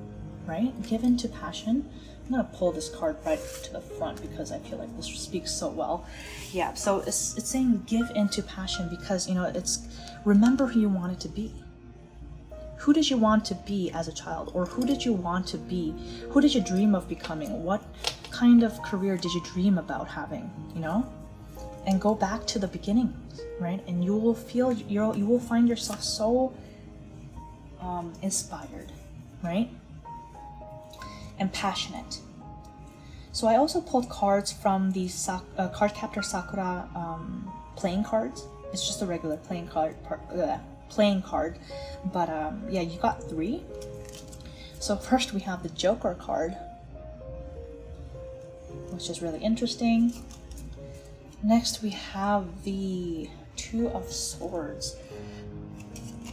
right? Give into passion. I'm gonna pull this card right to the front because I feel like this speaks so well. Yeah, so it's saying give into passion because, it's remember who you wanted to be. Who did you want to be as a child? Or who did you want to be? Who did you dream of becoming? What kind of career did you dream about having, And go back to the beginning, right? And you will feel, you will find yourself so inspired, right? And passionate. So I also pulled cards from the Card Captor Sakura playing cards. It's just a regular playing card, but you got 3. So first we have the Joker card, which is really interesting. Next we have the Two of Swords.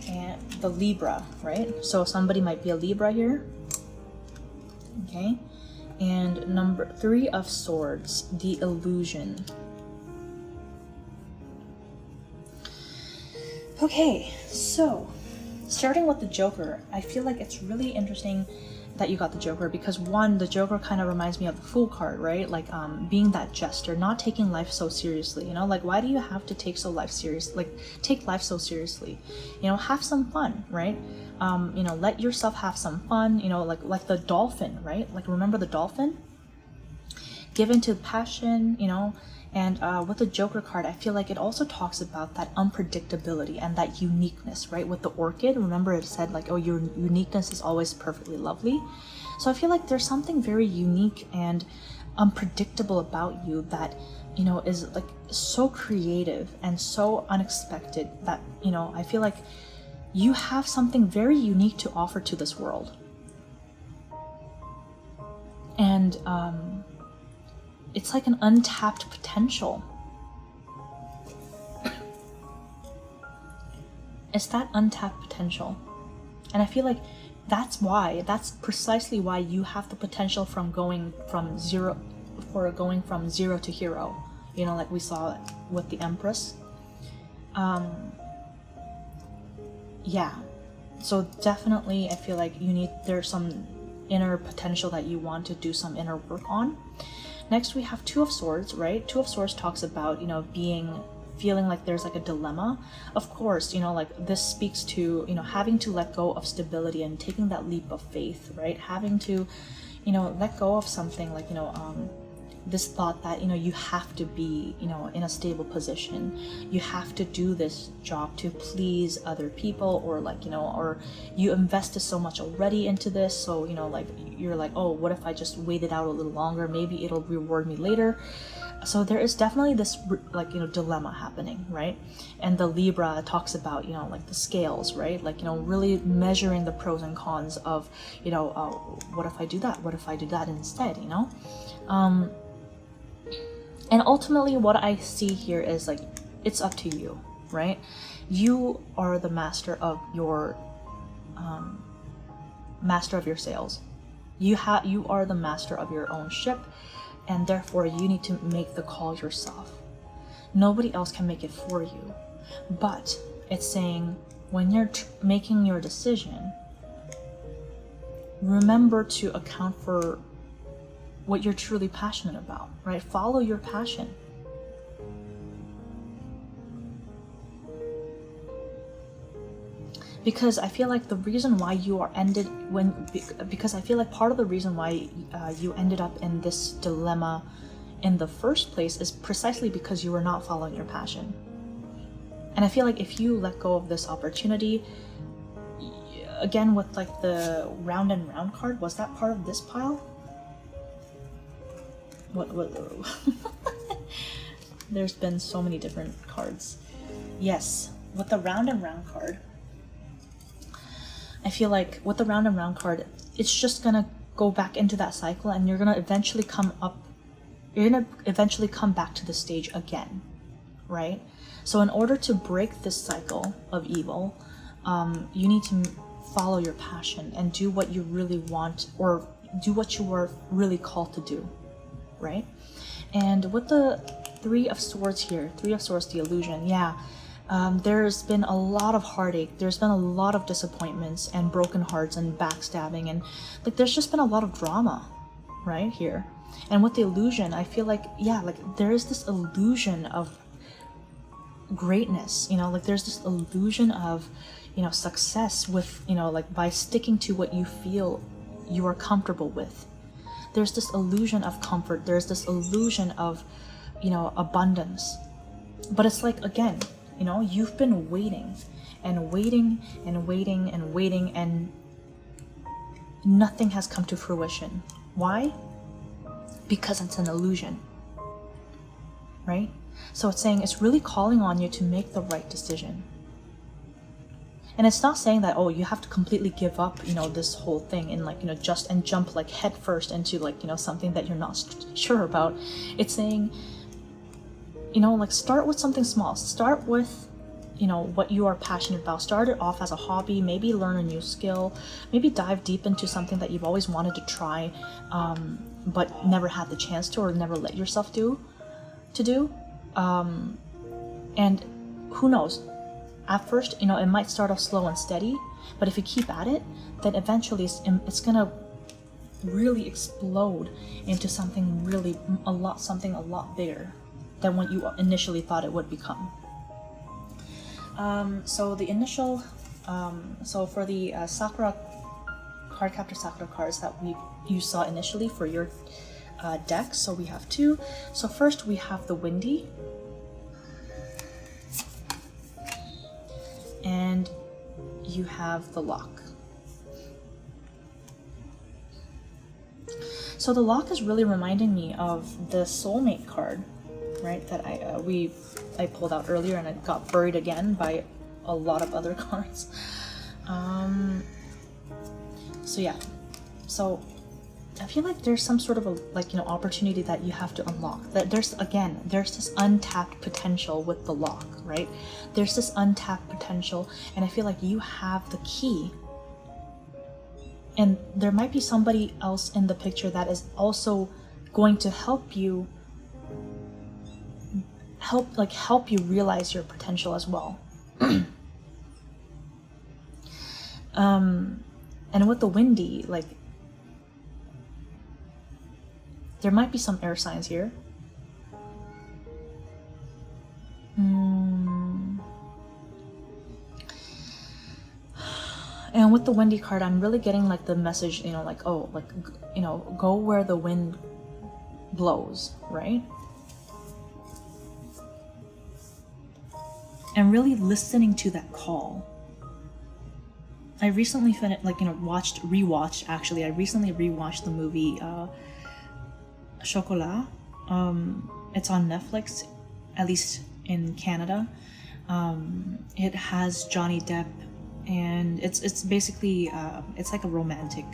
And the Libra, right? So somebody might be a Libra here. Okay. And number 3 of Swords, the Illusion. Okay, so starting with the Joker, I feel like it's really interesting that you got the Joker because one, the Joker kind of reminds me of the Fool card, right? Like being that jester, not taking life so seriously, you know? Like why do you have to take life so seriously? You know, have some fun, right? You know, let yourself have some fun, you know, like the dolphin, right? Like remember the dolphin? Give into passion, you know? And with the Joker card, I feel like it also talks about that unpredictability and that uniqueness, right? With the orchid, remember it said like, oh, your uniqueness is always perfectly lovely. So I feel like there's something very unique and unpredictable about you that, you know, is like so creative and so unexpected that, you know, I feel like you have something very unique to offer to this world. And, it's like an untapped potential. It's that untapped potential. And I feel like that's precisely why you have the potential from going from zero to hero. You know, like we saw with the Empress. Yeah. So definitely I feel like there's some inner potential that you want to do some inner work on. Next, we have Two of Swords, right? Two of Swords talks about, you know, feeling like there's like a dilemma. Of course, you know, like this speaks to, you know, having to let go of stability and taking that leap of faith, right? Having to, you know, let go of something like, you know, this thought that, you know, you have to be, you know, in a stable position. You have to do this job to please other people, or like, you know, or you invested so much already into this. So, you know, like you're like, oh, what if I just wait it out a little longer? Maybe it'll reward me later. So there is definitely this like, you know, dilemma happening, right? And the Libra talks about, you know, like the scales, right? Like, you know, really measuring the pros and cons of, you know, what if I do that? What if I do that instead, you know? And ultimately what I see here is like, it's up to you, right? You are the master of your sails. You are the master of your own ship, and therefore you need to make the call yourself. Nobody else can make it for you. But it's saying when you're making your decision, remember to account for what you're truly passionate about, right? Follow your passion. Because I feel like the reason why you are because I feel like part of the reason why you ended up in this dilemma in the first place is precisely because you were not following your passion. And I feel like if you let go of this opportunity, again with like the round and round card, was that part of this pile? What There's been so many different cards. Yes, with the round and round card, I feel like with the round and round card, it's just gonna go back into that cycle, and you're gonna eventually come back to the stage again, right? So in order to break this cycle of evil, you need to follow your passion and do what you really want, or do what you were really called to do, right? And with the Three of Swords here, Three of Swords, the illusion, yeah, there's been a lot of heartache, there's been a lot of disappointments and broken hearts and backstabbing, and like there's just been a lot of drama right here. And with the illusion, I feel like, yeah, like there is this illusion of greatness, you know, like there's this illusion of, you know, success with, you know, like by sticking to what you feel you are comfortable with. There's this illusion of comfort, there's this illusion of, you know, abundance. But it's like, again, you know, you've been waiting and waiting and waiting and waiting, and nothing has come to fruition. Why? Because it's an illusion, right? So it's saying, it's really calling on you to make the right decision. And it's not saying that, oh, you have to completely give up, you know, this whole thing and like, you know, just and jump like head first into like, you know, something that you're not sure about. It's saying, you know, like start with something small. Start with, you know, what you are passionate about. Start it off as a hobby, maybe learn a new skill, maybe dive deep into something that you've always wanted to try, but never had the chance to, or never let yourself do. And who knows, at first, you know, it might start off slow and steady, but if you keep at it, then eventually it's gonna really explode into something a lot bigger than what you initially thought it would become. So the initial, so for the Sakura card captor Sakura cards that you saw initially for your deck, so we have two. So first we have the Windy, and you have the Lock. So the Lock is really reminding me of the Soulmate card, right, that I pulled out earlier, and it got buried again by a lot of other cards. So yeah, so I feel like there's some sort of opportunity that you have to unlock. That there's this untapped potential with the Lock, right? There's this untapped potential, and I feel like you have the key. And there might be somebody else in the picture that is also going to help you realize your potential as well. And with the Windy, like, there might be some air signs here. And with the Windy card, I'm really getting like the message, you know, like, oh, like, you know, go where the wind blows, right? And really listening to that call. I recently rewatched the movie Chocolat. It's on Netflix, at least in Canada. It has Johnny Depp, and it's basically it's like a romantic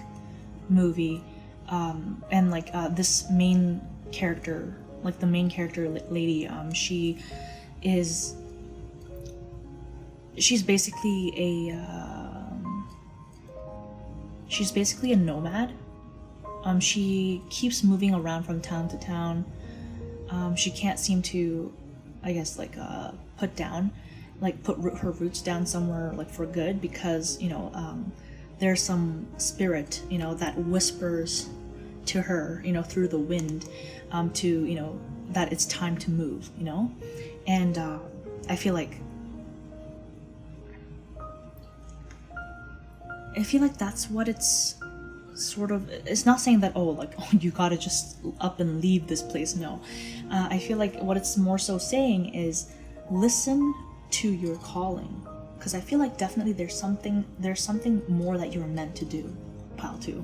movie, and like this main character, like the main character lady, she's basically a nomad. She keeps moving around from town to town. She can't seem to, I guess, like put her roots down somewhere like for good, because, you know, there's some spirit, you know, that whispers to her, you know, through the wind, to, you know, that it's time to move, you know. And I feel like that's what it's sort of. It's not saying that, oh, you gotta just up and leave this place. No, I feel like what it's more so saying is listen to your calling, because I feel like definitely there's something more that you're meant to do, pile 2,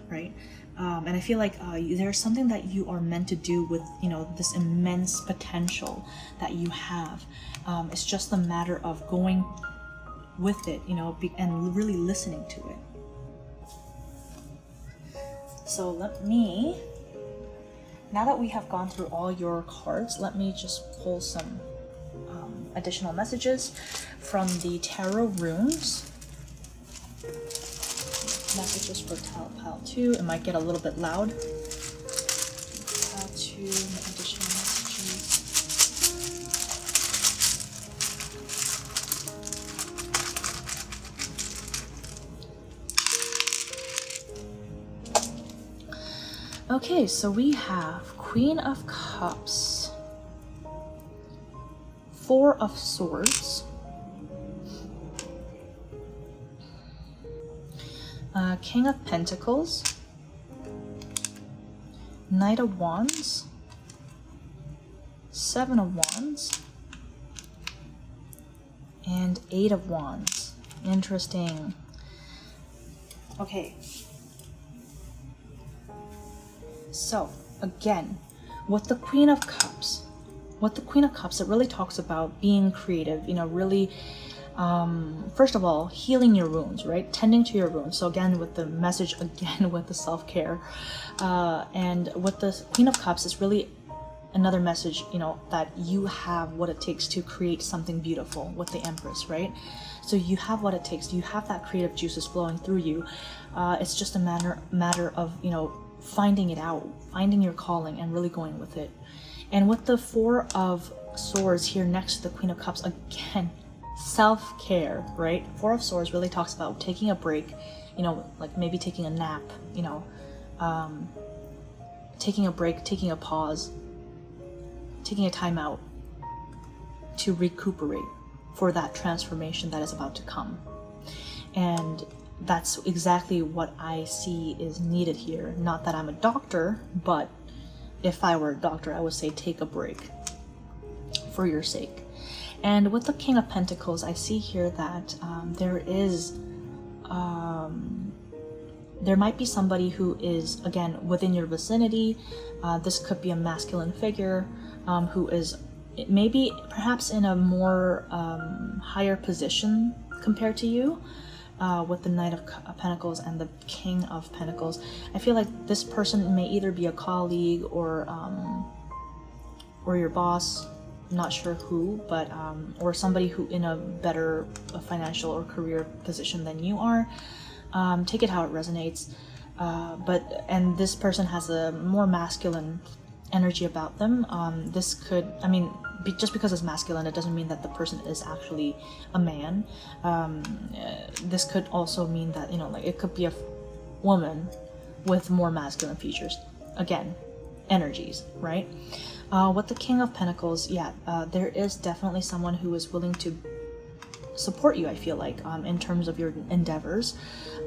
right? And I feel like there's something that you are meant to do with, you know, this immense potential that you have. It's just a matter of going with it, you know, and really listening to it. So now that we have gone through all your cards, let me just pull some additional messages from the tarot runes. Messages for pile 2. It might get a little bit loud. Pile 2, additional messages. Okay, so we have Queen of Cups, 4 of Swords, King of Pentacles, Knight of Wands, 7 of Wands, and 8 of Wands. Interesting. Okay. So, again, with the Queen of Cups, it really talks about being creative, you know, really, first of all, healing your wounds, right? Tending to your wounds. So again, with the message, with the self-care, and with the Queen of Cups, it's really another message, you know, that you have what it takes to create something beautiful with the Empress, right? So you have what it takes. You have that creative juices flowing through you. It's just a matter of, you know, finding it out, finding your calling, and really going with it. And with the Four of Swords here next to the Queen of Cups, again, self-care, right? Four of Swords really talks about taking a break, you know, like maybe taking a nap, you know, taking a break, taking a pause, taking a time out to recuperate for that transformation that is about to come. And that's exactly what I see is needed here. Not that I'm a doctor, but if I were a doctor, I would say take a break for your sake. And with the King of Pentacles, I see here that there might be somebody who is, again, within your vicinity. This could be a masculine figure who is maybe perhaps in a more higher position compared to you, with the Knight of Pentacles and the King of Pentacles. I feel like this person may either be a colleague or your boss, not sure who, but or somebody who in a better financial or career position than you are. Take it how it resonates. And this person has a more masculine energy about them. This could, I mean, just because it's masculine, it doesn't mean that the person is actually a man. This could also mean that, you know, like it could be a woman with more masculine features. Again, energies, right? With the King of Pentacles, yeah, there is definitely someone who is willing to support you, I feel like, in terms of your endeavors.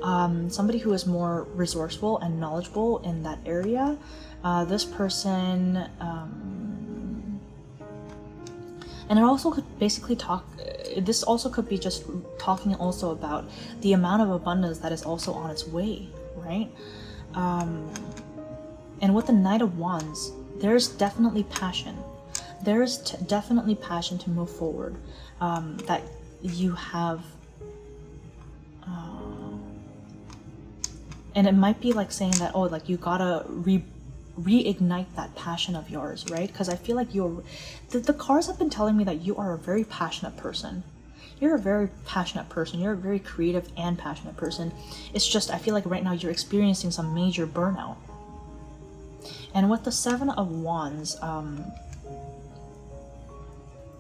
Somebody who is more resourceful and knowledgeable in that area. This person, and it also could basically this also could be just talking also about the amount of abundance that is also on its way, right? And with the Knight of Wands, there's definitely passion. There's definitely passion to move forward, that you have, and it might be like saying that, oh, like you gotta reignite that passion of yours, right? Because I feel like the cards have been telling me that you are a very passionate person. You're a very passionate person. You're a very creative and passionate person. It's just, I feel like right now you're experiencing some major burnout. And with the Seven of Wands,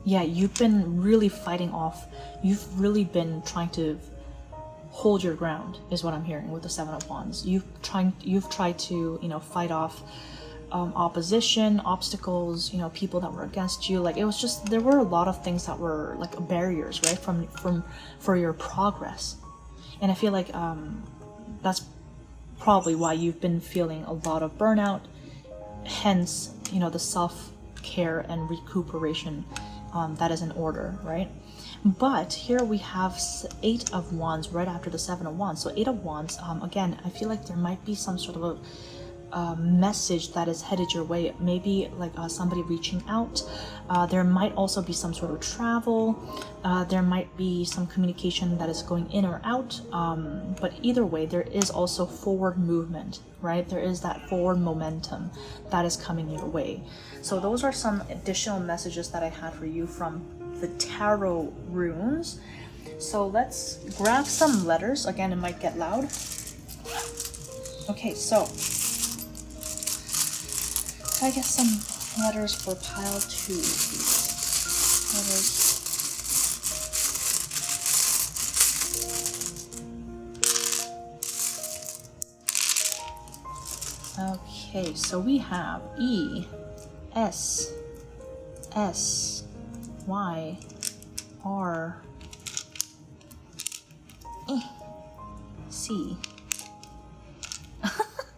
yeah, you've been really fighting off. You've really been trying to hold your ground, is what I'm hearing with the Seven of Wands. You've tried to, you know, fight off opposition, obstacles, you know, people that were against you. Like, it was just, there were a lot of things that were like barriers, right, for your progress. And I feel like that's probably why you've been feeling a lot of burnout. Hence, you know, the self-care and recuperation that is in order, right? But here we have Eight of Wands right after the Seven of Wands. So Eight of Wands, again, I feel like there might be some sort of a message that is headed your way. Maybe like somebody reaching out. There might also be some sort of travel. There might be some communication that is going in or out. But either way, there is also forward movement, right? There is that forward momentum that is coming your way. So those are some additional messages that I had for you from the tarot runes. So let's grab some letters. Again, it might get loud. Okay, so I get some letters for pile 2. Letters. Okay, so we have E, S, S, Y, R, E, C.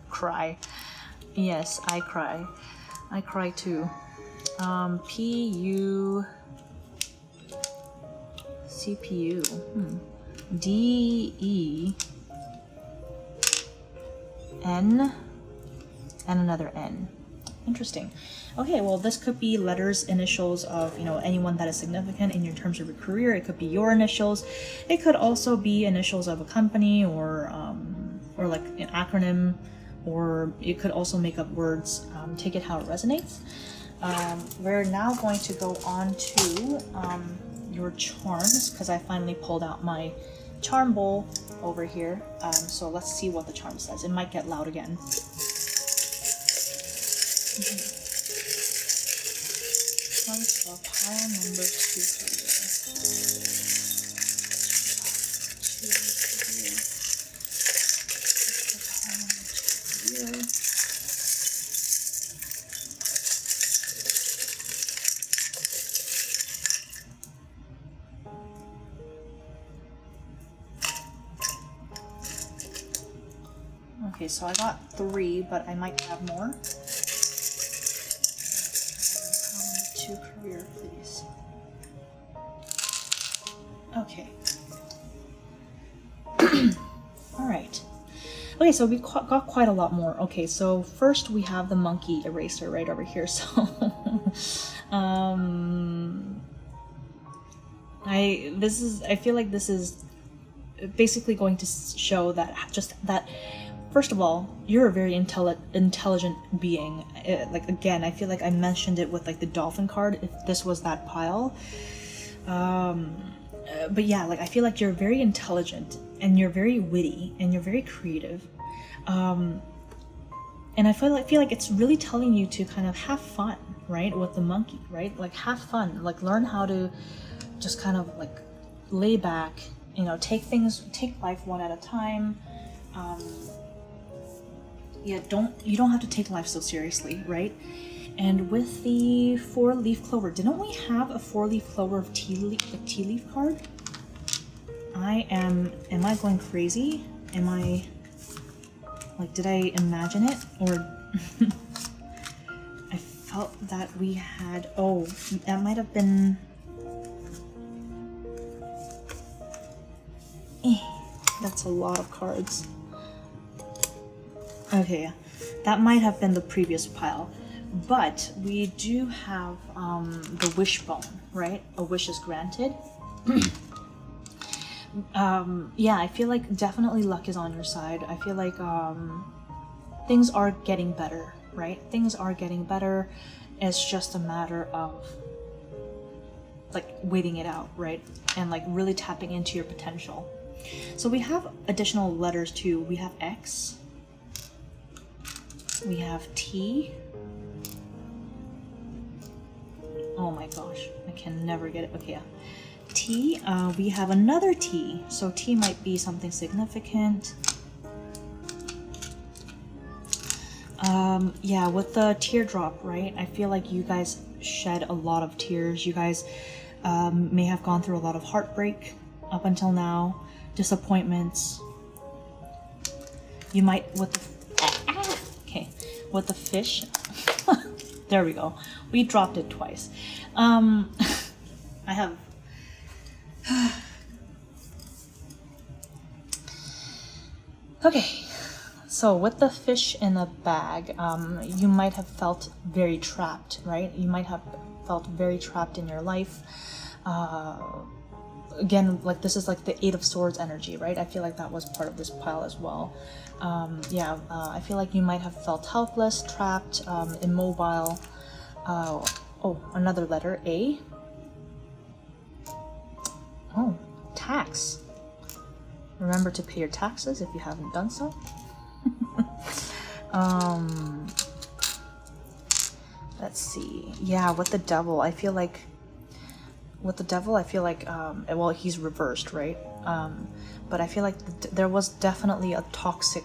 Cry. Yes, I cry. I cry too. P, U, C, P, U. D, E, N, and another N. Interesting. Okay, well, this could be letters, initials of, you know, anyone that is significant in your terms of your career. It could be your initials. It could also be initials of a company or like an acronym, or you could also make up words. Take it how it resonates. we're now going to go on to your charms, because I finally pulled out my charm bowl over here. So let's see what the charm says. It might get loud again. Charms for pile number 2 Okay, so I got 3, but I might have more. 2 career, please. Okay. Alright. Okay, so we got quite a lot more. Okay, so first we have the monkey eraser right over here. So, I feel like this is basically going to show that first of all, you're a very intelligent being. Like, again, I feel like I mentioned it with like the dolphin card, if this was that pile. But yeah, like I feel like you're very intelligent and you're very witty and you're very creative. And I feel like it's really telling you to kind of have fun, right? With the monkey, right? Like have fun, like learn how to just kind of like lay back, you know, take life one at a time. Yeah, you don't have to take life so seriously, right? And with the 4-leaf clover, didn't we have a 4-leaf clover of tea leaf card? Am I going crazy? Am I, like, did I imagine it? Or I felt that we had, oh, that might have been, that's a lot of cards. Okay, that might have been the previous pile, but we do have the wishbone, right? A wish is granted. Yeah, I feel like definitely luck is on your side. I feel like things are getting better, right? Things are getting better. It's just a matter of like waiting it out, right? And like really tapping into your potential. So we have additional letters too. We have X. We have T. Oh my gosh, I can never get it. Okay, yeah. T. We have another T. So T might be something significant. Yeah, with the teardrop, right? I feel like you guys shed a lot of tears. You guys may have gone through a lot of heartbreak up until now, disappointments. You might, with the fish. There we go. We dropped it twice. I have. Okay, so with the fish in the bag, you might have felt very trapped, right? You might have felt very trapped in your life. Again, like this is like the 8 of Swords energy, right? I feel like that was part of this pile as well. I feel like you might have felt helpless, trapped, immobile. Oh, another letter, A. Oh, tax. Remember to pay your taxes if you haven't done so. Let's see. Yeah, with the devil, I feel like well, he's reversed, right? But I feel like there was definitely a toxic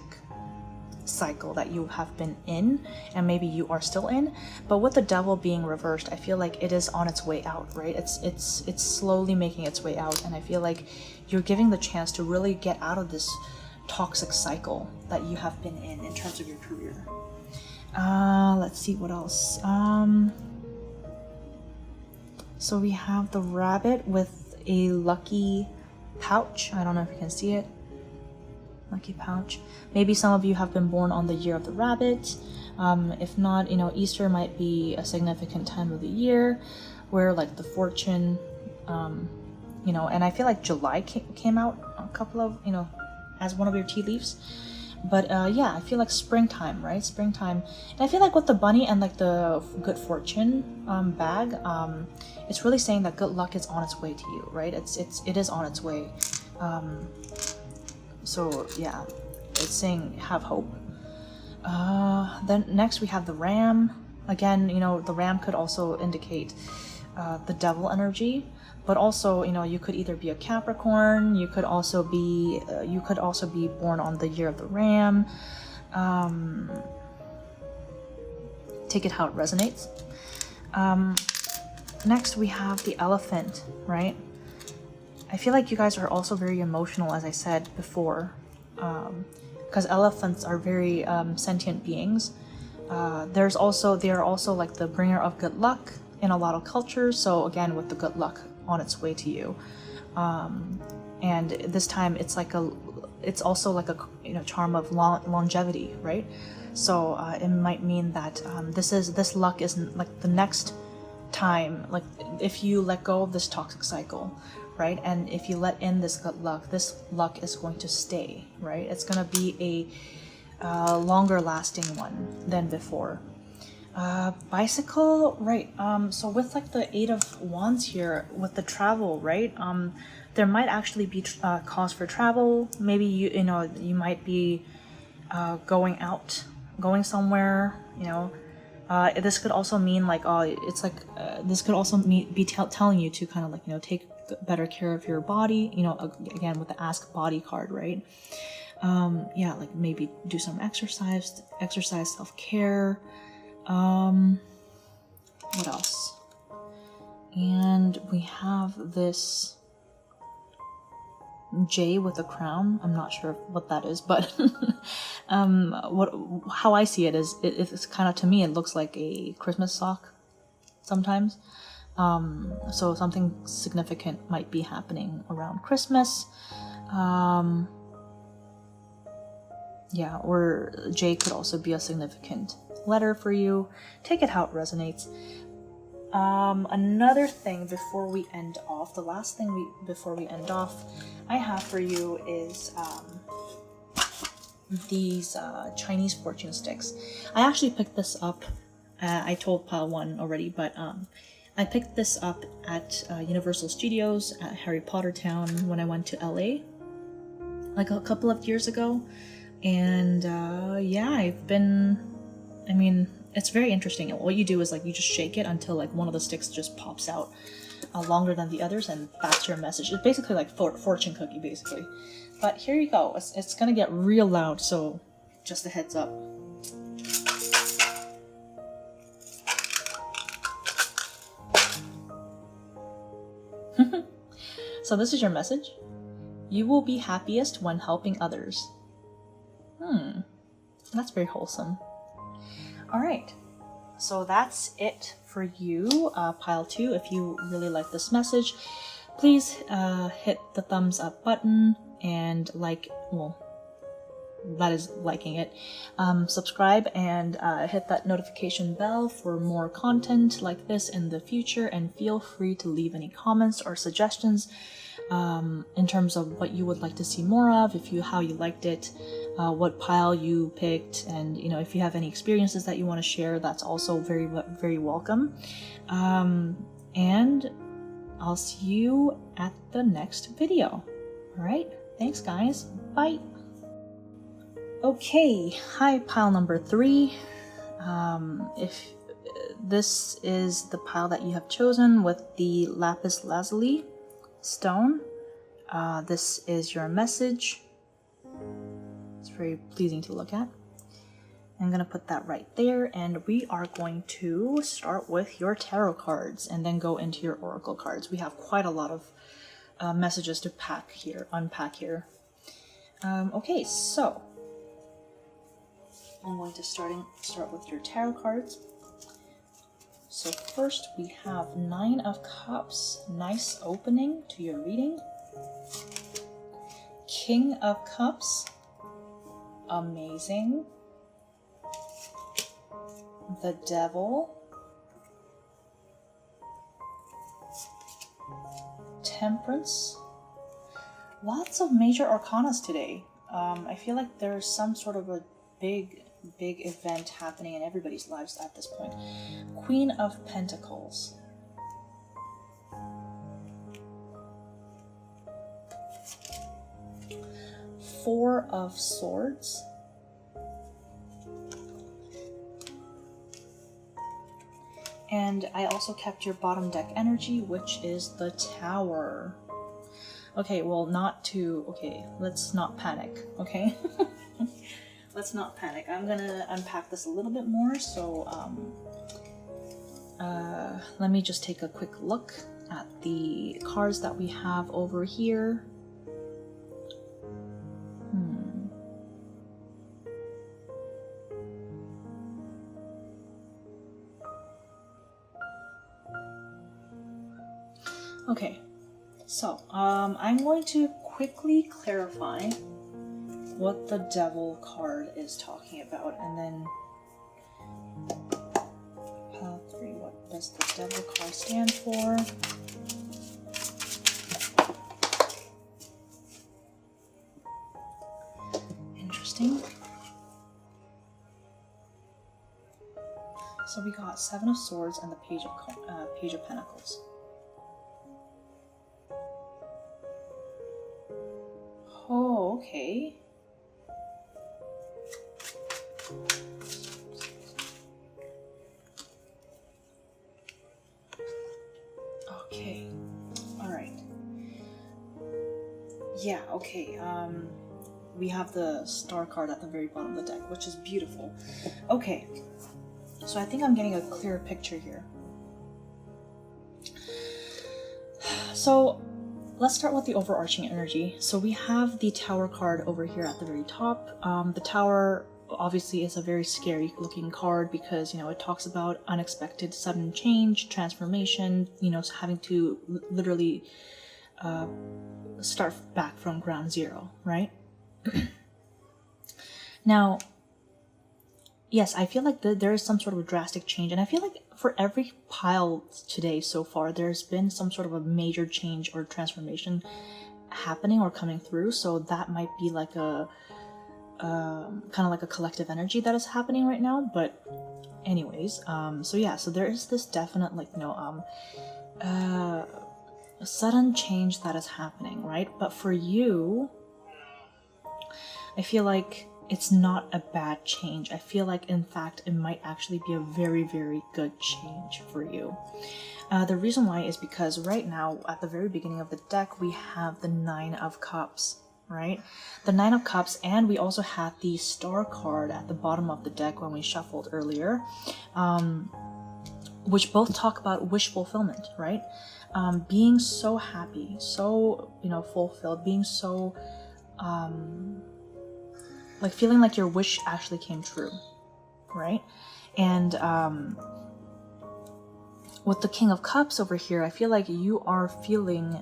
cycle that you have been in, and maybe you are still in. But with the devil being reversed, I feel like it is on its way out, right? It's slowly making its way out, and I feel like you're giving the chance to really get out of this toxic cycle that you have been in terms of your career. Let's see what else. So we have the rabbit with a lucky pouch. I don't know if you can see it. Lucky pouch. Maybe some of you have been born on the year of the rabbit. If not, Easter might be a significant time of the year where like the fortune, and I feel like July came out a couple of, as one of your tea leaves. But yeah, I feel like springtime, right? Springtime. And I feel like with the bunny and like the good fortune bag, it's really saying that good luck is on its way to you, right? It is on its way. So yeah, it's saying have hope. Then next we have the ram. Again, you know, the ram could also indicate the devil energy, but also, you know, you could either be a Capricorn, you could also be born on the year of the ram. Take it how it resonates. Next we have the elephant, right? I feel like you guys are also very emotional, as I said before, because elephants are very sentient beings. They are also like the bringer of good luck in a lot of cultures. So again, with the good luck on its way to you, and this time it's also like a, you know, charm of longevity, right? So it might mean that this luck isn't like the next time, like if you let go of this toxic cycle, right, and if you let in this luck is going to stay, right? It's gonna be a longer lasting one than before. Bicycle, right? So with like the 8 of Wands here with the travel, right? There might actually be cause for travel. Maybe you might be going somewhere, you know. This could also mean like, this could also be telling you to kind of like, you know, take better care of your body, you know, again with the Ask Body card, right? Yeah, like maybe do some exercise, self-care. What else? And we have this J with a crown. I'm not sure what that is, but how I see it is it's kind of, to me, it looks like a Christmas sock sometimes. So something significant might be happening around Christmas. Yeah, or J could also be a significant letter for you. Take it how it resonates. Another thing before we end off, the last thing before we end off, I have for you is these Chinese fortune sticks. I actually picked this up. I told Pile 1 already, but I picked this up at Universal Studios at Harry Potter Town when I went to LA, like a couple of years ago. And yeah, it's very interesting. What you do is like you just shake it until like one of the sticks just pops out longer than the others, and that's your message. It's basically like fortune cookie, basically. But here you go. It's gonna get real loud, so just a heads up. So this is your message. You will be happiest when helping others. That's very wholesome. Alright, so that's it for you, Pile 2. If you really like this message, please hit the thumbs up button and that is liking it. Subscribe and hit that notification bell for more content like this in the future, and feel free to leave any comments or suggestions in terms of what you would like to see more of, how you liked it, what pile you picked, and if you have any experiences that you want to share, that's also very, very welcome. And I'll see you at the next video. Alright, thanks guys, bye! Okay, hi pile number 3. If this is the pile that you have chosen with the lapis lazuli stone, this is your message. It's very pleasing to look at. I'm gonna put that right there, and we are going to start with your tarot cards and then go into your oracle cards. We have quite a lot of messages to unpack here. Okay, so I'm going to start with your tarot cards. So first we have 9 of Cups. Nice opening to your reading. King of Cups. Amazing. The Devil. Temperance. Lots of major arcanas today. I feel like there's some sort of a big event happening in everybody's lives at this point. Queen of Pentacles. Four of Swords. And I also kept your bottom deck energy, which is the Tower. Okay, well, let's not panic, okay? Let's not panic. I'm gonna unpack this a little bit more, so let me just take a quick look at the cards that we have over here. Okay, so I'm going to quickly clarify what the Devil card is talking about, and then pile 3, what does the Devil card stand for? Interesting. So we got 7 of Swords and the Page of Pentacles. Oh, okay. Okay. Alright. Yeah, okay. We have the Star card at the very bottom of the deck, which is beautiful. Okay. So I think I'm getting a clearer picture here. So let's start with the overarching energy. So we have the Tower card over here at the very top. The Tower obviously is a very scary looking card because, it talks about unexpected sudden change, transformation, having to literally start back from ground zero, right? Now, yes, I feel like there is some sort of a drastic change, and I feel like for every pile today so far, there's been some sort of a major change or transformation happening or coming through. So that might be like a kind of like a collective energy that is happening right now. But anyways, so yeah, so there is this definite sudden change that is happening, right? But for you, I feel like it's not a bad change. I feel like, in fact, it might actually be a very, very good change for you. The reason why is because right now, at the very beginning of the deck, we have the 9 of Cups, right? The 9 of Cups, and we also had the Star card at the bottom of the deck when we shuffled earlier, which both talk about wish fulfillment, right? Being so happy, so, fulfilled, being so... like feeling like your wish actually came true, right? And with the King of Cups over here, I feel like you are feeling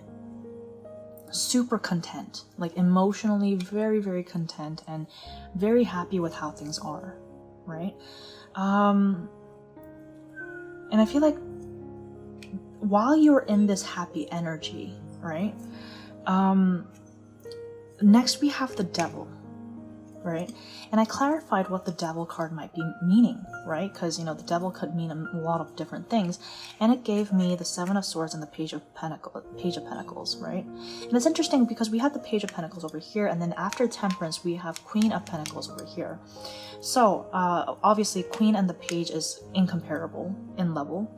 super content, like emotionally very, very content and very happy with how things are, right? And I feel like while you're in this happy energy, right? Next we have the Devil. Right? And I clarified what the Devil card might be meaning, right? Because, the Devil could mean a lot of different things. And it gave me the 7 of Swords and the Page of Pentacles, right? And it's interesting because we have the Page of Pentacles over here, and then after Temperance, we have Queen of Pentacles over here. So, obviously, Queen and the Page is incomparable in level.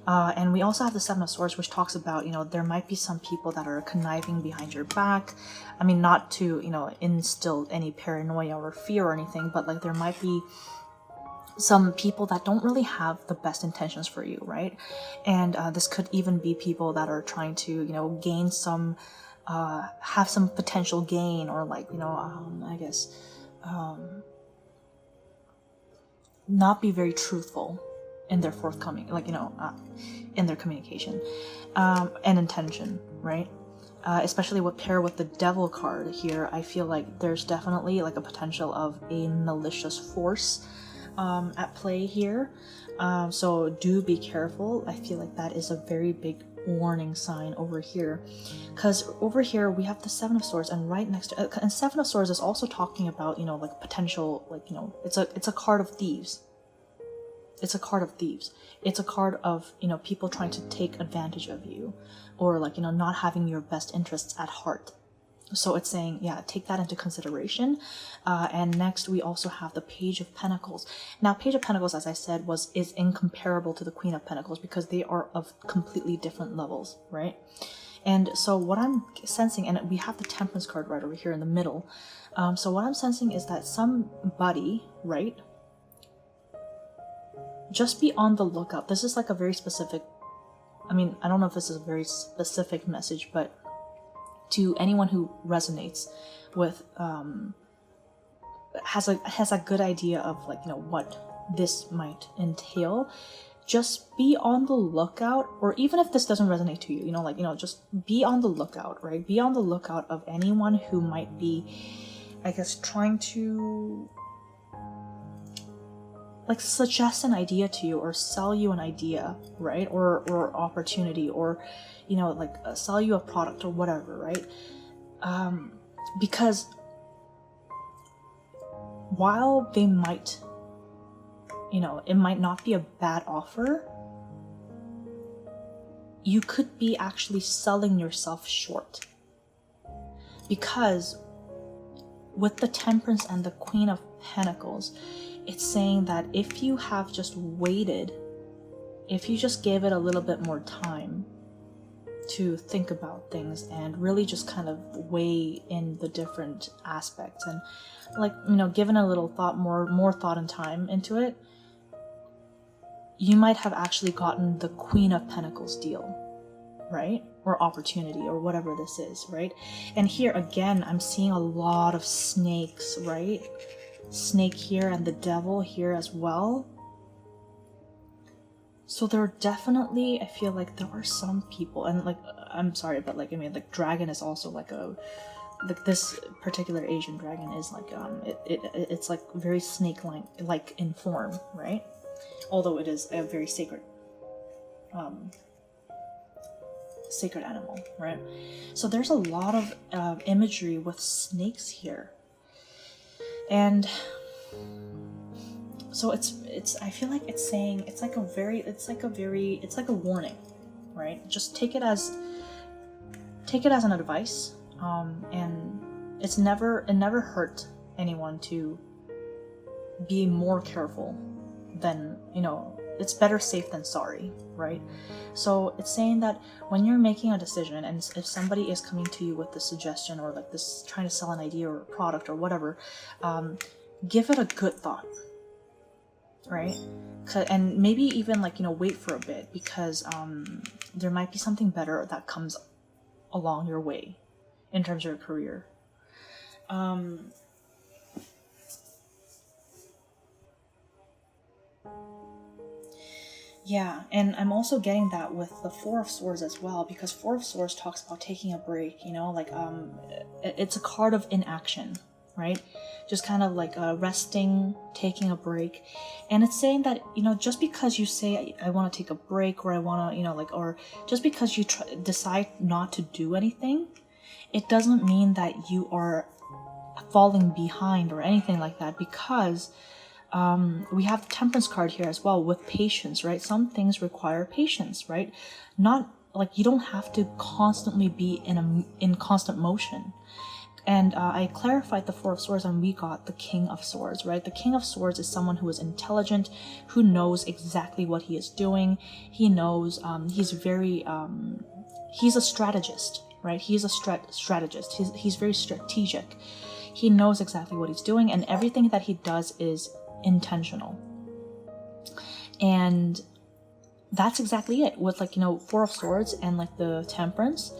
And we also have the 7 of Swords, which talks about, there might be some people that are conniving behind your back. I mean, not to, instill any paranoia or fear or anything, but like there might be some people that don't really have the best intentions for you, right? And this could even be people that are trying to, gain some, have some potential gain, or like, I guess, not be very truthful in their forthcoming, in their communication and intention, right? Especially pair with the Devil card here, I feel like there's definitely like a potential of a malicious force at play here. So do be careful. I feel like that is a very big warning sign over here, because over here we have the Seven of Swords, and right next to and Seven of Swords is also talking about, you know, like potential, like, you know, it's a card of thieves. It's a card of thieves. It's a card of, you know, people trying to take advantage of you, or like, you know, not having your best interests at heart. So it's saying, yeah, take that into consideration. And next we also have the Page of Pentacles. Now, Page of Pentacles, as I said, is incomparable to the Queen of Pentacles because they are of completely different levels, right? And so what I'm sensing, and we have the Temperance card right over here in the middle. So what I'm sensing is that somebody, right? Just be on the lookout. This is like a very specific, I mean, I don't know if this is a very specific message, but to anyone who resonates with, has a good idea of, like, you know, what this might entail, just be on the lookout. Or even if this doesn't resonate to you, you know, like, you know, just be on the lookout, right? Be on the lookout of anyone who might be, I guess, trying to, like, suggest an idea to you or sell you an idea, right? Or opportunity, or, you know, like, sell you a product or whatever, right? Because while they might, you know, it might not be a bad offer, you could be actually selling yourself short. Because with the Temperance and the Queen of Pentacles, it's saying that if you have just waited, if you just gave it a little bit more time to think about things and really just kind of weigh in the different aspects, and, like, you know, given a little thought, more thought and time into it, you might have actually gotten the Queen of Pentacles deal, right? Or opportunity, or whatever this is, right? And here again, I'm seeing a lot of snakes, right? Snake here and the devil here as well. So there are definitely, I feel like there are some people, and, like, I'm sorry, but, like, I mean, like, dragon is also like this particular Asian dragon is like, it's like very snake-like in form, right? Although it is a very sacred animal, right? So there's a lot of imagery with snakes here. And so it's I feel like it's saying, it's like a warning, right? Just take it as an advice, and it never hurt anyone to be more careful than, you know, it's better safe than sorry, right? So it's saying that when you're making a decision, and if somebody is coming to you with this suggestion, or like this, trying to sell an idea or a product or whatever, give it a good thought, right? And maybe even, like, you know, wait for a bit, because there might be something better that comes along your way in terms of your career. Yeah, and I'm also getting that with the Four of Swords as well, because Four of Swords talks about taking a break, you know, like, it's a card of inaction, right? Just kind of like resting, taking a break. And it's saying that, you know, just because you say, I want to take a break, or I want to, you know, like, or just because you decide not to do anything, it doesn't mean that you are falling behind or anything like that, because we have the Temperance card here as well, with patience, right? Some things require patience, right? Not like, you don't have to constantly be in constant motion. And I clarified the Four of Swords, and we got the King of Swords, right? The King of Swords is someone who is intelligent, who knows exactly what he is doing. He knows, he's very, he's a strategist, right? He's a strategist. He's very strategic. He knows exactly what he's doing, and everything that he does is intentional. And that's exactly it with, like, you know, Four of Swords and, like, the Temperance.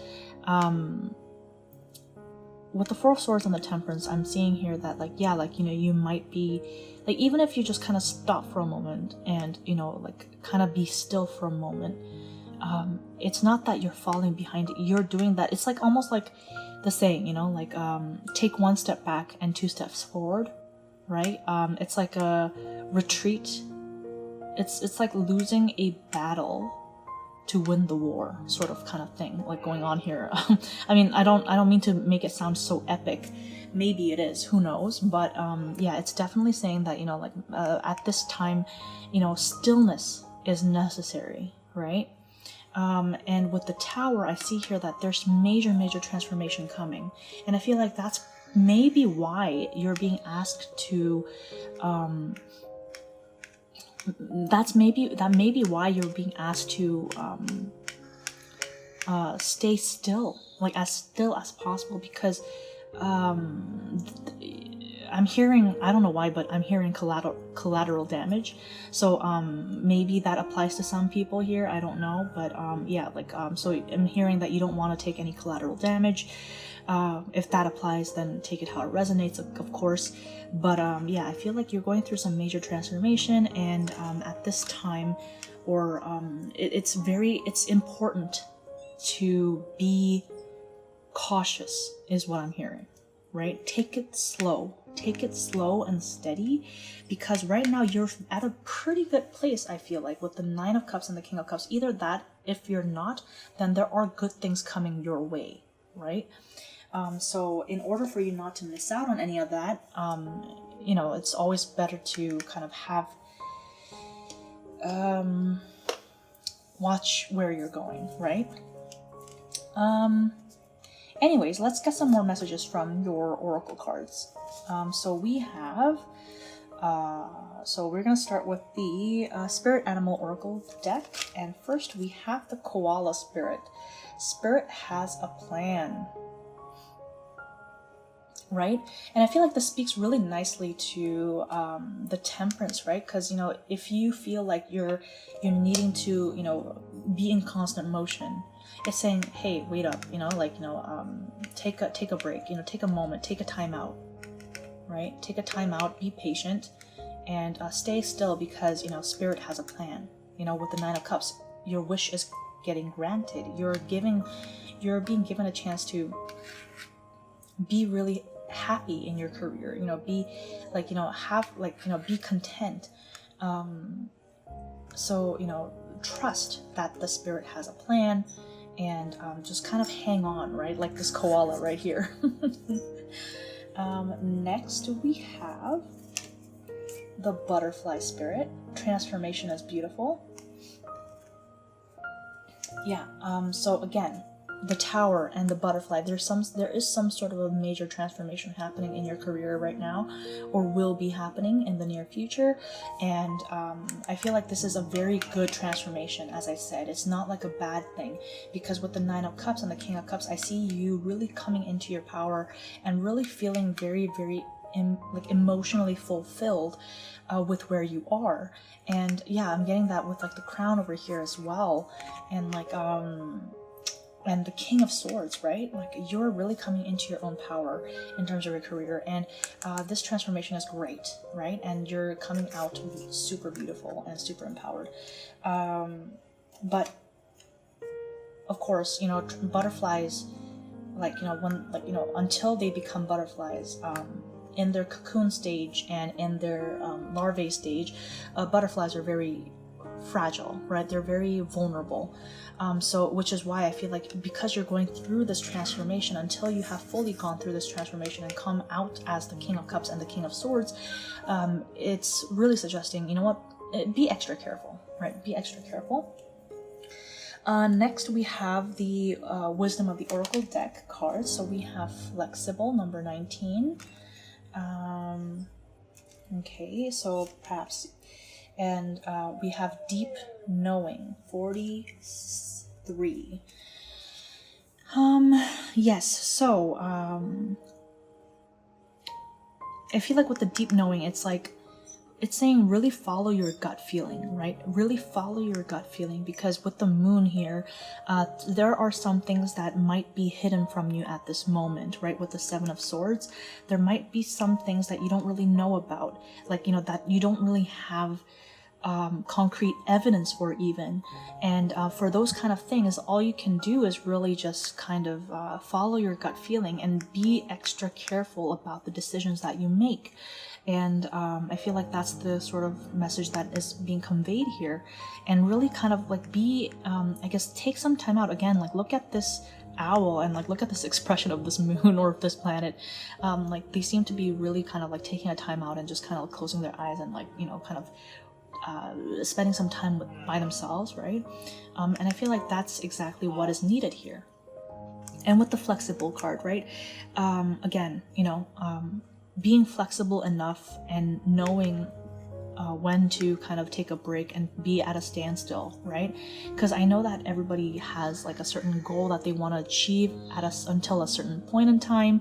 With the Four of Swords and the Temperance, I'm seeing here that, like, yeah, like, you know, you might be, like, even if you just kind of stop for a moment and, you know, like, kind of be still for a moment, it's not that you're falling behind. You're doing that. It's like almost like the saying, you know, like, take one step back and 2 steps forward, right? It's like a retreat. It's like losing a battle to win the war, sort of kind of thing, like going on here. I mean, I don't mean to make it sound so epic. Maybe it is, who knows? But yeah, it's definitely saying that, you know, like at this time, you know, stillness is necessary, right? And with the tower, I see here that there's major transformation coming, and I feel like that's maybe why you're being asked to. That may be why you're being asked to stay still, like as still as possible, because I'm hearing, I don't know why, but I'm hearing collateral damage. So maybe that applies to some people here, I don't know, but yeah, like so I'm hearing that you don't want to take any collateral damage. If that applies, then take it how it resonates, of course. But yeah, I feel like you're going through some major transformation, and at this time, or it's important to be cautious, is what I'm hearing, right? Take it slow and steady, because right now you're at a pretty good place, I feel like, with the Nine of Cups and the King of Cups. Either that, if you're not, then there are good things coming your way, right? So in order for you not to miss out on any of that, you know, it's always better to kind of have watch where you're going, right? Anyways, let's get some more messages from your oracle cards. So we have, so we're going to start with the Spirit Animal Oracle deck. And first we have the Koala Spirit. Spirit has a plan, right? And I feel like this speaks really nicely to the Temperance, right? Because, you know, if you feel like you're needing to, you know, be in constant motion, it's saying, hey, wait up, you know, like, you know, take a break, you know, take a moment, take a time out, right? Take a time out, be patient, and stay still, because, you know, Spirit has a plan. You know, with the Nine of Cups, your wish is getting granted. You're being given a chance to be really happy in your career, you know, be like, you know, have like, you know, be content. So, you know, trust that the Spirit has a plan, and just kind of hang on, right? Like this koala right here. Next we have the Butterfly Spirit. Transformation is beautiful. Yeah, so again, the Tower and the Butterfly, there is some sort of a major transformation happening in your career right now, or will be happening in the near future. And I feel like this is a very good transformation. As I said, it's not like a bad thing, because with the Nine of Cups and the King of Cups, I see you really coming into your power and really feeling very like emotionally fulfilled with where you are. And yeah, I'm getting that with like the Crown over here as well, and like and the King of Swords, right? Like you're really coming into your own power in terms of your career, and this transformation is great, right? And you're coming out super beautiful and super empowered. But of course, you know, butterflies, like, you know, when, like, you know, until they become butterflies, in their cocoon stage and in their larvae stage, butterflies are very fragile, right? They're very vulnerable. So, which is why I feel like, because you're going through this transformation, until you have fully gone through this transformation and come out as the King of Cups and the King of Swords, it's really suggesting, you know what, be extra careful, right? Be extra careful. Next we have the Wisdom of the Oracle deck cards. So we have Flexible, number 19. Okay, so perhaps, and we have Deep Knowing, 43. Yes, so I feel like with the Deep Knowing, it's like, it's saying really follow your gut feeling, right? Really follow your gut feeling, because with the Moon here, there are some things that might be hidden from you at this moment, right? With the Seven of Swords, there might be some things that you don't really know about, like, you know, that you don't really have concrete evidence for even. And for those kind of things, all you can do is really just kind of follow your gut feeling and be extra careful about the decisions that you make. And I feel like that's the sort of message that is being conveyed here, and really kind of like be, I guess, take some time out again, like look at this owl and like look at this expression of this moon or this planet. Like they seem to be really kind of like taking a time out and just kind of like closing their eyes and like, you know, kind of spending some time by themselves, right? And I feel like that's exactly what is needed here. And with the flexible card, right? Again, you know, being flexible enough and knowing when to kind of take a break and be at a standstill, right? Because I know that everybody has like a certain goal that they want to achieve until a certain point in time,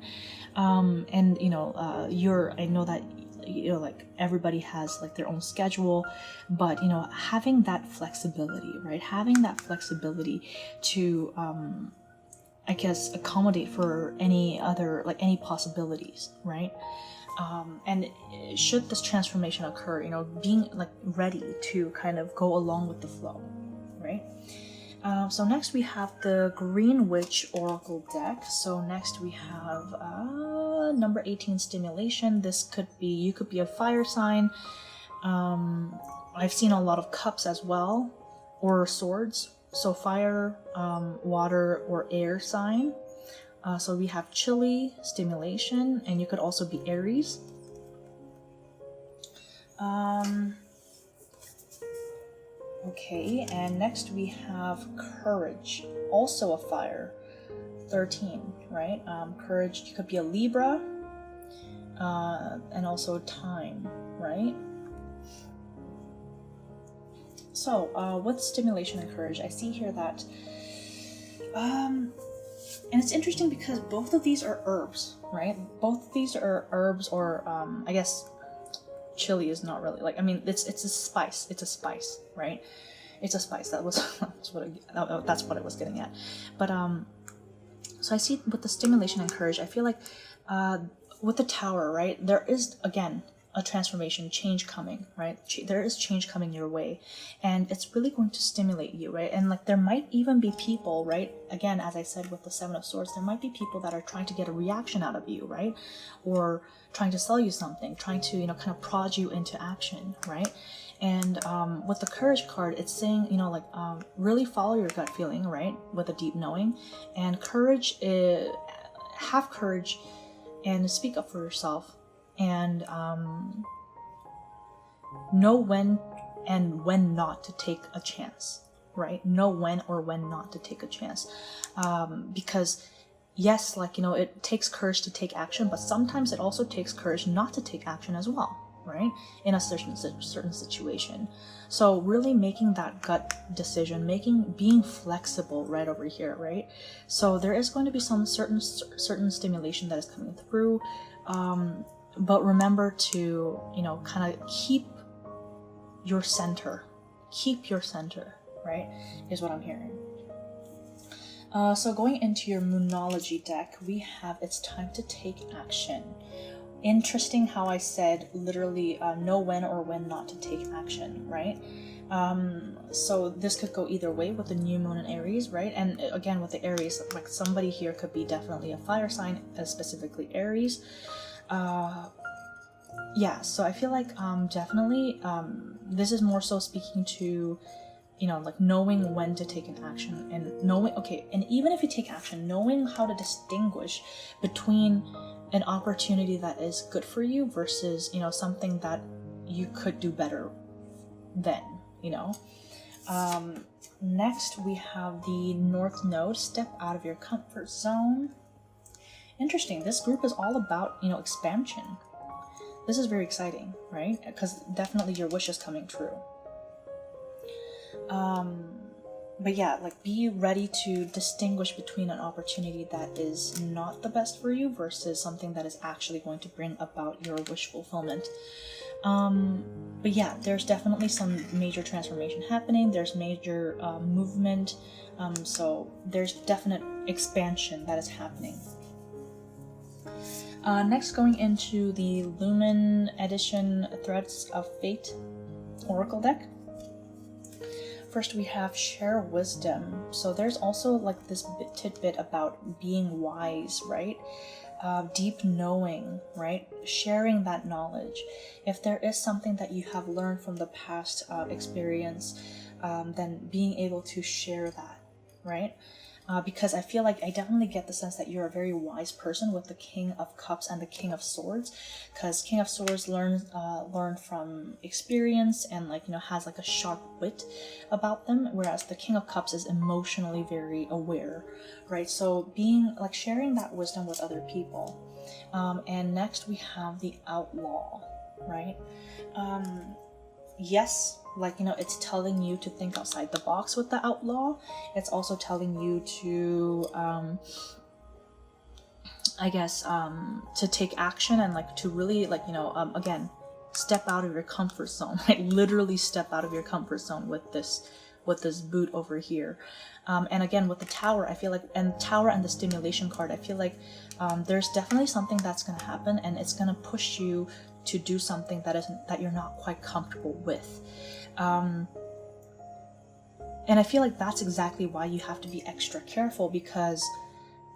and you know, I know that, you know, like everybody has like their own schedule, but you know, having that flexibility, right? Having that flexibility to I guess accommodate for any other, like any possibilities, right? And should this transformation occur, you know, being like ready to kind of go along with the flow, right? So next we have the Green Witch Oracle deck. So next we have number 18, Stimulation. This could be, you could be a fire sign. I've seen a lot of cups as well, or swords. So fire, water, or air sign. So we have Chili, Stimulation, and you could also be Aries. Okay, and next we have Courage, also a fire, 13, right? Courage, you could be a Libra, and also Time, right? So, with Stimulation and Courage, I see here that, and it's interesting because both of these are herbs, right? Both of these are herbs, or I guess chili is not really, like, I mean, it's a spice. It's a spice, right? It's a spice. That's what I was getting at. But so I see with the Stimulation and Courage, I feel like with the Tower, right? There is, again, a transformation, change coming, right? There is change coming your way, and it's really going to stimulate you, right? And like there might even be people, right? Again, as I said with the Seven of Swords, there might be people that are trying to get a reaction out of you, right? Or trying to sell you something, trying to, you know, kind of prod you into action, right? And with the Courage card, it's saying, you know, like really follow your gut feeling, right? With a deep knowing, and courage, have courage, and speak up for yourself. And know when and when not to take a chance, right? Know when or when not to take a chance. Because yes, like, you know, it takes courage to take action, but sometimes it also takes courage not to take action as well, right? In a certain situation. So really making that gut decision, being flexible right over here, right? So there is going to be some certain stimulation that is coming through. But remember to, you know, kind of keep your center, right, is what I'm hearing. So going into your Moonology deck, we have It's Time to Take Action. Interesting how I said literally know when or when not to take action, right? So this could go either way with the new moon in Aries, right? And again, with the Aries, like somebody here could be definitely a fire sign, specifically Aries. Yeah, so I feel like definitely this is more so speaking to, you know, like knowing when to take an action, and knowing, okay, and even if you take action, knowing how to distinguish between an opportunity that is good for you versus, you know, something that you could do better than, you know. Next we have the North Node, Step Out of Your Comfort Zone. Interesting, this group is all about, you know, expansion. This is very exciting, right? Because definitely your wish is coming true. But yeah, like be ready to distinguish between an opportunity that is not the best for you versus something that is actually going to bring about your wish fulfillment. But yeah, there's definitely some major transformation happening. There's major movement. So there's definite expansion that is happening. Next, going into the Lumen edition Threads of Fate Oracle deck. First, we have Share Wisdom. So there's also like this tidbit about being wise, right? deep knowing, right? Sharing that knowledge. If there is something that you have learned from the past experience, then being able to share that, right? Because I feel like I definitely get the sense that you're a very wise person with the King of Cups and the King of Swords, because King of Swords learn from experience and like, you know, has like a sharp wit about them, whereas the King of Cups is emotionally very aware, right? So being like sharing that wisdom with other people. And next we have the Outlaw, right? Yes, like, you know, it's telling you to think outside the box with the Outlaw. It's also telling you to I guess to take action and like to really like, you know, again, step out of your comfort zone, right? Literally step out of your comfort zone with this boot over here. And again, with the Tower, I feel like, and Tower and the Stimulation card, I feel like there's definitely something that's going to happen, and it's going to push you to do something that you're not quite comfortable with. And I feel like that's exactly why you have to be extra careful, because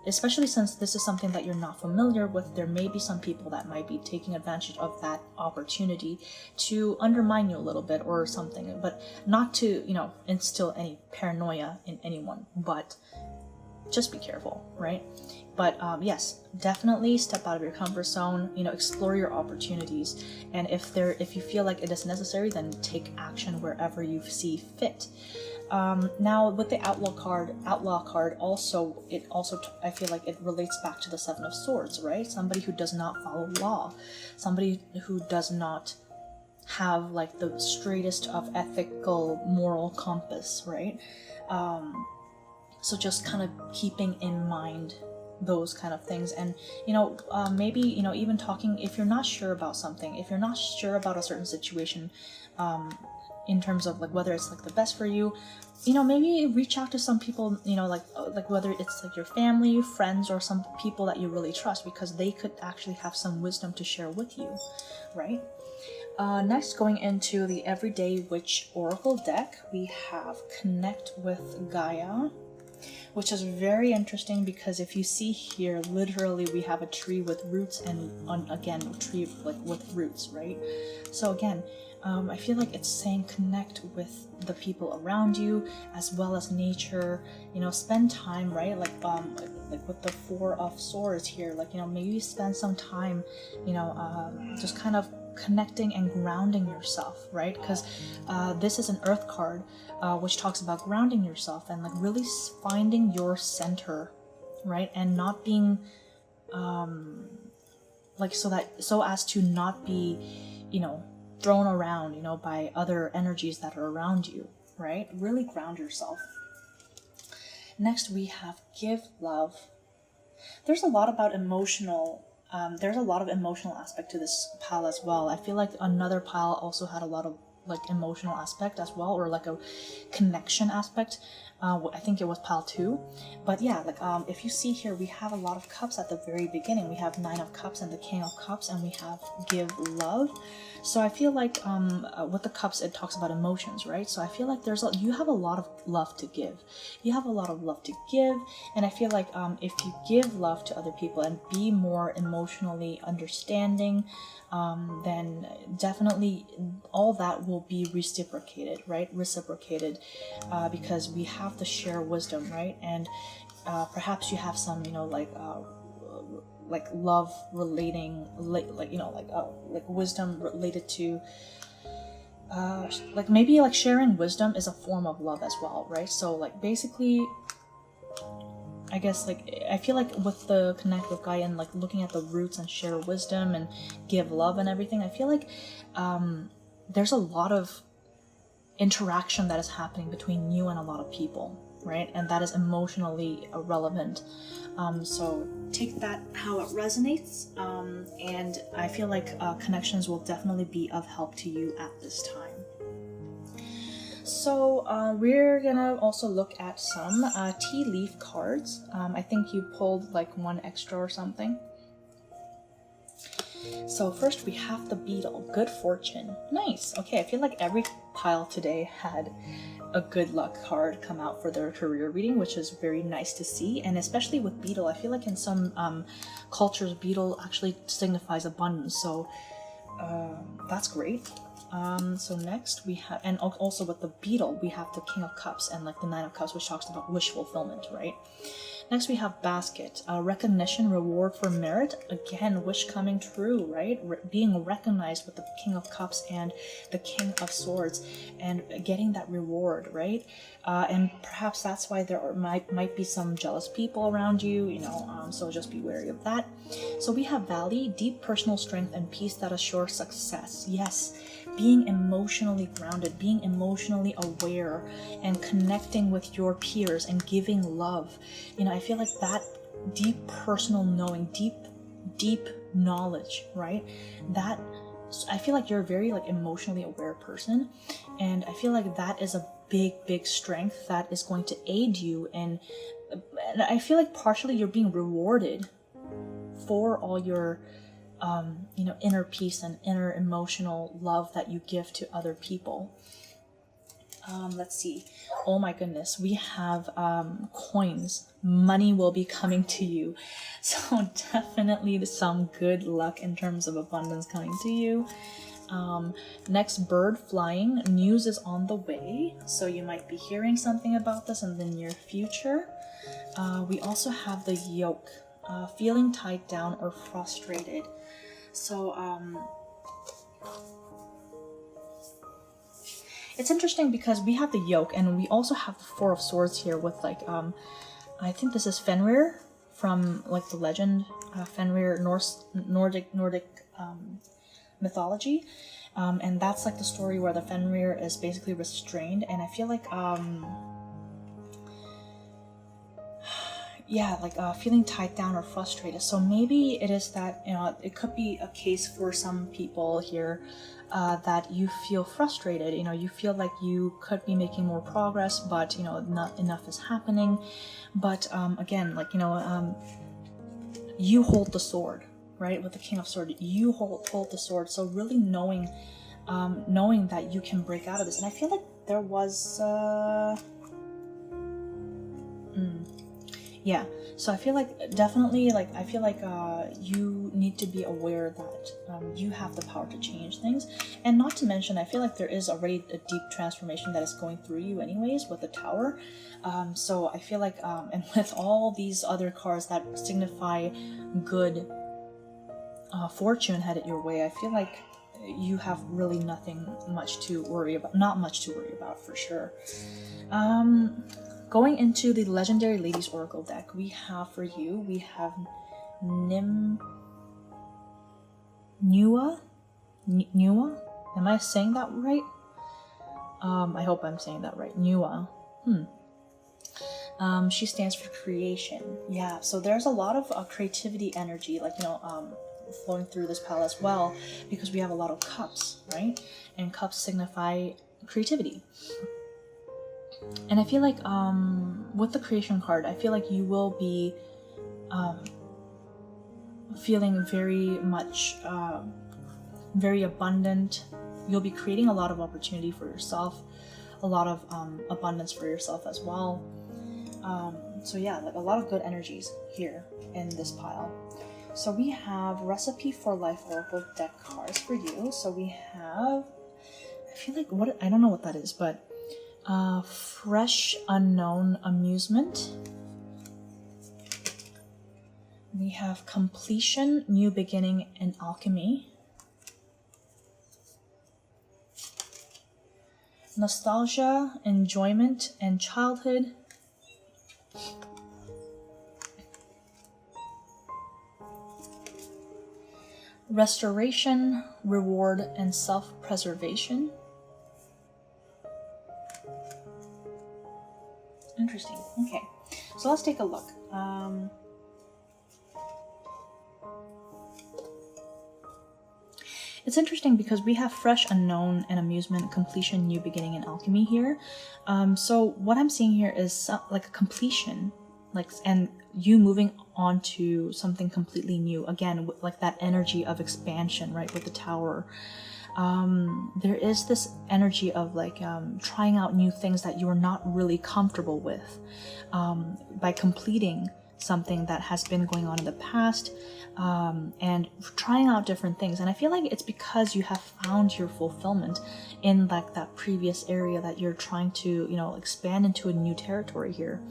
especially since this is something that you're not familiar with, there may be some people that might be taking advantage of that opportunity to undermine you a little bit or something, but not to, you know, instill any paranoia in anyone, but just be careful, right? But yes, definitely step out of your comfort zone, you know, explore your opportunities, and if you feel like it is necessary, then take action wherever you see fit. Now with the Outlaw card also, I feel like it relates back to the Seven of Swords, right? Somebody who does not follow law, somebody who does not have like the straightest of ethical moral compass, right? So just kind of keeping in mind those kind of things, and you know, maybe, you know, even talking, if you're not sure about something, if you're not sure about a certain situation, in terms of like whether it's like the best for you, you know, maybe reach out to some people, you know, like whether it's like your family, friends, or some people that you really trust, because they could actually have some wisdom to share with you, right? Next, going into the Everyday Witch Oracle deck, we have Connect with Gaia, which is very interesting because if you see here, literally we have a tree with roots, and again, a tree like with roots, right? So again, I feel like it's saying connect with the people around you as well as nature, you know, spend time, right? Like with the Four of Swords here, like, you know, maybe spend some time, you know, just kind of connecting and grounding yourself, right? Because this is an Earth card, which talks about grounding yourself and like really finding your center, right? And not being like so as to not be, you know, thrown around, you know, by other energies that are around you, right? Really ground yourself. Next, we have Give Love. There's a lot about emotional. There's a lot of emotional aspect to this pile as well. I feel like another pile also had a lot of like emotional aspect as well, or like a connection aspect. I think it was pile 2, but yeah, like if you see here, we have a lot of cups at the very beginning. We have 9 of Cups and the King of Cups, and we have Give Love. So I feel like with the cups, it talks about emotions, right? So I feel like you have a lot of love to give. You have a lot of love to give, and I feel like if you give love to other people and be more emotionally understanding, then definitely all that will be reciprocated, right? Because we have to share wisdom, right? And perhaps you have some, you know, like love relating, like you know, like wisdom related to like maybe like sharing wisdom is a form of love as well, right? So like basically, I guess like I feel like with the Connect with Gaia and like looking at the roots and share wisdom and give love and everything, I feel like there's a lot of interaction that is happening between you and a lot of people, right? And that is emotionally relevant. So take that how it resonates, and I feel like connections will definitely be of help to you at this time. So we're gonna also look at some tea leaf cards. I think you pulled like one extra or something. So first we have the Beetle, Good Fortune. Nice. Okay, I feel like every pile today had a good luck card come out for their career reading, which is very nice to see. And especially with beetle, I feel like in some cultures, beetle actually signifies abundance. So that's great. So next we have, and also with the beetle, we have the King of Cups and like the Nine of Cups, which talks about wish fulfillment, right? Next we have basket, recognition, reward for merit. Again, wish coming true, right? Being recognized with the King of Cups and the King of Swords, and getting that reward, right? And perhaps that's why there might be some jealous people around you, you know. So just be wary of that. So we have valley, deep personal strength and peace that assures success. Yes. Being emotionally grounded, being emotionally aware, and connecting with your peers and giving love. You know, I feel like that deep personal knowing, deep knowledge, right? That, I feel like you're a very like emotionally aware person, and I feel like that is a big strength that is going to aid you in, and I feel like partially you're being rewarded for all your you know, inner peace and inner emotional love that you give to other people. Let's see. Oh my goodness, we have coins. Money will be coming to you. So definitely some good luck in terms of abundance coming to you. Next, bird flying. News is on the way. So you might be hearing something about this in the near future. We also have the yoke. Feeling tied down or frustrated. So, it's interesting because we have the yoke and we also have the Four of Swords here with like, I think this is Fenrir from like the legend, Fenrir, Nordic mythology. And that's like the story where the Fenrir is basically restrained, and I feel like, yeah, like feeling tied down or frustrated. So maybe it is that, you know, it could be a case for some people here that you feel frustrated. You know, you feel like you could be making more progress, but, you know, not enough is happening. But again, like, you know, you hold the sword, right? With the King of Swords, you hold the sword. So really knowing that you can break out of this. And I feel like there was... Yeah, so I feel like definitely, like, I feel like you need to be aware that you have the power to change things. And not to mention, I feel like there is already a deep transformation that is going through you anyways with the Tower. So I feel like, and with all these other cards that signify good fortune headed your way, I feel like you have really nothing much to worry about. Not much to worry about, for sure. Going into the Legendary Ladies Oracle deck, we have for you, we have Nua? Am I saying that right? I hope I'm saying that right. Nua. She stands for creation. Yeah, so there's a lot of creativity energy, like, you know, flowing through this pile as well, because we have a lot of cups, right? And cups signify creativity. And I feel like with the creation card, I feel like you will be feeling very much very abundant. You'll be creating a lot of opportunity for yourself, a lot of abundance for yourself as well. So yeah, like a lot of good energies here in this pile. So we have Recipe for Life Oracle deck cards for you. So we have, I feel like, what, I don't know what that is, but Fresh Unknown Amusement. We have Completion, New Beginning, and Alchemy. Nostalgia, Enjoyment, and Childhood. Restoration, Reward, and Self-Preservation. Interesting. Okay, so let's take a look. It's interesting because we have Fresh, Unknown, and Amusement, Completion, New Beginning, and Alchemy here. So what I'm seeing here is like a completion, like, and you moving on to something completely new. Again, like that energy of expansion, right, with the Tower. there is this energy of like trying out new things that you are not really comfortable with, by completing something that has been going on in the past, and trying out different things. And I feel like it's because you have found your fulfillment in like that previous area that you're trying to, you know, expand into a new territory here.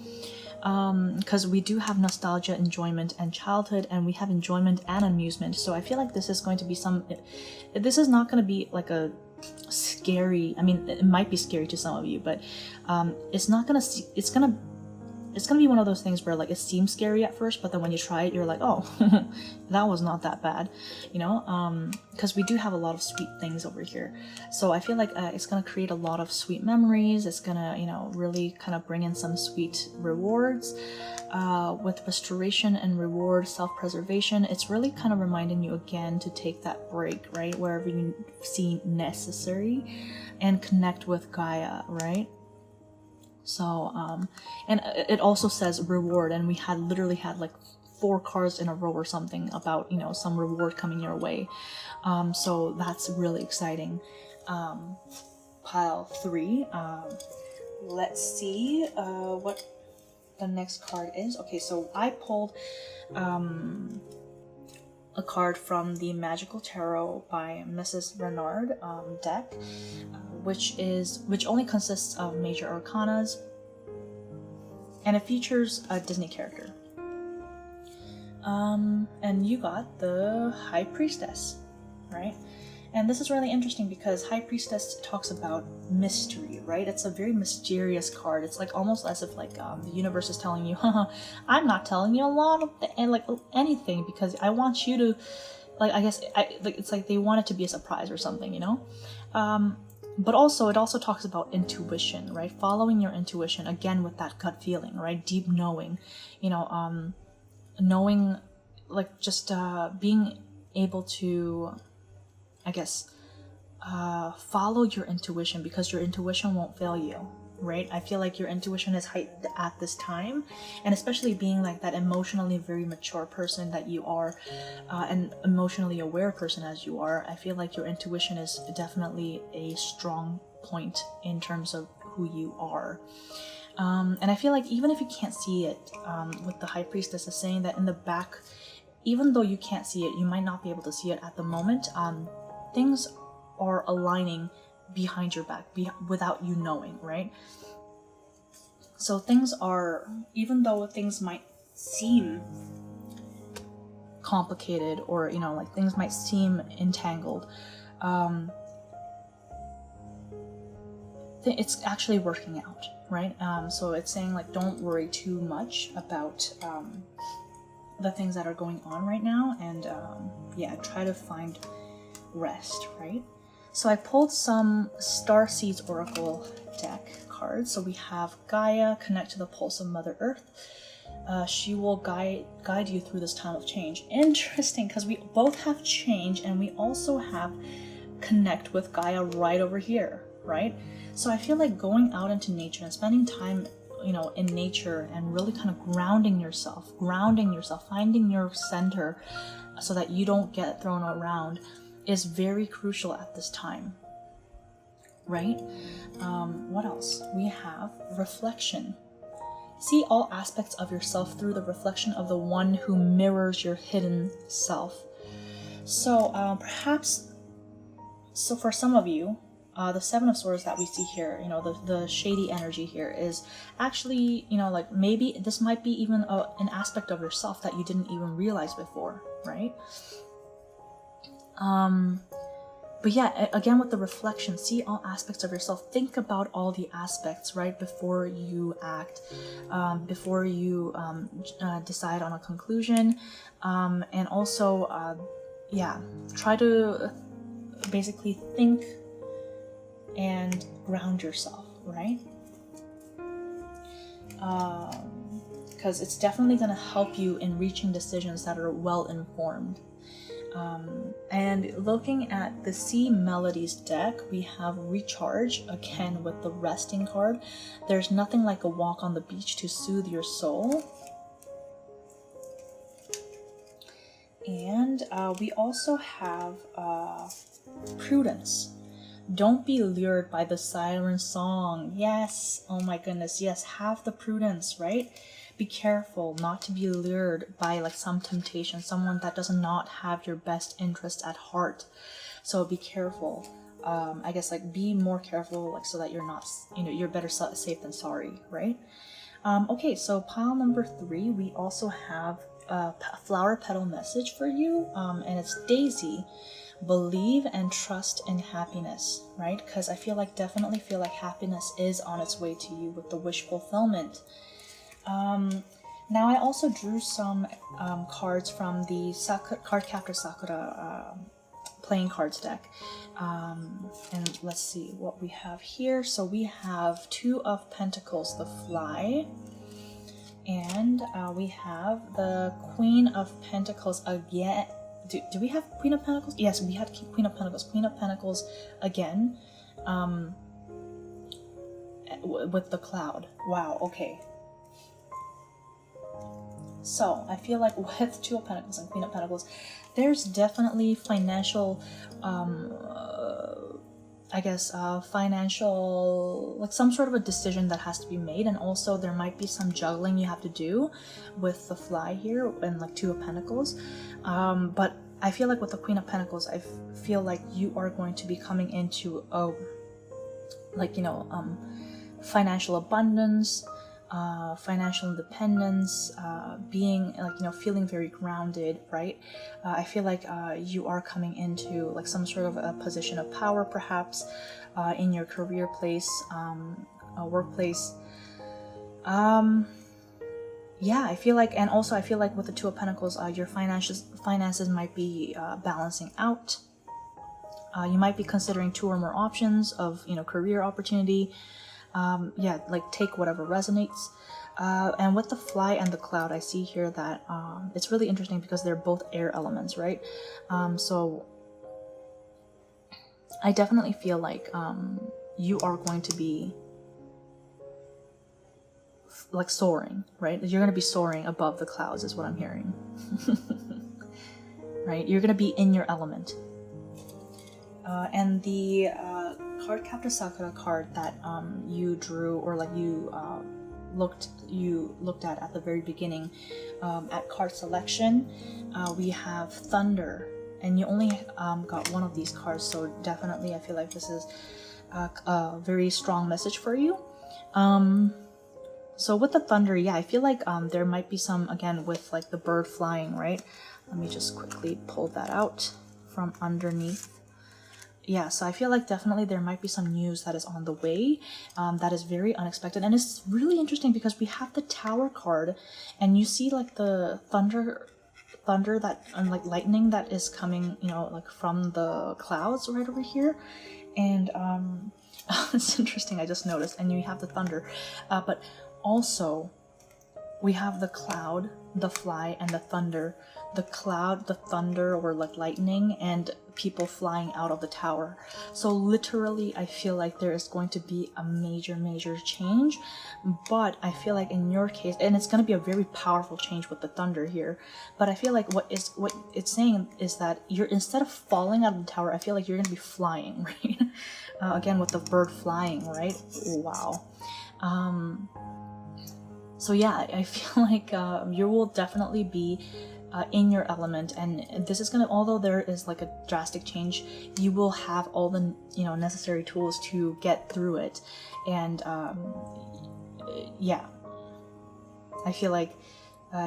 Because we do have nostalgia, enjoyment, and childhood, and we have enjoyment and amusement. So I feel like this is going to be this is not going to be like a scary, I mean, it might be scary to some of you, but it's not going to, it's going to be one of those things where like it seems scary at first, but then when you try it, you're like, oh, that was not that bad, you know, because we do have a lot of sweet things over here. So I feel like it's going to create a lot of sweet memories. It's going to, you know, really kind of bring in some sweet rewards, with restoration and reward, self-preservation. It's really kind of reminding you again to take that break, right, wherever you see necessary, and connect with Gaia, right? So, and it also says reward, and we literally had like 4 cards in a row or something about, you know, some reward coming your way. So that's really exciting. Pile 3. Let's see what the next card is. Okay, so I pulled a card from the Magical Tarot by Mrs. Renard deck, which only consists of major arcanas, and it features a Disney character. And you got the High Priestess, right? And this is really interesting because High Priestess talks about mystery, right? It's a very mysterious card. It's like almost as if like the universe is telling you, haha, I'm not telling you a lot of anything because I want you to, like, I guess it's like they want it to be a surprise or something, you know? But also it also talks about intuition, right? Following your intuition, again with that gut feeling, right? Deep knowing, you know, knowing, like just being able to, I guess, follow your intuition, because your intuition won't fail you, right? I feel like your intuition is heightened at this time, and especially being like that emotionally very mature person that you are, and emotionally aware person as you are, I feel like your intuition is definitely a strong point in terms of who you are. And I feel like even if you can't see it, with the High Priestess is saying that in the back, even though you can't see it, you might not be able to see it at the moment, things are aligning behind your back without you knowing, right? So things are, even though things might seem complicated, or, you know, like things might seem entangled, it's actually working out, right? So it's saying like, don't worry too much about the things that are going on right now, and yeah, try to find rest, right? So I pulled some Starseeds Oracle deck cards. So we have Gaia, connect to the pulse of Mother Earth. She will guide you through this time of change. Interesting, because we both have change, and we also have connect with Gaia right over here, right? So I feel like going out into nature and spending time, you know, in nature, and really kind of grounding yourself, finding your center so that you don't get thrown around, is very crucial at this time, right? What else? We have reflection. See all aspects of yourself through the reflection of the one who mirrors your hidden self. So so for some of you, the Seven of Swords that we see here, you know, the shady energy here is actually, you know, like maybe this might be even an aspect of yourself that you didn't even realize before, right? But yeah, again with the reflection, see all aspects of yourself. Think about all the aspects, right, before you act, before you decide on a conclusion, and also, yeah, try to basically think and ground yourself, right? Because it's definitely going to help you in reaching decisions that are well informed. And looking at the Sea Melodies deck, we have Recharge, again with the resting card. There's nothing like a walk on the beach to soothe your soul. And we also have Prudence. Don't be lured by the siren song. Yes, oh my goodness, yes, have the prudence, right? Be careful not to be lured by like some temptation, someone that does not have your best interest at heart. So be careful. I guess like be more careful, like so that you're not, you're better safe than sorry, right? Okay, so pile number 3, we also have a flower petal message for you, and it's Daisy. Believe and trust in happiness, right? Because I definitely feel like happiness is on its way to you with the wish fulfillment. Now I also drew some cards from the Cardcaptor Sakura playing cards deck, and let's see what we have here. So we have 2 of Pentacles, the Fly, and we have the Queen of Pentacles again. Do we have Queen of Pentacles? Yes, we had Queen of Pentacles. Queen of Pentacles again, with the Cloud. Wow, okay. So, I feel like with 2 of Pentacles and Queen of Pentacles, there's definitely financial, financial, like some sort of a decision that has to be made, and also there might be some juggling you have to do with the Fly here and like 2 of Pentacles. But I feel like with the Queen of Pentacles, I feel like you are going to be coming into financial abundance, financial independence, being like, feeling very grounded, right? I feel like you are coming into like some sort of a position of power, perhaps, in your career place, workplace. Yeah, I feel like, and also I feel like with the 2 of Pentacles, your finances might be balancing out. You might be considering 2 or more options of, career opportunity. Yeah, like take whatever resonates. And with the Fly and the Cloud, I see here that it's really interesting because they're both air elements, right? So I definitely feel like you are going to be like soaring, right? You're going to be soaring above the clouds is what I'm hearing. Right? You're going to be in your element. And the Cardcaptor Sakura card that you drew, or like you looked at the very beginning, at card selection, we have Thunder, and you only got 1 of these cards, so definitely I feel like this is a very strong message for you. So with the Thunder, yeah, I feel like there might be some, again, with like the bird flying, right? Let me just quickly pull that out from underneath. Yeah, so I feel like definitely there might be some news that is on the way, that is very unexpected. And it's really interesting because we have the Tower card, and you see like the thunder that, and like lightning that is coming, like from the clouds right over here. And it's interesting, I just noticed. And you have the thunder, but also we have the Cloud, the Fly, and the Thunder. The Cloud, the Thunder, or like lightning, and people flying out of the tower. So literally, I feel like there is going to be a major change. But I feel like in your case, and it's going to be a very powerful change with the Thunder here, but I feel like what it's saying is that you're, instead of falling out of the tower, I feel like you're going to be flying, right? Again, with the bird flying, right? Wow. So yeah, I feel like you will definitely be in your element, and this is gonna, although there is like a drastic change, you will have all the necessary tools to get through it. And yeah, I feel like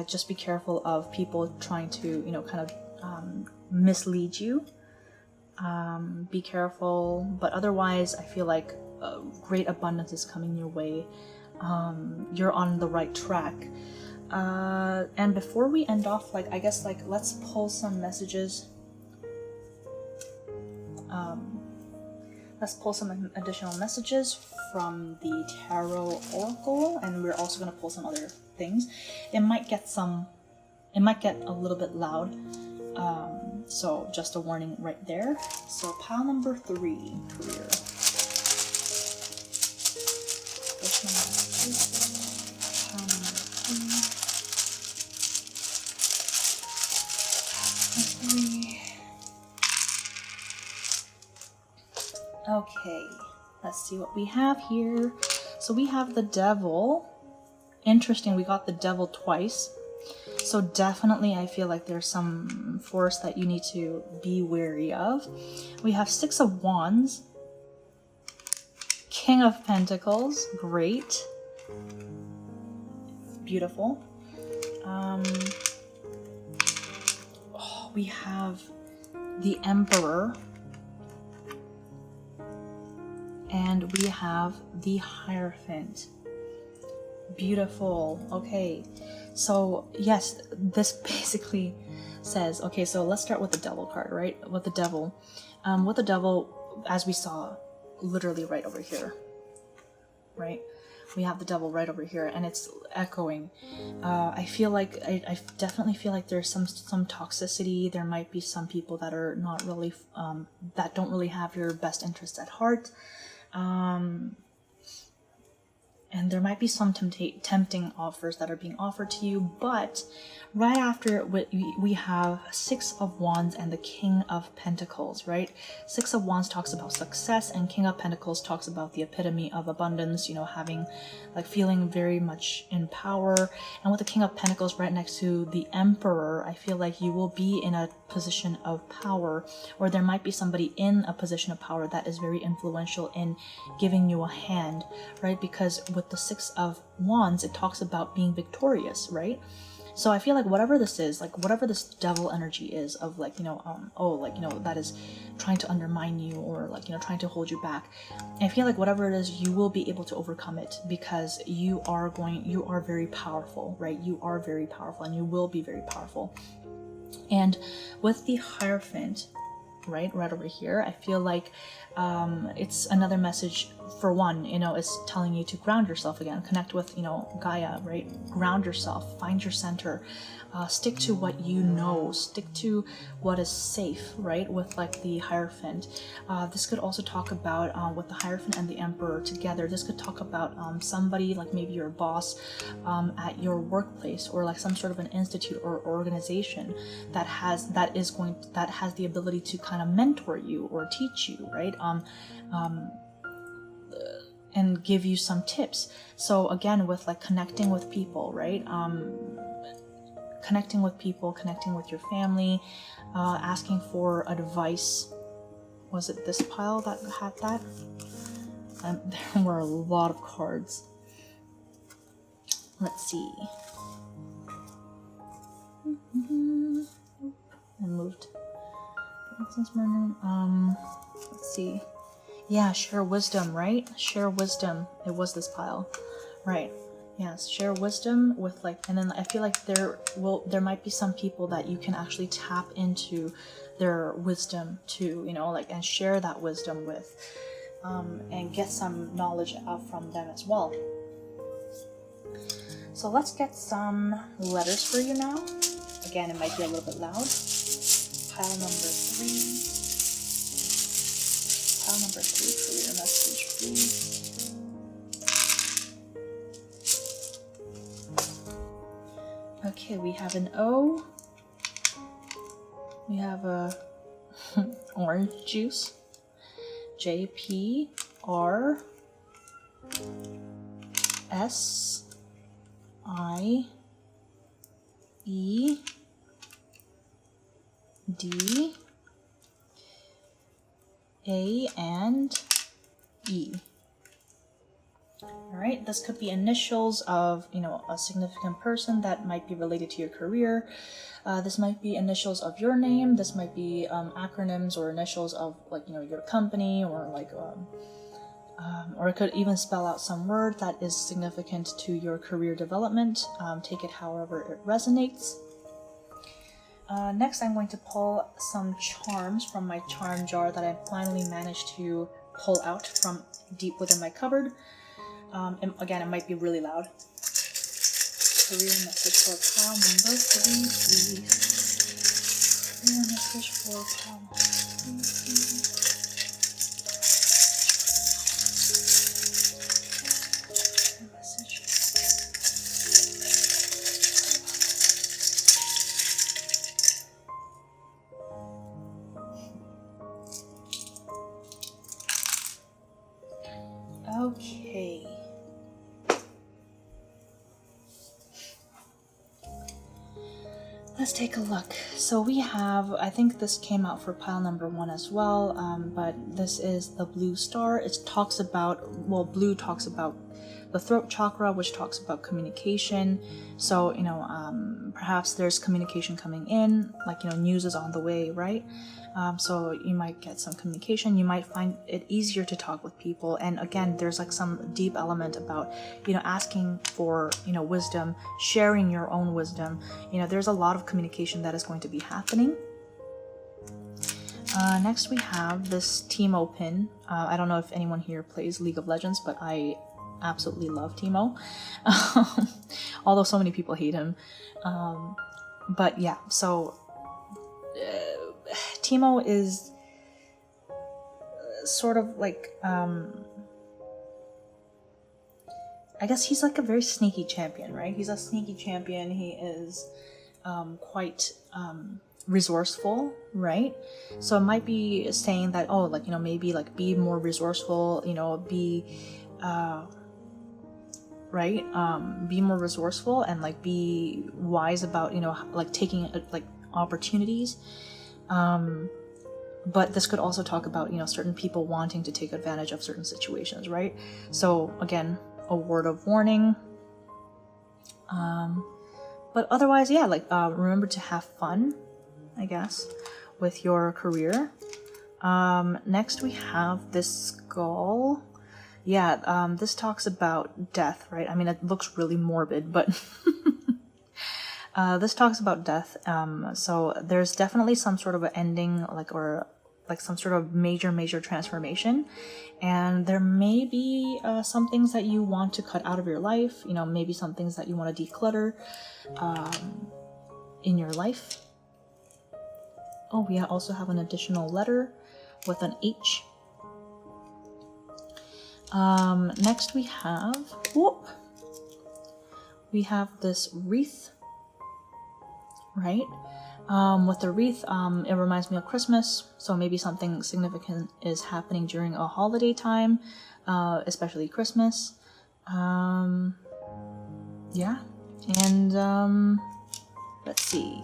just be careful of people trying to kind of mislead you. Be careful, but otherwise I feel like great abundance is coming your way. You're on the right track. And before we end off, like, I guess, like, let's pull some messages. Let's pull some additional messages from the Tarot Oracle, and we're also going to pull some other things. It might get a little bit loud, so just a warning right there. So pile number 3, career. Okay, let's see what we have here. So we have the devil. Interesting, we got the devil twice. So definitely I feel like there's some force that you need to be wary of. We have Six of Wands. King of Pentacles, great. Beautiful. We have the Emperor. And we have the Hierophant. Beautiful. Okay. So, yes, this basically says, okay, so let's start with the devil card, right? With the devil. With the devil, as we saw, literally right over here, right? We have the devil right over here, and it's echoing. I feel like, I definitely feel like there's some toxicity. There might be some people that are not really, that don't really have your best interests at heart. And there might be some tempting offers that are being offered to you, but right after we have Six of Wands and the King of Pentacles, right? Six of Wands talks about success, and King of Pentacles talks about the epitome of abundance, you know, having, like, feeling very much in power. And with the King of Pentacles right next to the Emperor, I feel like you will be in a position of power, or there might be somebody in a position of power that is very influential in giving you a hand, right? Because with the Six of Wands, it talks about being victorious, right? So I feel like whatever this is, like whatever this devil energy is of, like, you know, that is trying to undermine you, or, like, you know, trying to hold you back, I feel like whatever it is, you will be able to overcome it, because you are very powerful, right? You are very powerful, and you will be very powerful. And with the Hierophant, right over here, I feel like it's another message. For one, you know, it's telling you to ground yourself again, connect with, you know, Gaia, right? Ground yourself, find your center, stick to what you know, stick to what is safe, right? With, like, the Hierophant, this could also talk about with the Hierophant and the Emperor together, this could talk about somebody, like maybe your boss at your workplace, or like some sort of an institute or organization that has the ability to kind of mentor you or teach you, right? And give you some tips. So again, with, like, connecting with people, right? Connecting with people, connecting with your family, asking for advice. Was it this pile that had that? There were a lot of cards. Let's see. I moved. Let's see. Yeah, share wisdom, right? Share wisdom. It was this pile, right? Yes, share wisdom with, like, and then I feel like there might be some people that you can actually tap into their wisdom to, you know, like, and share that wisdom with, and get some knowledge out from them as well. So let's get some letters for you now. Again, it might be a little bit loud. Pile number 3. Pile number 3 for your message, please. Okay, we have an O. We have a orange juice. JP R S I E D A and E. All right, this could be initials of, you know, a significant person that might be related to your career. This might be initials of your name. This might be acronyms or initials of, like, you know, your company, or like, or it could even spell out some word that is significant to your career development. Take it however it resonates. Next, I'm going to pull some charms from my charm jar that I finally managed to pull out from deep within my cupboard. And again, it might be really loud. Career message for pile number 3, please. Career message for pile number 3, please. Okay. Let's take a look. So we have, I think this came out for pile number 1 as well, but this is the blue star. It talks about, well, blue talks about the throat chakra, which talks about communication. So, you know, perhaps there's communication coming in, like, you know, news is on the way, right? So you might get some communication. You might find it easier to talk with people. And again, there's like some deep element about, you know, asking for, you know, wisdom, sharing your own wisdom. You know, there's a lot of communication that is going to be happening. Next we have this Teemo pin. I don't know if anyone here plays League of Legends, but I absolutely love Teemo. Although so many people hate him. But yeah, so Teemo is sort of like, I guess he's like a very sneaky champion, right? He's a sneaky champion. He is quite resourceful, right? So it might be saying that, oh, like, you know, maybe like be more resourceful, you know, be right? Be more resourceful and like be wise about, you know, like taking like opportunities. But this could also talk about, you know, certain people wanting to take advantage of certain situations, right? So again, a word of warning. But otherwise, yeah, like remember to have fun, I guess, with your career. Next we have this skull. Yeah, this talks about death, right? I mean, it looks really morbid, but this talks about death. So there's definitely some sort of an ending, like, or like some sort of major transformation. And there may be some things that you want to cut out of your life, you know, maybe some things that you want to declutter in your life. Oh, we also have an additional letter with an H. Next we have, this wreath, right? With the wreath, it reminds me of Christmas, so maybe something significant is happening during a holiday time, especially Christmas. Yeah, and let's see.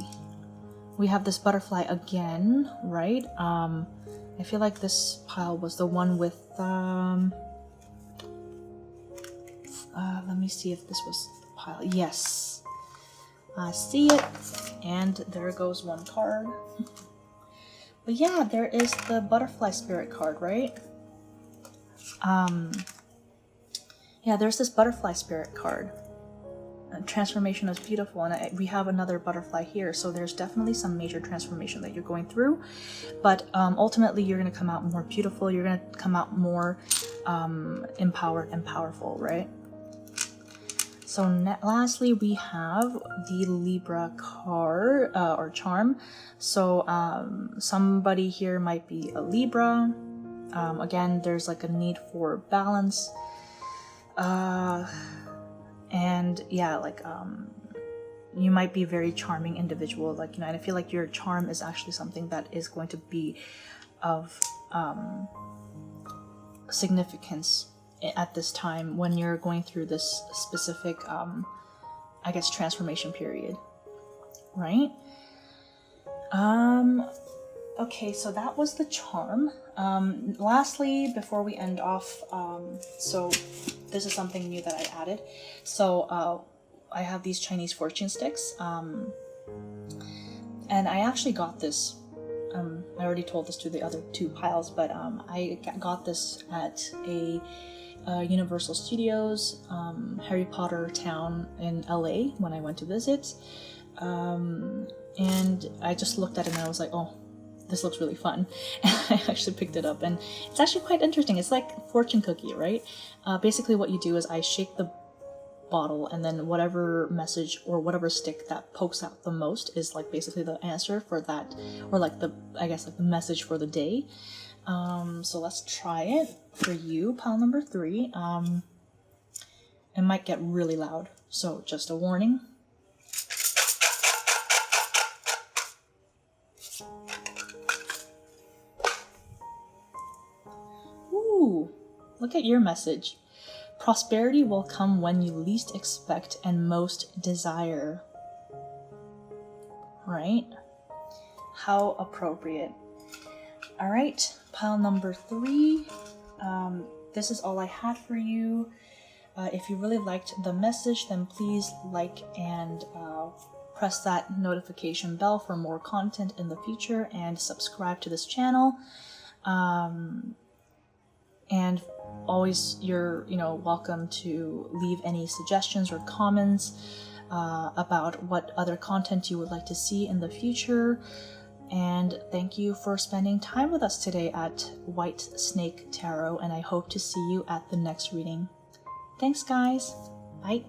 We have this butterfly again, right? I feel like this pile was the one with, let me see if this was the pile. Yes, I see it, and there goes one card. But yeah, there is the butterfly spirit card, right? Yeah, there's this butterfly spirit card. Transformation is beautiful, and we have another butterfly here, so there's definitely some major transformation that you're going through, but ultimately you're going to come out more beautiful, you're going to come out more empowered and powerful, right? So lastly we have the Libra card, or charm. So somebody here might be a Libra. Again, there's like a need for balance, and yeah, like you might be a very charming individual, like, you know, and I feel like your charm is actually something that is going to be of significance at this time when you're going through this specific I guess transformation period, right? Okay, so that was the charm. Lastly, before we end off, so this is something new that I added. So I have these Chinese fortune sticks, and I actually got this. I already told this to the other two piles, but I got this at a Universal Studios, Harry Potter town in LA when I went to visit. And I just looked at it and I was like, oh, this looks really fun. And I actually picked it up, and it's actually quite interesting. It's like fortune cookie, right? Basically what you do is I shake the bottle, and then whatever message or whatever stick that pokes out the most is like basically the answer for that, or like the, I guess, like the message for the day. So let's try it for you, pile number 3. It might get really loud, so just a warning. Ooh, look at your message. Prosperity will come when you least expect and most desire. Right? How appropriate. Alright, pile number 3. This is all I had for you. If you really liked the message, then please like and press that notification bell for more content in the future, and subscribe to this channel. And always, you're welcome to leave any suggestions or comments about what other content you would like to see in the future. And thank you for spending time with us today at White Snake Tarot, and I hope to see you at the next reading. Thanks, guys. Bye.